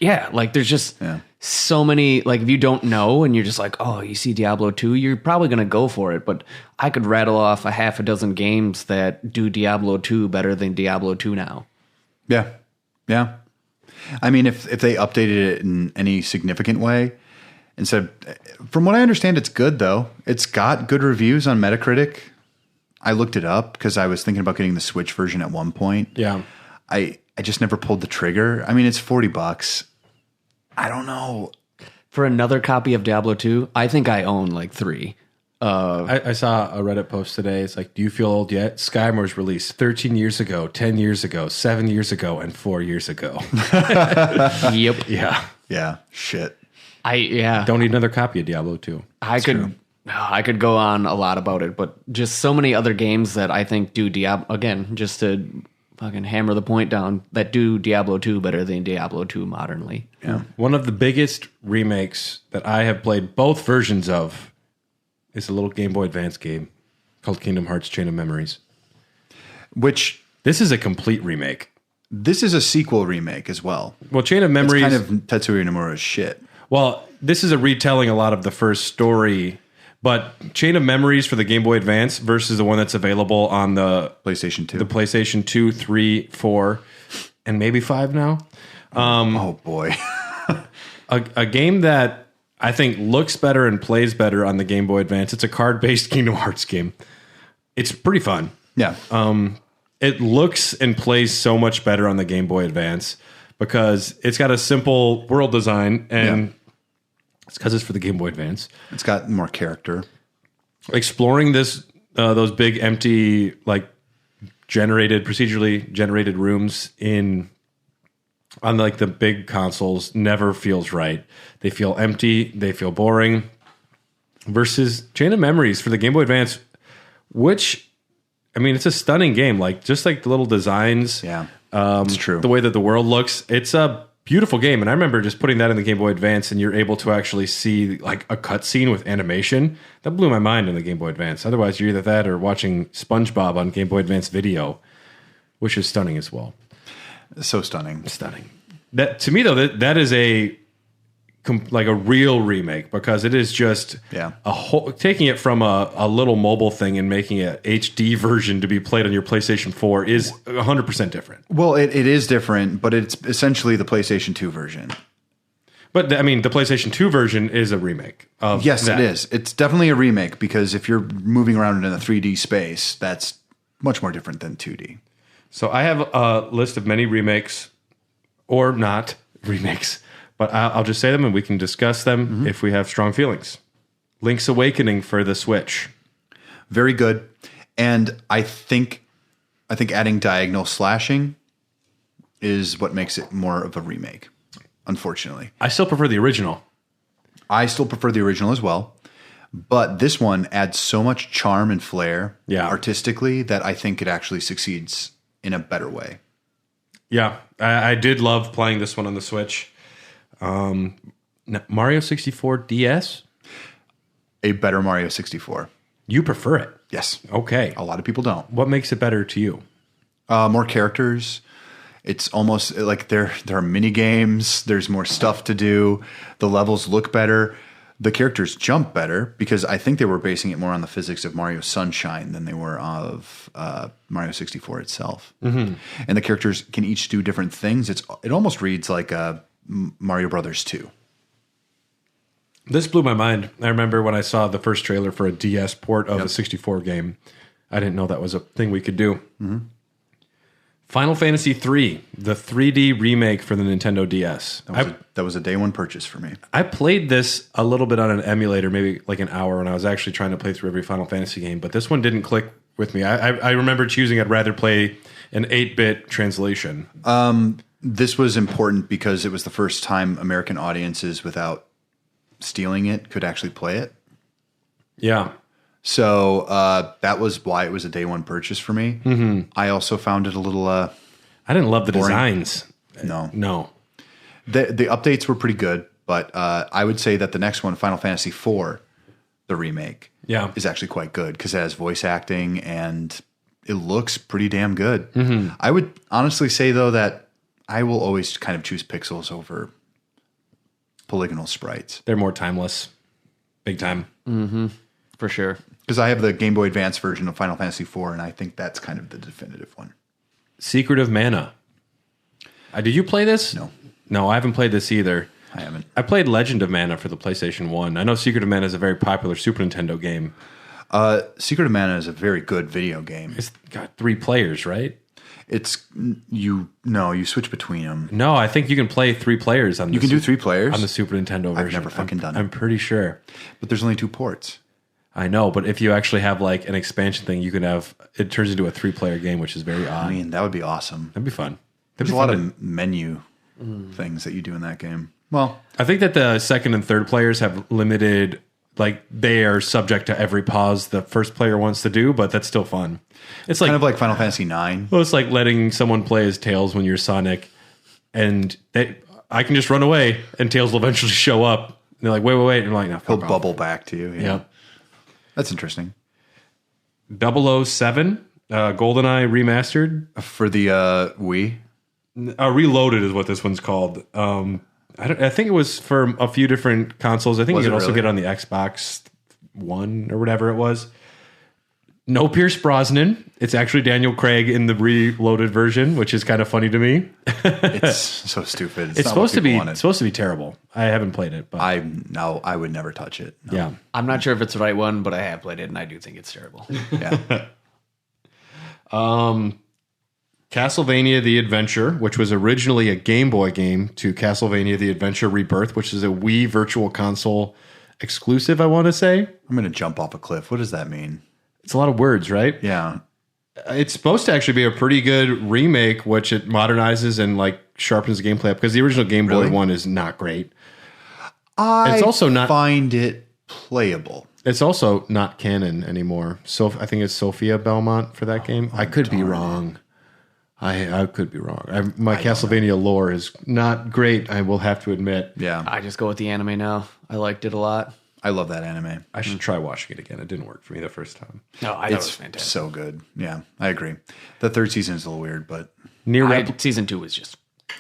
Yeah, like there's just so many, like if you don't know and you're just like, oh, you see Diablo 2, you're probably going to go for it. But I could rattle off a half a dozen games that do Diablo 2 better than Diablo 2 now. Yeah. Yeah. I mean, if they updated it in any significant way, from what I understand, it's good though. It's got good reviews on Metacritic. I looked it up because I was thinking about getting the Switch version at one point. Yeah. I just never pulled the trigger. I mean, it's $40. I don't know. For another copy of Diablo 2, I think I own like 3. I saw a Reddit post today. It's like, do you feel old yet? Skyrim was released 13 years ago, 10 years ago, 7 years ago, and 4 years ago. Yep. Yeah. Yeah. Shit. Don't need another copy of Diablo 2. I could go on a lot about it, but just so many other games that I think do Diablo, again, just to fucking hammer the point down, that do Diablo 2 better than Diablo 2 modernly. Yeah. One of the biggest remakes that I have played both versions of is a little Game Boy Advance game called Kingdom Hearts Chain of Memories. Which... This is a complete remake. This is a sequel remake as well. Well, Chain of Memories... It's kind of Tetsuya Nomura's shit. Well, this is a retelling a lot of the first story, but Chain of Memories for the Game Boy Advance versus the one that's available on the PlayStation 2. The PlayStation 2, 3, 4, and maybe 5 now. Oh, boy. a game that I think looks better and plays better on the Game Boy Advance. It's a card-based Kingdom Hearts game. It's pretty fun. Yeah. It looks and plays so much better on the Game Boy Advance because it's got a simple world design and it's because it's for the Game Boy Advance. It's got more character. Exploring those big empty, like procedurally generated rooms on like the big consoles never feels right. They feel empty. They feel boring. Versus Chain of Memories for the Game Boy Advance, which, I mean, it's a stunning game. Like just like the little designs. Yeah, it's true. The way that the world looks. It's a beautiful game. And I remember just putting that in the Game Boy Advance and you're able to actually see like a cutscene with animation. That blew my mind in the Game Boy Advance. Otherwise, you're either that or watching SpongeBob on Game Boy Advance video, which is stunning as well. So stunning. Stunning. That to me though, that is a real remake because it is just taking it from a little mobile thing and making an HD version to be played on your PlayStation 4 is 100% different. Well, it is different, but it's essentially the PlayStation 2 version. But I mean, the PlayStation 2 version is a remake of it is. It's definitely a remake because if you're moving around in a 3D space, that's much more different than 2D. So I have a list of many remakes or not remakes. But I'll just say them and we can discuss them if we have strong feelings. Link's Awakening for the Switch. Very good. And I think adding diagonal slashing is what makes it more of a remake, unfortunately. I still prefer the original. I still prefer the original as well. But this one adds so much charm and flair artistically that I think it actually succeeds in a better way. Yeah, I did love playing this one on the Switch. Mario 64 DS? A better Mario 64. You prefer it? Yes. Okay. A lot of people don't. What makes it better to you? More characters. It's almost like there are mini games. There's more stuff to do. The levels look better. The characters jump better because I think they were basing it more on the physics of Mario Sunshine than they were of Mario 64 itself. And the characters can each do different things. It almost reads like Mario Brothers 2. This blew my mind. I remember when I saw the first trailer for a DS port of a 64 game. I didn't know that was a thing we could do. Final Fantasy III, the 3D remake for the Nintendo DS. That was a day one purchase for me. I played this a little bit on an emulator, maybe like an hour, when I was actually trying to play through every Final Fantasy game, but this one didn't click with me. I remember choosing I'd rather play an 8-bit translation. This was important because it was the first time American audiences, without stealing it, could actually play it. Yeah. So that was why it was a day one purchase for me. I also found it a little I didn't love the boring. designs. No. The updates were pretty good, but I would say that the next one, Final Fantasy IV, the remake, is actually quite good because it has voice acting and it looks pretty damn good. I would honestly say, though, that I will always kind of choose pixels over polygonal sprites. They're more timeless. Big time. For sure. Because I have the Game Boy Advance version of Final Fantasy IV, and I think that's kind of the definitive one. Secretive Mana. Did you play this? No. No, I haven't played this either. I haven't. I played Legend of Mana for the PlayStation 1. I know Secretive Mana is a very popular Super Nintendo game. Secretive Mana is a very good video game. It's got 3 players, right? You switch between them. No, I think you can play 3 players on. You can do 3 players on the Super Nintendo version. I've never fucking done it. I'm pretty sure, but there's only 2 ports. I know, but if you actually have like an expansion thing, you can have it turns into a 3-player game, which is very odd. I mean, that would be awesome. That'd be fun. There's a lot of menu things that you do in that game. Well, I think that the second and third players have limited, like they are subject to every pause the first player wants to do, but that's still fun. It's like kind of like Final Fantasy IX. Well, it's like letting someone play as Tails when you're Sonic, and I can just run away, and Tails will eventually show up. And they're like, wait, and I'm like, no, he'll bubble back to you. Yeah. That's interesting. 007, GoldenEye remastered for the Wii. Reloaded is what this one's called. I think it was for a few different consoles. I think you could also get it on the Xbox One or whatever it was. No Pierce Brosnan. It's actually Daniel Craig in the reloaded version, which is kind of funny to me. It's so stupid. It's supposed to be. It's supposed to be terrible. I haven't played it, but I would never touch it. No. Yeah, I'm not sure if it's the right one, but I have played it, and I do think it's terrible. Yeah. Castlevania the Adventure, which was originally a Game Boy game, to Castlevania the Adventure Rebirth, which is a Wii Virtual Console exclusive, I want to say. I'm going to jump off a cliff. What does that mean? It's a lot of words, right? Yeah. It's supposed to actually be a pretty good remake, which it modernizes and like sharpens the gameplay up, because the original Game Boy one is not great. I find it playable. It's also not canon anymore. So I think it's Sophia Belmont for that game. I could be wrong. I could be wrong. My Castlevania lore is not great, I will have to admit. Yeah. I just go with the anime now. I liked it a lot. I love that anime. I should try watching it again. It didn't work for me the first time. No, I thought it was fantastic. So good. Yeah, I agree. The third season is a little weird, but season 2 was just...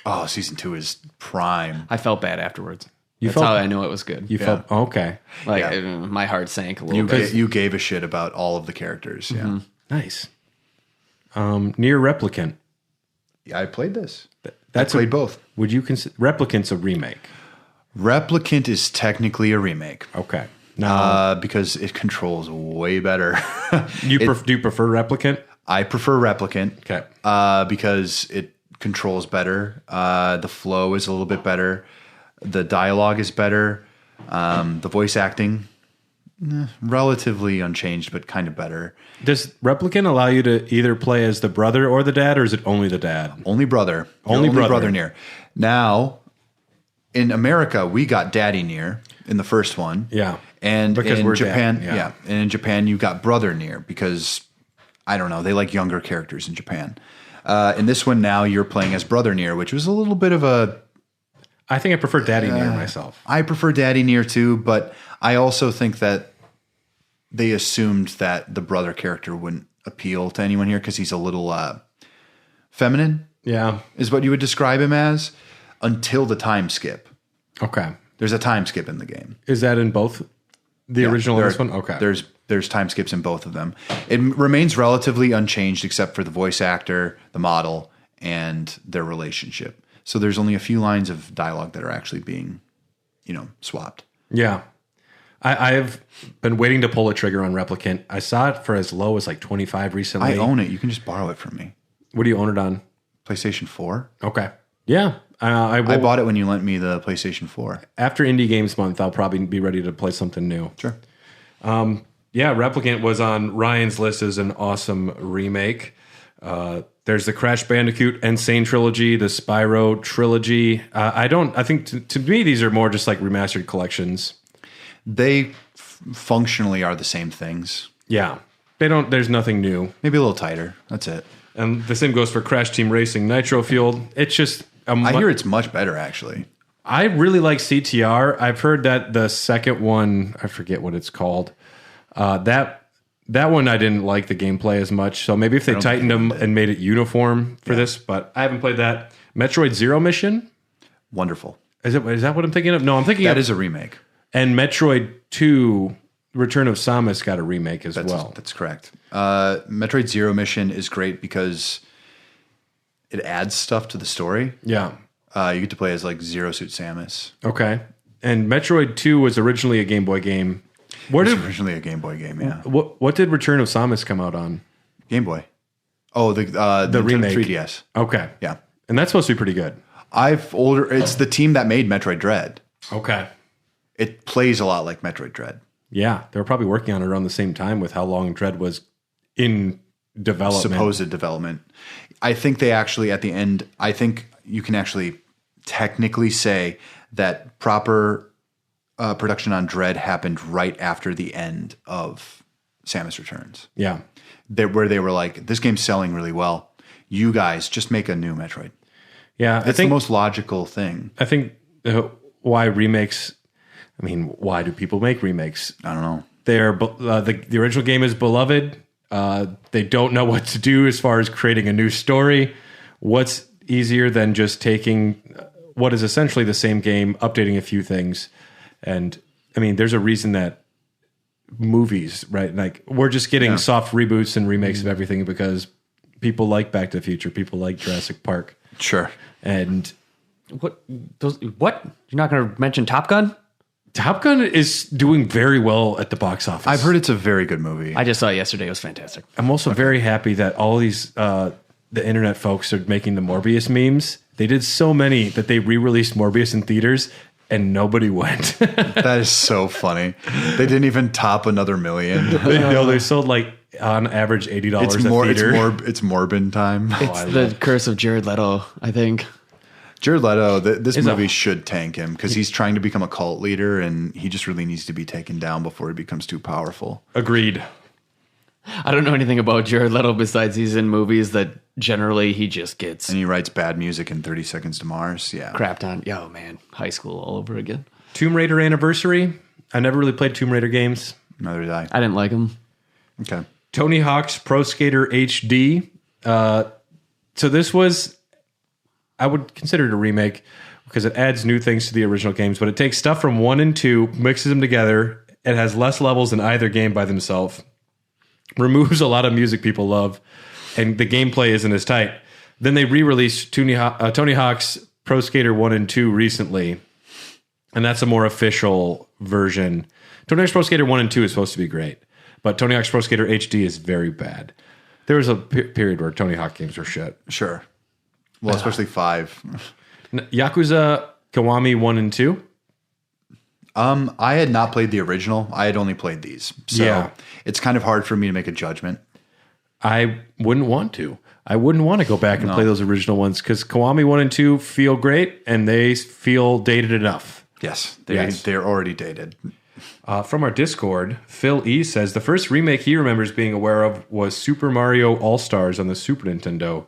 Oh, season 2 is prime. I felt bad afterwards. That's how I knew it was good. You felt... Okay. Like, my heart sank a little bit. You gave a shit about all of the characters. Yeah. Nice. Nier Replicant. Yeah, I played this. I played both. Would you consider... Replicant's a remake. Replicant is technically a remake. Okay. Because it controls way better. Do you prefer Replicant? I prefer Replicant. Okay. Because it controls better. The flow is a little bit better. The dialogue is better. The voice acting, relatively unchanged, but kind of better. Does Replicant allow you to either play as the brother or the dad, or is it only the dad? Only brother. Only brother Nier. Now, in America, we got Daddy Nier in the first one. Yeah. And because in Japan, and in Japan, you got Brother Nier because, I don't know, they like younger characters in Japan. In this one now, you're playing as Brother Nier, which was a little bit of a... I think I prefer Daddy Nier myself. I prefer Daddy Nier too, but I also think that they assumed that the brother character wouldn't appeal to anyone here because he's a little feminine. Yeah. Is what you would describe him as until the time skip. Okay. There's a time skip in the game. Is that in both the original and this one? Okay. There's time skips in both of them. It remains relatively unchanged except for the voice actor, the model, and their relationship. So there's only a few lines of dialogue that are actually being, swapped. Yeah. I've been waiting to pull a trigger on Replicant. I saw it for as low as like 25 recently. I own it. You can just borrow it from me. What do you own it on? PlayStation 4. Okay. Yeah. I bought it when you lent me the PlayStation 4. After Indie Games Month, I'll probably be ready to play something new. Sure. Yeah, Replicant was on Ryan's list as an awesome remake. There's the Crash Bandicoot Insane Trilogy, the Spyro Trilogy. I think to me, these are more just like remastered collections. They functionally are the same things. Yeah. There's nothing new. Maybe a little tighter. That's it. And the same goes for Crash Team Racing Nitro Fueled. It's just... I hear it's much better, actually. I really like CTR. I've heard that the second one, I forget what it's called. That one I didn't like the gameplay as much. So maybe if they tightened them and made it uniform for this, but I haven't played that. Metroid Zero Mission? Wonderful. Is that what I'm thinking of? No, I'm thinking that is a remake. And Metroid 2, Return of Samus got a remake as well. That's correct. Metroid Zero Mission is great because it adds stuff to the story. Yeah. You get to play as like Zero Suit Samus. Okay. And Metroid 2 was originally a Game Boy game. Originally a Game Boy game, yeah. What did Return of Samus come out on? Game Boy. Oh, the remake. 3DS. Okay. Yeah. And that's supposed to be pretty good. It's the team that made Metroid Dread. Okay. It plays a lot like Metroid Dread. Yeah. They were probably working on it around the same time with how long Dread was in development. Supposed development. I think they actually, at the end, I think you can actually technically say that proper production on Dread happened right after the end of Samus Returns. Yeah. Where they were like, this game's selling really well. You guys just make a new Metroid. Yeah. It's the most logical thing. I think why remakes, why do people make remakes? I don't know. The original game is beloved. They don't know what to do as far as creating a new story. What's easier than just taking what is essentially the same game, updating a few things? And there's a reason that movies, right? Like we're just getting soft reboots and remakes of everything because people like Back to the Future, people like Jurassic Park. Sure. And what? You're not going to mention Top Gun? Top Gun is doing very well at the box office. I've heard it's a very good movie. I just saw it yesterday. It was fantastic. I'm also very happy that all these the internet folks are making the Morbius memes. They did so many that they re-released Morbius in theaters and nobody went. That is so funny. They didn't even top another million. They sold like on average $80 a theater. It's Morbin time. It's the curse of Jared Leto, I think. Jared Leto, this movie should tank him because he's trying to become a cult leader and he just really needs to be taken down before he becomes too powerful. Agreed. I don't know anything about Jared Leto besides he's in movies that generally he just gets. And he writes bad music in 30 Seconds to Mars. Yeah. Crapped on. Yo, man. High school all over again. Tomb Raider Anniversary. I never really played Tomb Raider games. Neither did I. I didn't like them. Okay. Tony Hawk's Pro Skater HD. So this was... I would consider it a remake because it adds new things to the original games, but it takes stuff from 1 and 2, mixes them together. It has less levels than either game by themselves. Removes a lot of music people love, and the gameplay isn't as tight. Then they re-released Tony Hawk's Pro Skater 1 and 2 recently, and that's a more official version. Tony Hawk's Pro Skater 1 and 2 is supposed to be great, but Tony Hawk's Pro Skater HD is very bad. There was a period where Tony Hawk games were shit. Sure. Well, especially 5. Yakuza Kiwami 1 and 2. I had not played the original. I had only played these. So it's kind of hard for me to make a judgment. I wouldn't want to. I wouldn't want to go back and play those original ones because Kiwami 1 and 2 feel great and they feel dated enough. Yes, they're already dated. From our Discord, Phil E says the first remake he remembers being aware of was Super Mario All-Stars on the Super Nintendo.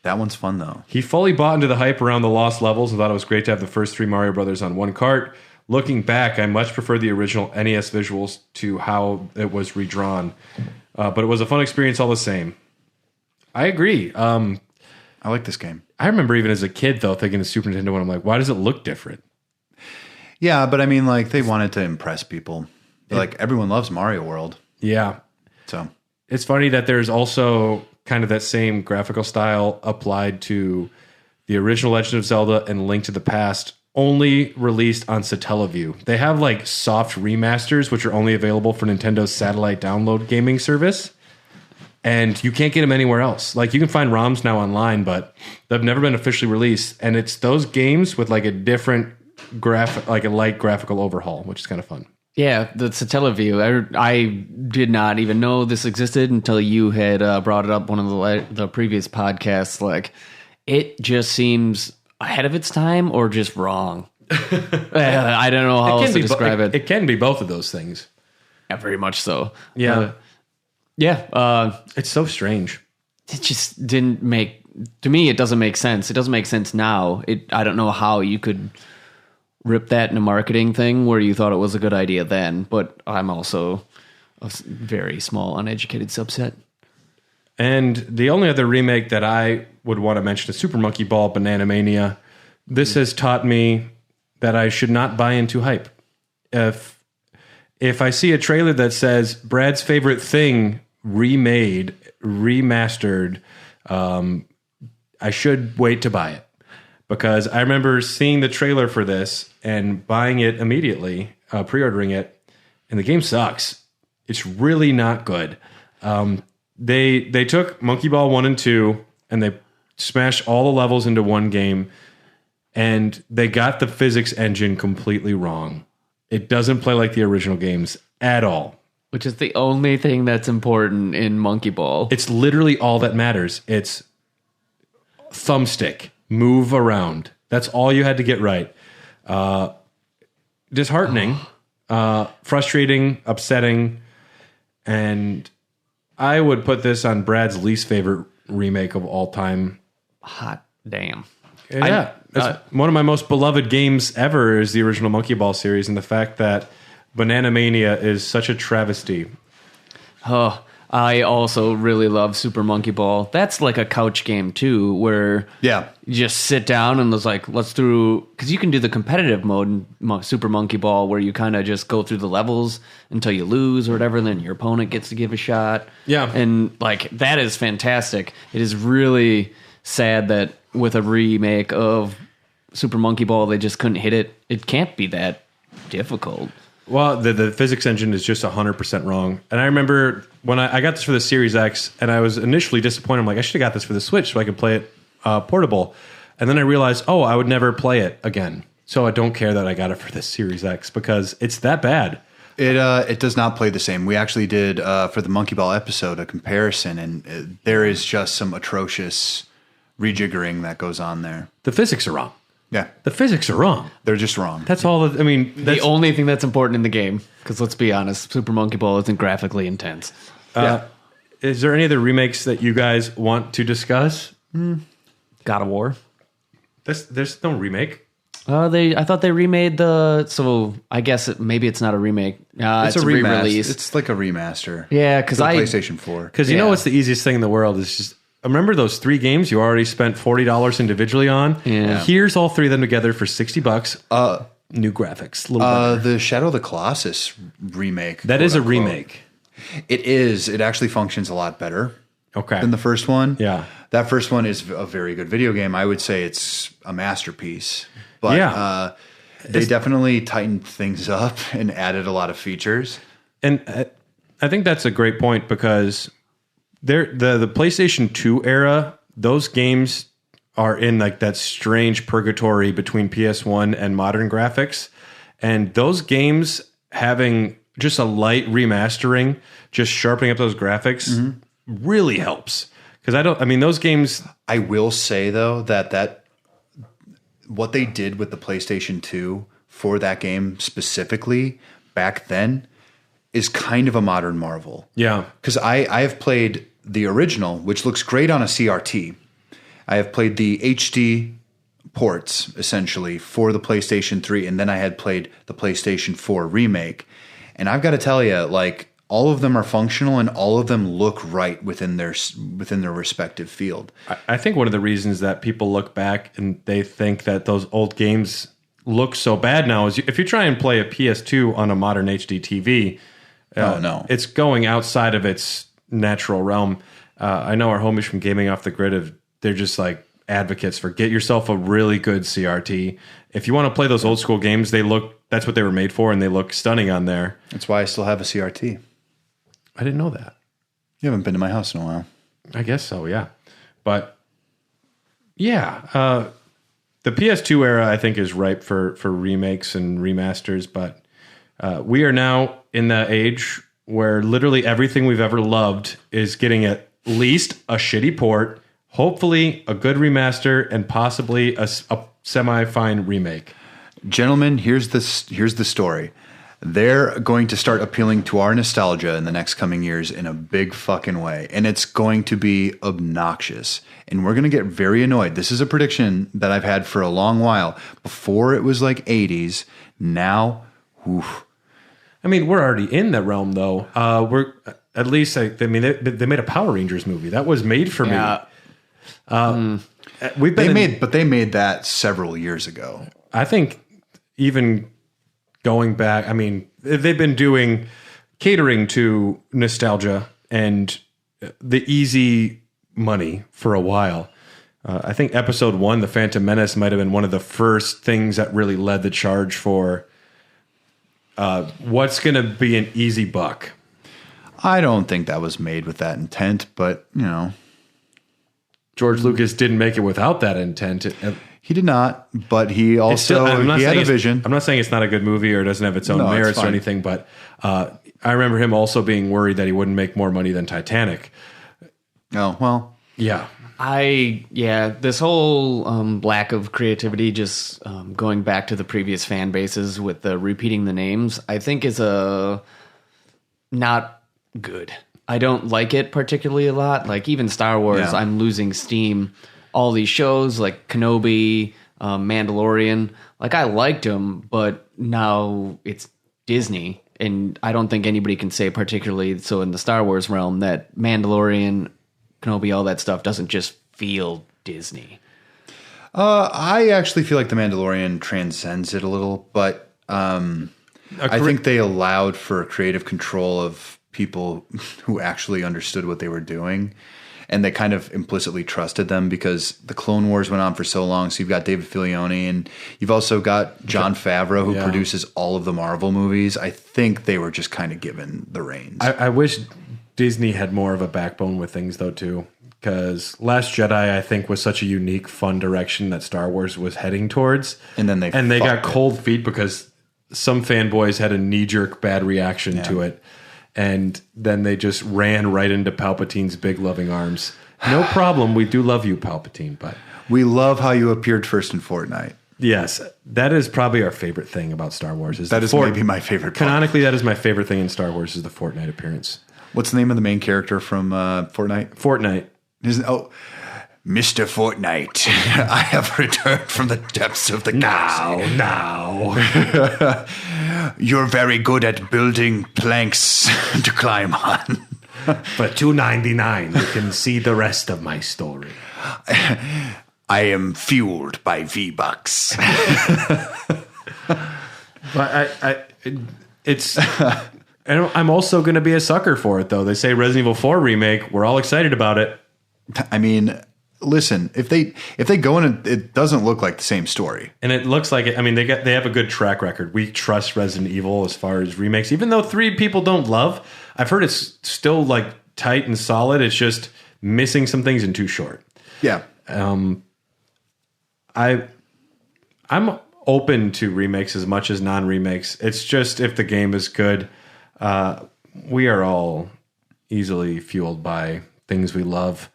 That one's fun, though. He fully bought into the hype around the lost levels and thought it was great to have the first 3 Mario Brothers on one cart. Looking back, I much prefer the original NES visuals to how it was redrawn. But it was a fun experience all the same. I agree. I like this game. I remember even as a kid, though, thinking the Super Nintendo one, I'm like, why does it look different? Yeah, but I mean, like, they wanted to impress people. Like, everyone loves Mario World. Yeah. So it's funny that there's also kind of that same graphical style applied to the original Legend of Zelda and Link to the Past, only released on Satellaview. They have like soft remasters, which are only available for Nintendo's satellite download gaming service. And you can't get them anywhere else. Like you can find ROMs now online, but they've never been officially released. And it's those games with like a different like a light graphical overhaul, which is kind of fun. Yeah, the Satellaview. I did not even know this existed until you had brought it up one of the previous podcasts. Like, it just seems ahead of its time or just wrong. I don't know how else to describe it. It can be both of those things. Yeah, very much so. Yeah. It's so strange. It just didn't make... To me, it doesn't make sense. It doesn't make sense now. I don't know how you could rip that in a marketing thing where you thought it was a good idea then, but I'm also a very small, uneducated subset. And the only other remake that I would want to mention is Super Monkey Ball Banana Mania. This has taught me that I should not buy into hype. If I see a trailer that says Brad's favorite thing remade, remastered, I should wait to buy it. Because I remember seeing the trailer for this and buying it immediately, pre-ordering it, and the game sucks. It's really not good. They took Monkey Ball 1 and 2 and they smashed all the levels into one game, and they got the physics engine completely wrong. It doesn't play like the original games at all. Which is the only thing that's important in Monkey Ball. It's literally all that matters. It's thumbstick, move around. That's all you had to get right. Disheartening, frustrating, upsetting, and I would put this on Brad's least favorite remake of all time. Hot damn. Yeah. One of my most beloved games ever is the original Monkey Ball series, and the fact that Banana Mania is such a travesty. Oh, I also really love Super Monkey Ball. That's like a couch game too, where you just sit down and there's like, let's through, because you can do the competitive mode in Super Monkey Ball where you kind of just go through the levels until you lose or whatever, and then your opponent gets to give a shot. Yeah. And like, that is fantastic. It is really sad that with a remake of Super Monkey Ball, they just couldn't hit it. It can't be that difficult. Well, the physics engine is just 100% wrong. And I remember when I got this for the Series X, and I was initially disappointed. I'm like, I should have got this for the Switch so I could play it portable. And then I realized, I would never play it again. So I don't care that I got it for the Series X because it's that bad. It does not play the same. We actually did, for the Monkey Ball episode, a comparison, and there is just some atrocious rejiggering that goes on there. The physics are wrong. Yeah. The physics are wrong. They're just wrong. That's all. The only thing that's important in the game, because let's be honest, Super Monkey Ball isn't graphically intense. Is there any other remakes that you guys want to discuss? God of War. There's no remake. I thought they remade so I guess maybe it's not a remake. It's a re-release. It's like a remaster. Yeah, because PlayStation 4. Because you know what's the easiest thing in the world is just remember those 3 games you already spent $40 individually on? Yeah. Here's all 3 of them together for $60. New graphics. The Shadow of the Colossus remake. That is a remake. It is. It actually functions a lot better than the first one. Yeah. That first one is a very good video game. I would say it's a masterpiece. But they definitely tightened things up and added a lot of features. And I think that's a great point because the PlayStation 2 era, those games are in like that strange purgatory between PS1 and modern graphics. And those games having just a light remastering, just sharpening up those graphics really helps. Because those games. I will say though that what they did with the PlayStation 2 for that game specifically back then is kind of a modern marvel. Yeah. Because I have played the original, which looks great on a CRT. I have played the HD ports, essentially, for the PlayStation 3, and then I had played the PlayStation 4 remake. And I've got to tell you, like, all of them are functional and all of them look right within their respective field. I think one of the reasons that people look back and they think that those old games look so bad now is if you try and play a PS2 on a modern HD TV, it's going outside of its natural realm. I know our homies from Gaming Off the Grid, they're just like advocates for get yourself a really good CRT. If you want to play those old school games, that's what they were made for, and they look stunning on there. That's why I still have a CRT. I didn't know that. You haven't been to my house in a while. I guess so, yeah. But yeah, the PS2 era I think is ripe for remakes and remasters, but we are now in that age where literally everything we've ever loved is getting at least a shitty port, hopefully a good remaster, and possibly a semi-fine remake. Gentlemen, here's the story. They're going to start appealing to our nostalgia in the next coming years in a big fucking way. And it's going to be obnoxious. And we're going to get very annoyed. This is a prediction that I've had for a long while. Before it was like 80s. Now, oof. I mean, we're already in that realm, though. We're at least, they made a Power Rangers movie. That was made for me. They made that several years ago. I think even going back, I mean, they've been catering to nostalgia and the easy money for a while. I think episode 1, The Phantom Menace, might have been one of the first things that really led the charge for what's going to be an easy buck. I don't think that was made with that intent, but, you know. George Lucas didn't make it without that intent. He did not, but he also he had a vision. I'm not saying it's not a good movie or it doesn't have its own merits or anything, but I remember him also being worried that he wouldn't make more money than Titanic. Oh, well. Yeah. This whole lack of creativity, just going back to the previous fan bases with the repeating the names, I think is not good. I don't like it particularly a lot. Like even Star Wars, I'm losing steam. All these shows like Kenobi, Mandalorian, like I liked them, but now it's Disney. And I don't think anybody can say particularly so in the Star Wars realm that Mandalorian, Kenobi, all that stuff doesn't just feel Disney. I actually feel like The Mandalorian transcends it a little, but I think they allowed for creative control of people who actually understood what they were doing. And they kind of implicitly trusted them because the Clone Wars went on for so long. So you've got David Filoni and you've also got Jon Favreau who produces all of the Marvel movies. I think they were just kind of given the reins. I wish Disney had more of a backbone with things though too. Because Last Jedi, I think, was such a unique, fun direction that Star Wars was heading towards. And then they got cold feet because some fanboys had a knee-jerk bad reaction to it. And then they just ran right into Palpatine's big loving arms. No problem. We do love you, Palpatine, but we love how you appeared first in Fortnite. Yes, that is probably our favorite thing about Star Wars. Maybe my favorite part. Canonically, that is my favorite thing in Star Wars is the Fortnite appearance. What's the name of the main character from Fortnite? Fortnite. Mr. Fortnite, I have returned from the depths of the galaxy. Now. You're very good at building planks to climb on. For $2.99, you can see the rest of my story. I am fueled by V-Bucks. But I'm also going to be a sucker for it, though. They say Resident Evil 4 remake. We're all excited about it. I mean, listen, if they go in, it doesn't look like the same story, and it looks like it. I mean, they have a good track record. We trust Resident Evil as far as remakes, even though 3 people don't love. I've heard it's still like tight and solid. It's just missing some things and too short. Yeah. I'm open to remakes as much as non-remakes. It's just if the game is good. We are all easily fueled by things we love.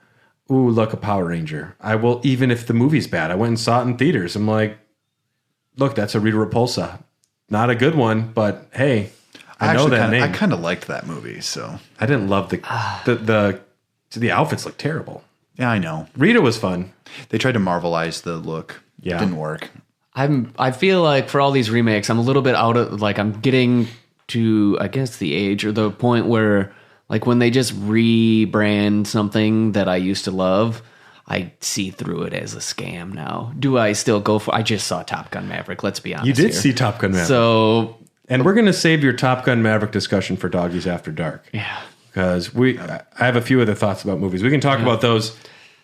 Ooh, look, a Power Ranger. I will, even if the movie's bad. I went and saw it in theaters. I'm like, look, that's a Rita Repulsa. Not a good one, but hey, I know that name. I kind of liked that movie, so I didn't love the outfits look terrible. Yeah, I know. Rita was fun. They tried to Marvelize the look. Yeah, it didn't work. I feel like for all these remakes, I'm a little bit out of I'm getting to, I guess, the age or the point where like when they just rebrand something that I used to love, I see through it as a scam now. Do I still go for? I just saw Top Gun Maverick. Let's be honest. You did see Top Gun Maverick, and we're going to save your Top Gun Maverick discussion for Doggies After Dark. Yeah, because I have a few other thoughts about movies. We can talk about those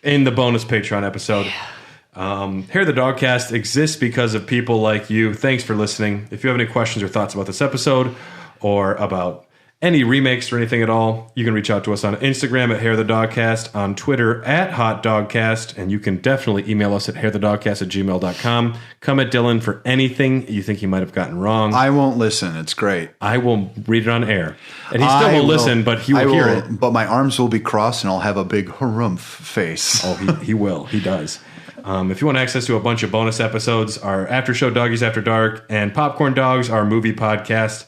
in the bonus Patreon episode. Here, the Dogcast exists because of people like you. Thanks for listening. If you have any questions or thoughts about this episode or about any remakes or anything at all, you can reach out to us on Instagram at Hair the Dogcast, on Twitter at Hot Dogcast, and you can definitely email us at hairthedogcast@gmail.com. Come at Dylan for anything you think he might have gotten wrong. I won't listen. It's great. I will read it on air. And he still won't listen, but he will hear it. But my arms will be crossed and I'll have a big harumph face. Oh, he will. He does. If you want access to a bunch of bonus episodes, our after show Doggies After Dark and Popcorn Dogs, our movie podcast,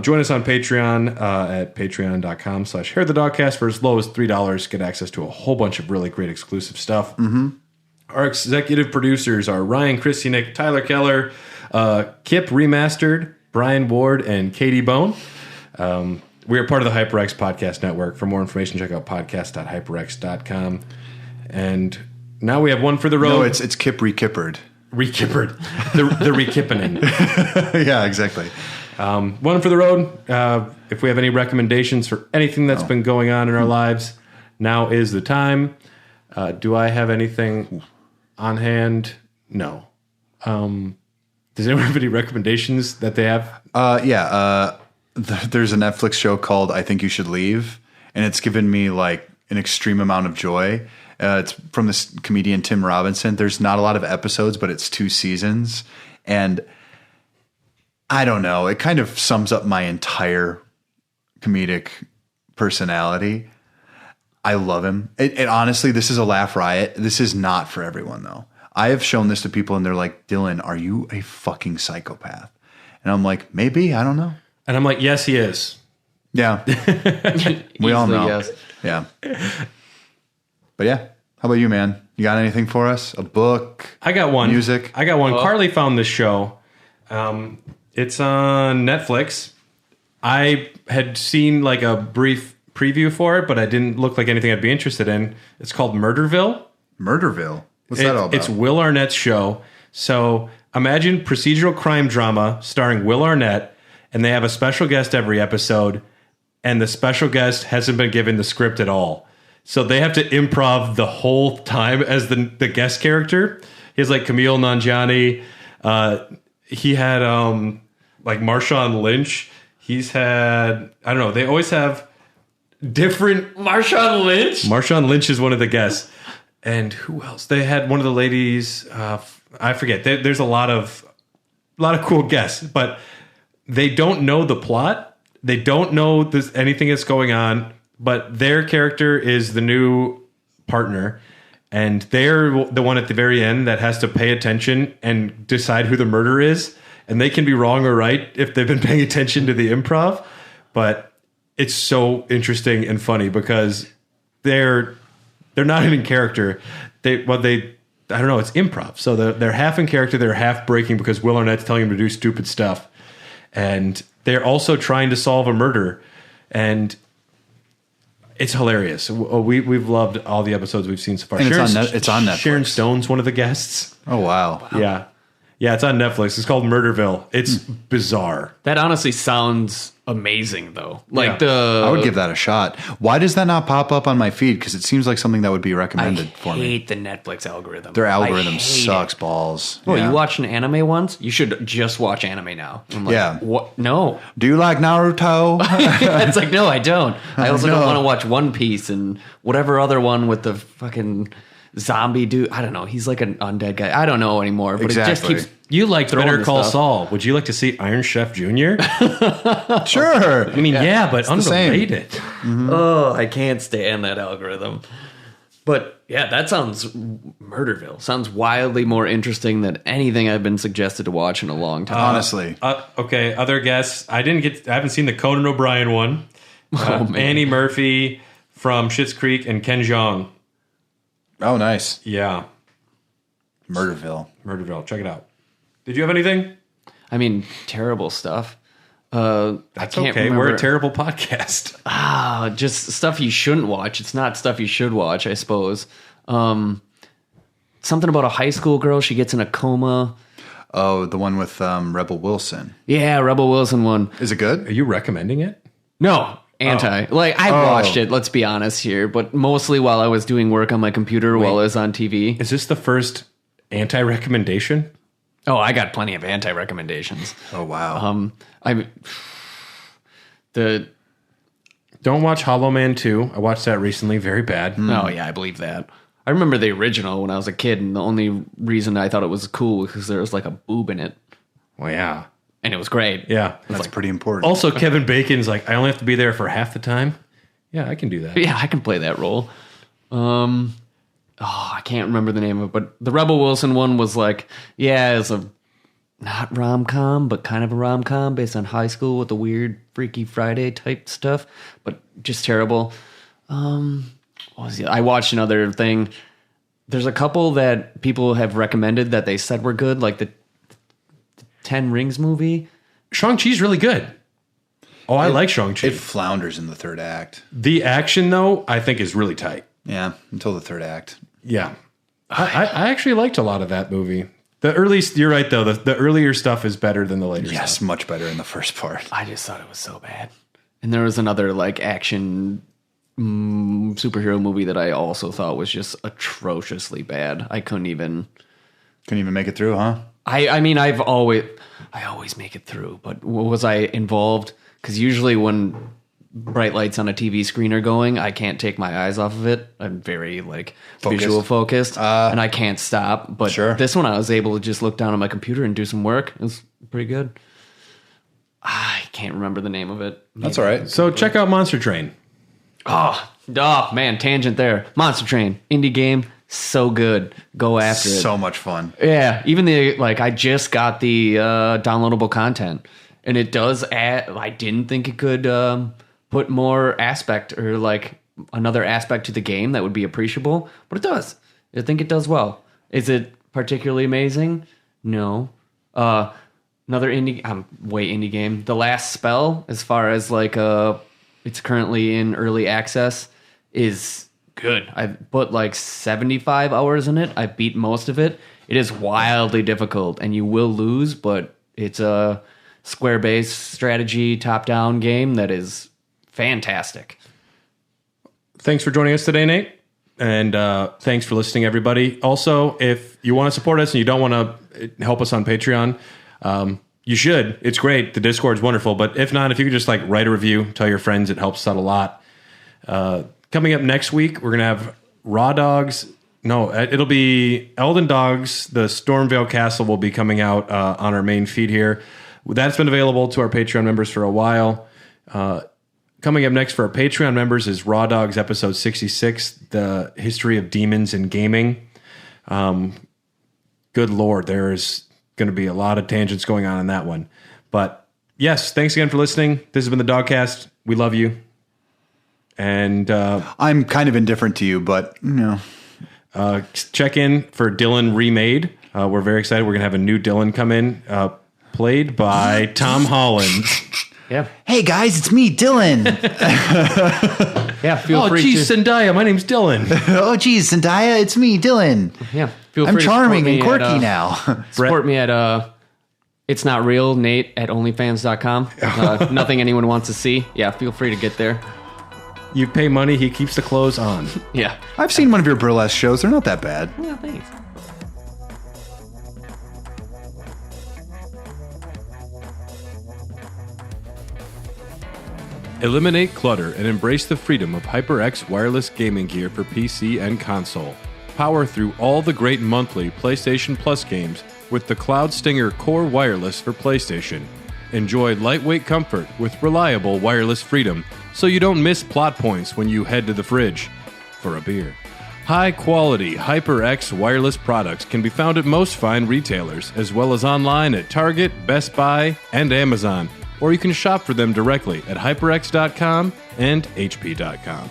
join us on Patreon at patreon.com/hairthedogcast for as low as $3. Get access to a whole bunch of really great exclusive stuff. Mm-hmm. Our executive producers are Ryan Christianick, Tyler Keller, Kip Remastered, Brian Ward, and Katie Bone. We are part of the HyperX Podcast Network. For more information, check out podcast.hyperx.com. And now we have one for the road. No, it's Kip Rekippered. Rekippered. The Rekippening. Yeah, exactly. One for the road. If we have any recommendations for anything that's been going on in our lives, now is the time. Do I have anything on hand? No. Does anyone have any recommendations that they have? There's a Netflix show called I Think You Should Leave, and it's given me like an extreme amount of joy. It's from this comedian Tim Robinson. There's not a lot of episodes, but it's 2 seasons. And I don't know. It kind of sums up my entire comedic personality. I love him. And honestly, this is a laugh riot. This is not for everyone, though. I have shown this to people, and they're like, Dylan, are you a fucking psychopath? And I'm like, maybe. I don't know. And I'm like, yes, he is. Yeah. We all know. Yes. Yeah. But yeah, how about you, man? You got anything for us? A book? I got one. Music? I got one. Carly found this show. It's on Netflix. I had seen like a brief preview for it, but I didn't look like anything I'd be interested in. It's called Murderville. Murderville? What's that all about? It's Will Arnett's show. So imagine procedural crime drama starring Will Arnett, and they have a special guest every episode, and the special guest hasn't been given the script at all. So they have to improv the whole time as the guest character. He has like Camille Nanjiani. He had like Marshawn Lynch. He's had, I don't know, they always have different... Marshawn Lynch? Marshawn Lynch is one of the guests. And who else? They had one of the ladies, I forget. There's a lot of cool guests, but they don't know the plot. They don't know anything that's going on. But their character is the new partner, and they're the one at the very end that has to pay attention and decide who the murderer is. And they can be wrong or right if they've been paying attention to the improv. But it's so interesting and funny because they're not in character. I don't know, it's improv. So they're half in character, they're half breaking because Will Arnett's telling them to do stupid stuff. And they're also trying to solve a murder. And it's hilarious. We've loved all the episodes we've seen so far. And it's on Netflix. Sharon Stone's one of the guests. Oh, wow. Yeah, it's on Netflix. It's called Murderville. It's bizarre. That honestly sounds amazing, though. I would give that a shot. Why does that not pop up on my feed? Because it seems like something that would be recommended for me. I hate the Netflix algorithm. Their algorithm sucks balls. Oh, you watched an anime once? You should just watch anime now. I'm like, yeah. What? No. Do you like Naruto? It's like, no, I don't. I also don't want to watch One Piece and whatever other one with the fucking zombie dude. I don't know. He's like an undead guy. I don't know anymore. But it just keeps. You liked throwing Better this Call stuff. Saul. Would you like to see Iron Chef Jr.? Sure. I mean, yeah, but unrelated. Oh, I can't stand that algorithm. But yeah, that sounds Murderville. Sounds wildly more interesting than anything I've been suggested to watch in a long time. Honestly. Okay, other guests. I haven't seen the Conan O'Brien one. Annie Murphy from Schitt's Creek and Ken Jeong. Oh, nice. Yeah. Murderville. Check it out. Did you have anything? I mean, terrible stuff. That's okay. We're a terrible podcast. Just stuff you shouldn't watch. It's not stuff you should watch, I suppose. Something about a high school girl. She gets in a coma. Oh, the one with Rebel Wilson. Yeah, Rebel Wilson one. Is it good? Are you recommending it? No, anti. I watched it, let's be honest here, but mostly while I was doing work on my computer while I was on TV. Is this the first anti-recommendation? Oh, I got plenty of anti-recommendations. Oh, wow. Don't watch Hollow Man 2. I watched that recently. Very bad. Oh, yeah, I believe that. I remember the original when I was a kid, and the only reason I thought it was cool was because there was like a boob in it. Well, yeah. And it was great. Yeah. That's pretty important. Also, Kevin Bacon's like, I only have to be there for half the time. Yeah, I can do that. Yeah, I can play that role. I can't remember the name of it, but the Rebel Wilson one was like, it's a not rom-com, but kind of a rom-com based on high school with the weird Freaky Friday type stuff, but just terrible. What was it? I watched another thing. There's a couple that people have recommended that they said were good, like the 10 Rings movie. Shang-Chi's really good. Oh, I like Shang-Chi. It flounders in the third act. The action, though, I think is really tight. Yeah, until the third act. Yeah. I actually liked a lot of that movie. You're right, though. The earlier stuff is better than the later stuff. Yes, much better in the first part. I just thought it was so bad. And there was another like action superhero movie that I also thought was just atrociously bad. I couldn't even make it through, huh? I mean, I always make it through, but was I involved? Because usually when bright lights on a TV screen are going, I can't take my eyes off of it. I'm very visual focused, and I can't stop. But this one, I was able to just look down on my computer and do some work. It was pretty good. I can't remember the name of it. That's all right. So check out Monster Train. Oh man, tangent there. Monster Train, indie game, so good. Go after it. So much fun. Yeah, even I just got the downloadable content, and it does add. I didn't think it could put more aspect or another aspect to the game that would be appreciable, but it does. I think it does well. Is it particularly amazing? No. Another indie game. The Last Spell, as far as it's currently in early access, is good. I've put 75 hours in it. I've beat most of it. It is wildly difficult, and you will lose, but it's a square-based strategy top-down game that is fantastic. Thanks for joining us today, Nate. And thanks for listening, everybody. Also, if you want to support us and you don't want to help us on Patreon, you should. It's great. The Discord's wonderful. But if not, if you could just write a review, tell your friends, it helps out a lot. Coming up next week, we're going to have Raw Dogs. No, it'll be Elden Dogs. The Stormvale Castle will be coming out on our main feed here. That's been available to our Patreon members for a while. Coming up next for our Patreon members is Raw Dogs episode 66, the history of demons in gaming. Good Lord, there's going to be a lot of tangents going on in that one. But yes, thanks again for listening. This has been the Dogcast. We love you. And I'm kind of indifferent to you, but check in for Dylan Remade. We're very excited. We're going to have a new Dylan come in, played by Tom Holland. Yeah. Hey guys, it's me, Dylan. Yeah, feel free geez, Zendaya, my name's Dylan. Oh geez, Zendaya, it's me, Dylan. Yeah, feel I'm free charming to and quirky now. Support me at It's Not Real, Nate at onlyfans.com. Nothing anyone wants to see. Yeah, feel free to get there. You pay money, he keeps the clothes on. Yeah. I've seen one of your burlesque shows. They're not that bad. Yeah, thanks. Eliminate clutter and embrace the freedom of HyperX wireless gaming gear for PC and console. Power through all the great monthly PlayStation Plus games with the Cloud Stinger Core Wireless for PlayStation. Enjoy lightweight comfort with reliable wireless freedom so you don't miss plot points when you head to the fridge for a beer. High-quality HyperX wireless products can be found at most fine retailers, as well as online at Target, Best Buy, and Amazon, or you can shop for them directly at HyperX.com and HP.com.